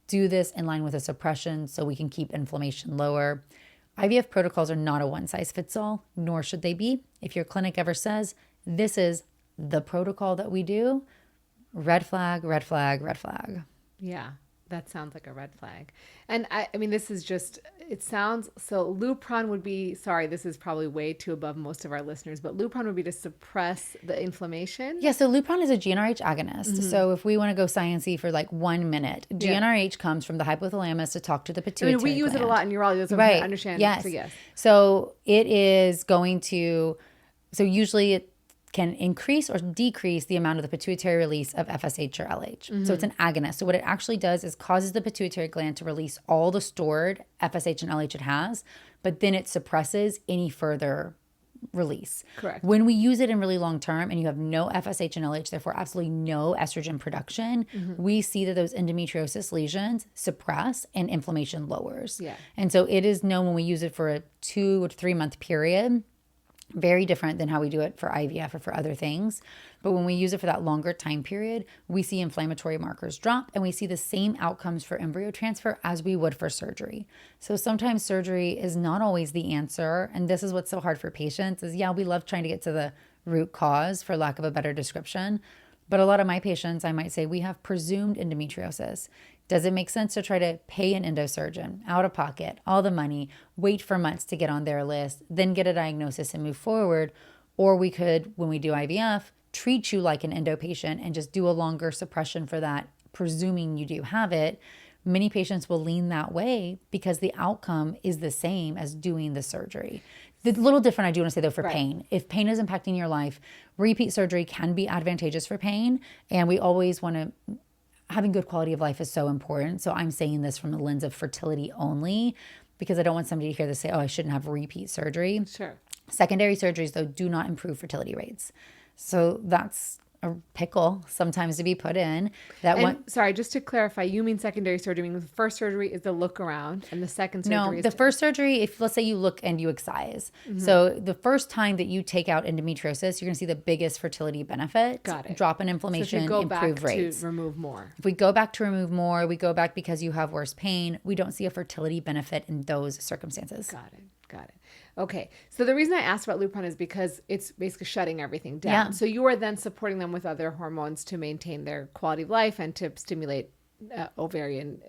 do this in line with a suppression so we can keep inflammation lower. IVF protocols are not a one size fits all, nor should they be. If your clinic ever says, this is the protocol that we do, red flag, red flag, red flag. Yeah, that sounds like a red flag. And I mean, this is just, it sounds, so Lupron would be, sorry, this is probably way too above most of our listeners, but Lupron would be to suppress the inflammation? Yeah, so Lupron is a GnRH agonist. Mm-hmm. So if we want to go science-y for like 1 minute, GnRH comes from the hypothalamus to talk to the pituitary we use gland. it a lot in urology, so right. I understand. Yes. So yes. So it is going to, so usually it can increase or decrease the amount of the pituitary release of FSH or LH. Mm-hmm. So it's an agonist. So what it actually does is causes the pituitary gland to release all the stored FSH and LH it has, but then it suppresses any further release. Correct. When we use it in really long term and you have no FSH and LH, therefore absolutely no estrogen production, we see that those endometriosis lesions suppress and inflammation lowers. Yeah. And so it is known when we use it for a 2 or 3 month period Very different than how we do it for IVF or for other things. But when we use it for that longer time period, we see inflammatory markers drop and we see the same outcomes for embryo transfer as we would for surgery. So sometimes surgery is not always the answer. And this is what's so hard for patients is, yeah, we love trying to get to the root cause, for lack of a better description. But a lot of my patients, I might say, we have presumed endometriosis. Does it make sense to try to pay an endosurgeon out of pocket, all the money, wait for months to get on their list, then get a diagnosis and move forward? Or we could, when we do IVF, treat you like an endo patient and just do a longer suppression for that, presuming you do have it. Many patients will lean that way because the outcome is the same as doing the surgery. The little different, I do want to say though, for pain. If pain is impacting your life, repeat surgery can be advantageous for pain. And we always want to, having good quality of life is so important. So I'm saying this from the lens of fertility only, because I don't want somebody to hear this say, oh, I shouldn't have repeat surgery. Sure. Secondary surgeries, though, do not improve fertility rates. So that's a pickle sometimes to be put in. Sorry, just to clarify, you mean secondary surgery, meaning the first surgery is the look around and the second surgery is... No, the first surgery, if let's say you look and you excise. Mm-hmm. So the first time that you take out endometriosis, you're going to see the biggest fertility benefit. Got it. Drop in inflammation, so improve rates. To remove more. If we go back to remove more, we go back because you have worse pain, we don't see a fertility benefit in those circumstances. Got it. Okay. So the reason I asked about Lupron is because it's basically shutting everything down. Yeah. So you are then supporting them with other hormones to maintain their quality of life and to stimulate ovarian,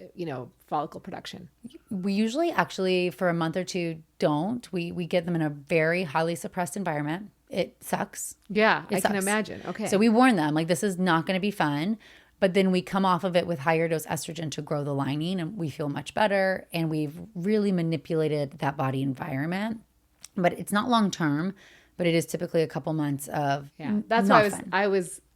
follicle production. We usually actually for a month or two don't. We get them in a very highly suppressed environment. It sucks. Yeah, I can imagine. Okay. So we warn them, like, this is not going to be fun. But then we come off of it with higher dose estrogen to grow the lining and we feel much better. And we've really manipulated that body environment. But it's not long term, but it is typically a couple months of that's not why fun.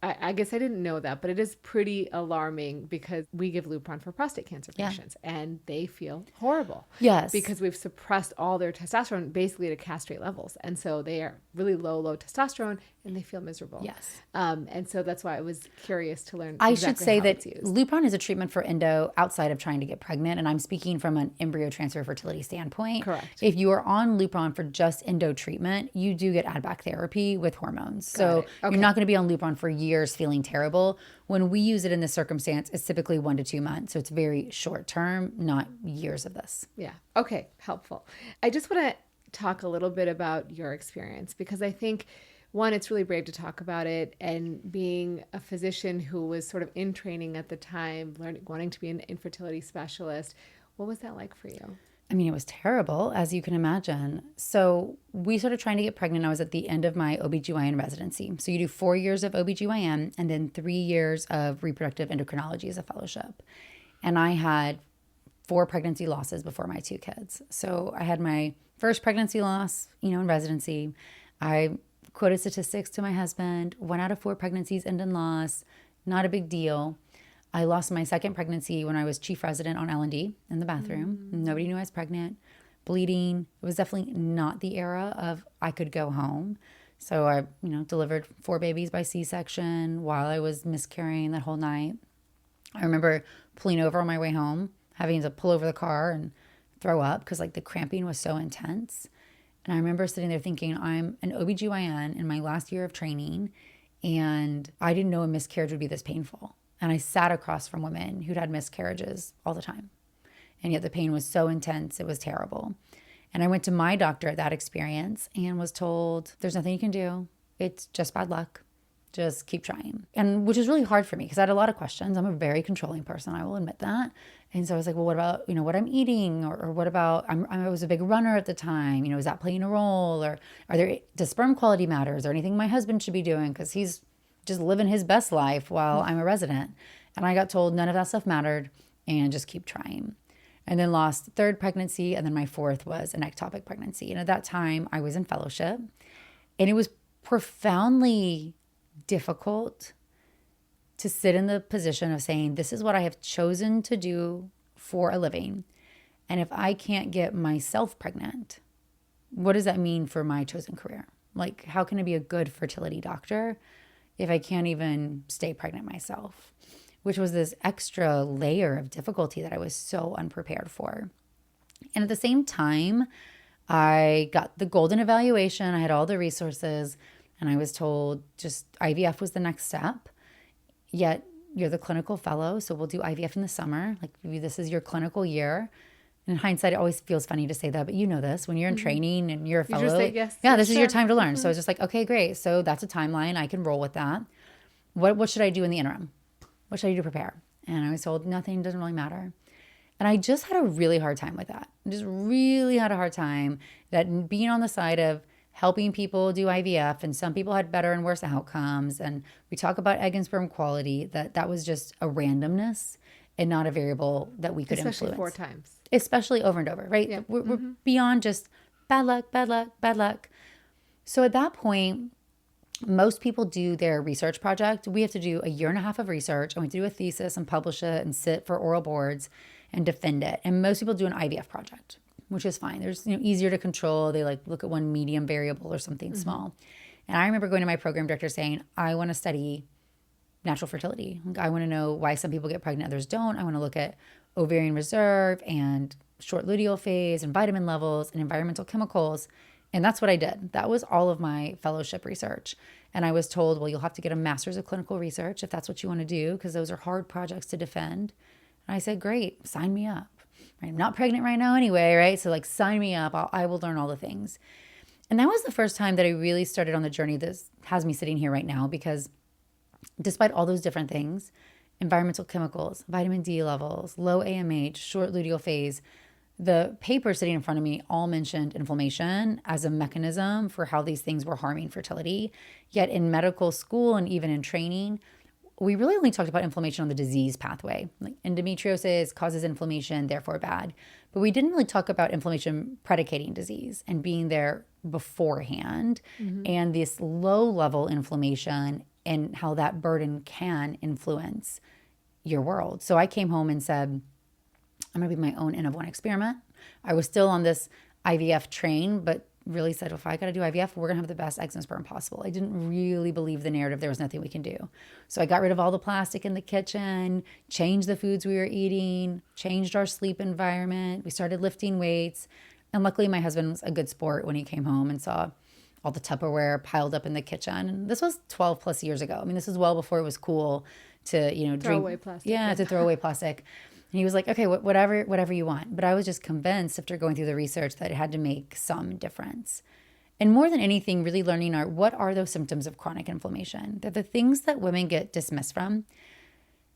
I guess I didn't know that, but it is pretty alarming because we give Lupron for prostate cancer patients and they feel horrible. Yes. Because we've suppressed all their testosterone basically to castrate levels. And so they are really low testosterone and they feel miserable. Yes. And so that's why I was curious to learn I exactly should say how that it's used. Lupron is a treatment for endo outside of trying to get pregnant. And I'm speaking from an embryo transfer fertility standpoint. Correct. If you are on Lupron for just endo treatment, you do get add back therapy with hormones. So you're not going to be on Lupron for years feeling terrible. When we use it in this circumstance, it's typically 1 to 2 months. So it's very short term, not years of this. Yeah. Okay. Helpful. I just want to talk a little bit about your experience because I think, one, it's really brave to talk about it, and being a physician who was sort of in training at the time, wanting to be an infertility specialist. What was that like for you? I mean, it was terrible, as you can imagine. So we started trying to get pregnant. I was at the end of my OBGYN residency. So you do 4 years of OBGYN and then 3 years of reproductive endocrinology as a fellowship. And I had 4 pregnancy losses before my 2 kids. So I had my first pregnancy loss, in residency. I quoted statistics to my husband, 1 out of 4 pregnancies end in loss, not a big deal. I lost my second pregnancy when I was chief resident on L&D in the bathroom. Nobody knew I was pregnant, bleeding. It was definitely not the era of I could go home. So I, delivered 4 babies by C-section while I was miscarrying that whole night. I remember pulling over on my way home, having to pull over the car and throw up because the cramping was so intense. And I remember sitting there thinking, I'm an OBGYN in my last year of training, and I didn't know a miscarriage would be this painful. And I sat across from women who'd had miscarriages all the time. And yet the pain was so intense, it was terrible. And I went to my doctor at that experience and was told, there's nothing you can do. It's just bad luck. Just keep trying. And which is really hard for me because I had a lot of questions. I'm a very controlling person, I will admit that. And so I was like, well, what about, what I'm eating? Or what about, I was a big runner at the time. Is that playing a role? Or does sperm quality matter? Is there anything my husband should be doing? Because he's just living his best life while I'm a resident. And I got told none of that stuff mattered and just keep trying. And then lost 3rd pregnancy. And then my 4th was an ectopic pregnancy. And at that time I was in fellowship and it was profoundly difficult to sit in the position of saying, this is what I have chosen to do for a living. And if I can't get myself pregnant, what does that mean for my chosen career? How can I be a good fertility doctor if I can't even stay pregnant myself? Which was this extra layer of difficulty that I was so unprepared for. And at the same time, I got the golden evaluation. I had all the resources, and I was told just IVF was the next step. Yet you're the clinical fellow, so we'll do IVF in the summer. Like this is your clinical year. In hindsight, it always feels funny to say that, but you know this. When you're in training and you're a fellow, just say yes, yeah, yes, this is sure. your time to learn. So it's just like, okay, great. So that's a timeline. I can roll with that. What should I do in the interim? What should I do to prepare? And I was told nothing, doesn't really matter. And I just had a really hard time with that. Just really had a hard time that being on the side of helping people do IVF, and some people had better and worse outcomes. And we talk about egg and sperm quality, that was just a randomness and not a variable that we could Especially influence. 4 times. Especially over and over, right? Yeah. We're beyond just bad luck, bad luck, bad luck. So at that point, most people do their research project. We have to do a year and a half of research, and we have to do a thesis and publish it and sit for oral boards and defend it. And most people do an IVF project, which is fine. There's easier to control. They like look at one medium variable or something small. And I remember going to my program director saying, I want to study natural fertility. Like, I want to know why some people get pregnant, others don't. I want to look at ovarian reserve and short luteal phase and vitamin levels and environmental chemicals. And that's what I did. That was all of my fellowship research. And I was told, well, you'll have to get a master's of clinical research if that's what you want to do, because those are hard projects to defend. And I said, great, sign me up. Right? I'm not pregnant right now anyway, right? So like, sign me up. I will learn all the things. And that was the first time that I really started on the journey that has me sitting here right now, because despite all those different things, environmental chemicals, vitamin D levels, low AMH, short luteal phase, the paper sitting in front of me all mentioned inflammation as a mechanism for how these things were harming fertility. Yet in medical school and even in training, we really only talked about inflammation on the disease pathway. Like endometriosis causes inflammation, therefore bad. But we didn't really talk about inflammation predicating disease and being there beforehand, and this low level inflammation and how that burden can influence your world. So I came home and said, I'm going to be my own N of 1 experiment. I was still on this IVF train, but really said, if I got to do IVF, we're going to have the best eggs and sperm possible. I didn't really believe the narrative there was nothing we can do. So I got rid of all the plastic in the kitchen, changed the foods we were eating, changed our sleep environment. We started lifting weights. And luckily my husband was a good sport when he came home and saw all the Tupperware piled up in the kitchen. And this was 12 plus years ago. I mean, this is well before it was cool to, Throw away plastic. Yeah, to throw away plastic. And he was like, okay, whatever you want. But I was just convinced after going through the research that it had to make some difference. And more than anything, really learning what are those symptoms of chronic inflammation? They're the things that women get dismissed from: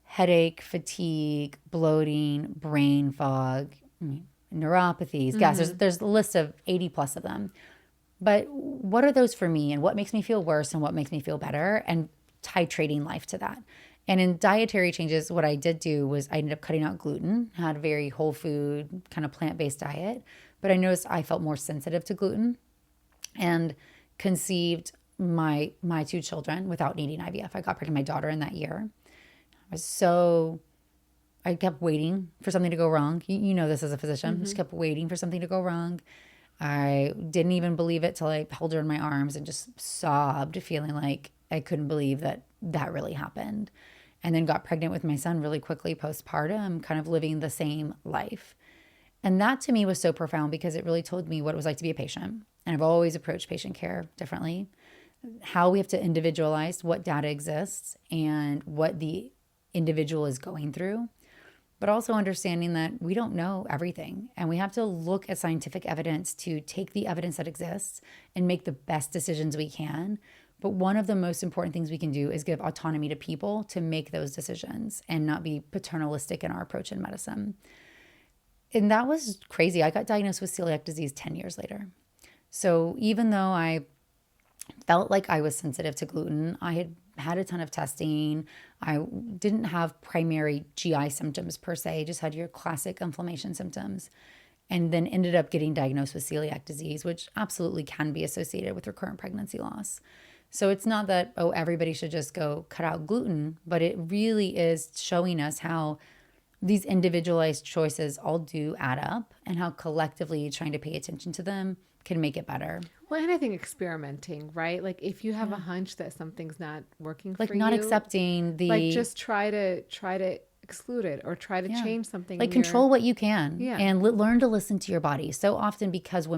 headache, fatigue, bloating, brain fog, neuropathies, gas. There's a list of 80 plus of them. But what are those for me, and what makes me feel worse and what makes me feel better, and titrating life to that. And in dietary changes, what I did do was I ended up cutting out gluten, had a very whole food, kind of plant-based diet. But I noticed I felt more sensitive to gluten, and conceived my 2 children without needing IVF. I got pregnant with my daughter in that year. I kept waiting for something to go wrong. You know this as a physician. Just kept waiting for something to go wrong. I didn't even believe it till I held her in my arms and just sobbed, feeling like I couldn't believe that really happened. And then got pregnant with my son really quickly postpartum, kind of living the same life. And that to me was so profound, because it really told me what it was like to be a patient. And I've always approached patient care differently. How we have to individualize what data exists and what the individual is going through, but also understanding that we don't know everything. And we have to look at scientific evidence to take the evidence that exists and make the best decisions we can. But one of the most important things we can do is give autonomy to people to make those decisions and not be paternalistic in our approach in medicine. And that was crazy. I got diagnosed with celiac disease 10 years later. So even though I felt like I was sensitive to gluten, I had had a ton of testing. I didn't have primary GI symptoms per se, just had your classic inflammation symptoms. And then ended up getting diagnosed with celiac disease, which absolutely can be associated with recurrent pregnancy loss. So it's not that, everybody should just go cut out gluten, but it really is showing us how these individualized choices all do add up, and how collectively trying to pay attention to them can make it better. Well, and I think experimenting, right? Like if you have a hunch that something's not working for you. Like not accepting the... Like just try to, exclude it or try to change something. Like control what you can and learn to listen to your body. So often because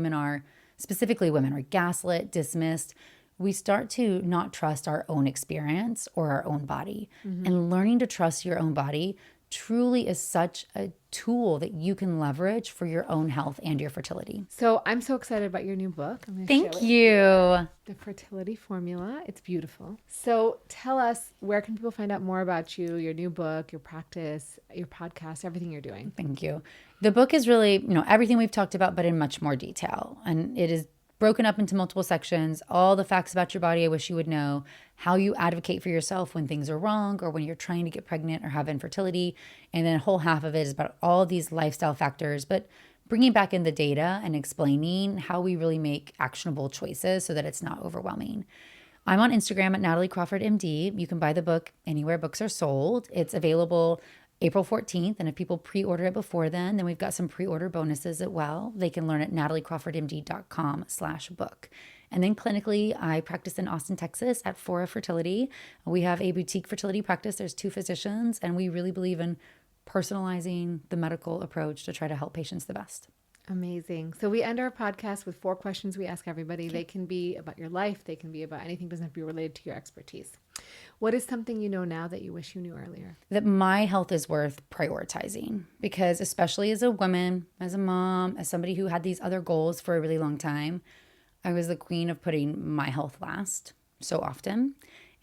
specifically women are gaslit, dismissed, we start to not trust our own experience or our own body. And learning to trust your own body truly is such a tool that you can leverage for your own health and your fertility. So I'm so excited about your new book. Thank you. The Fertility Formula. It's beautiful. So tell us, where can people find out more about you, your new book, your practice, your podcast, everything you're doing? Thank you. The book is really, everything we've talked about, but in much more detail. And it is broken up into multiple sections, all the facts about your body I wish you would know, how you advocate for yourself when things are wrong or when you're trying to get pregnant or have infertility. And then a whole half of it is about all of these lifestyle factors, but bringing back in the data and explaining how we really make actionable choices so that it's not overwhelming. I'm on Instagram at Natalie Crawford MD. You can buy the book anywhere books are sold. It's available April 14th. And if people pre-order it before then we've got some pre-order bonuses as well. They can learn at nataliecrawfordmd.com/book. And then clinically, I practice in Austin, Texas at Fora Fertility. We have a boutique fertility practice. There's 2 physicians, and we really believe in personalizing the medical approach to try to help patients the best. Amazing. So we end our podcast with 4 questions we ask everybody. They can be about your life. They can be about anything, doesn't have to be related to your expertise. What is something you know now that you wish you knew earlier? That my health is worth prioritizing, because especially as a woman, as a mom, as somebody who had these other goals for a really long time, I was the queen of putting my health last so often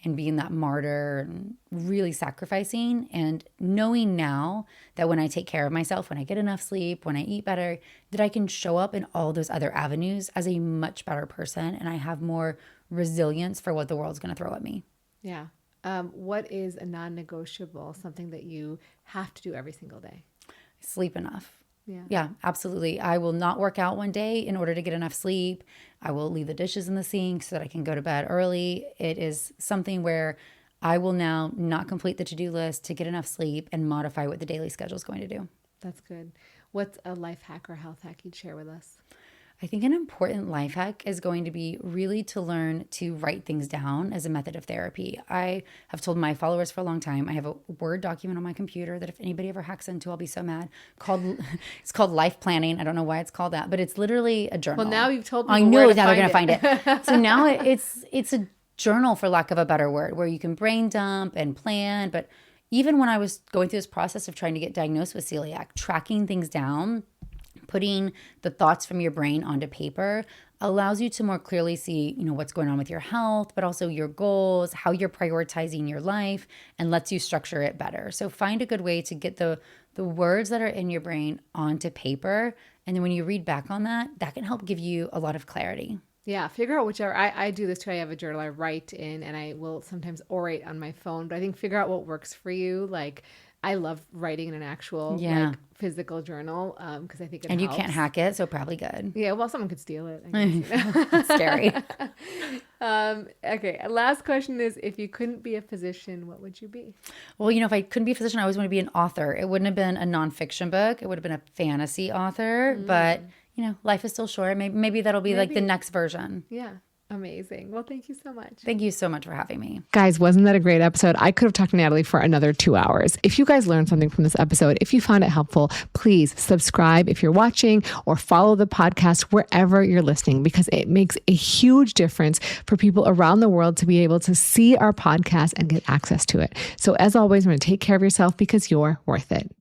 and being that martyr and really sacrificing, and knowing now that when I take care of myself, when I get enough sleep, when I eat better, that I can show up in all those other avenues as a much better person, and I have more resilience for what the world's going to throw at me. Yeah. What is a non-negotiable, something that you have to do every single day? Sleep enough. Yeah. Yeah, absolutely. I will not work out one day in order to get enough sleep. I will leave the dishes in the sink so that I can go to bed early. It is something where I will now not complete the to-do list to get enough sleep and modify what the daily schedule is going to do. That's good. What's a life hack or health hack you'd share with us? I think an important life hack is going to be really to learn to write things down as a method of therapy. I have told my followers for a long time, I have a Word document on my computer that if anybody ever hacks into, I'll be so mad. It's called Life Planning. I don't know why it's called that, but it's literally a journal. Well, now you've told me I know now they're going to find it. So now it's a journal, for lack of a better word, where you can brain dump and plan. But even when I was going through this process of trying to get diagnosed with celiac, tracking things down, putting the thoughts from your brain onto paper allows you to more clearly see, what's going on with your health, but also your goals, how you're prioritizing your life, and lets you structure it better. So find a good way to get the words that are in your brain onto paper. And then when you read back on that can help give you a lot of clarity. Yeah, figure out whichever. I do this too. I have a journal I write in, and I will sometimes orate on my phone. But I think figure out what works for you. Like, I love writing in an actual physical journal because I think it helps. And you can't hack it, so probably good. Yeah, well, someone could steal it. I guess, It's scary. Okay, last question is, if you couldn't be a physician, what would you be? Well, if I couldn't be a physician, I always want to be an author. It wouldn't have been a nonfiction book. It would have been a fantasy author. But, life is still short. Maybe that'll be like the next version. Yeah. Amazing. Well, thank you so much. Thank you so much for having me. Guys, wasn't that a great episode? I could have talked to Natalie for another 2 hours. If you guys learned something from this episode, if you found it helpful, please subscribe if you're watching, or follow the podcast wherever you're listening, because it makes a huge difference for people around the world to be able to see our podcast and get access to it. So as always, I'm going to take care of yourself because you're worth it.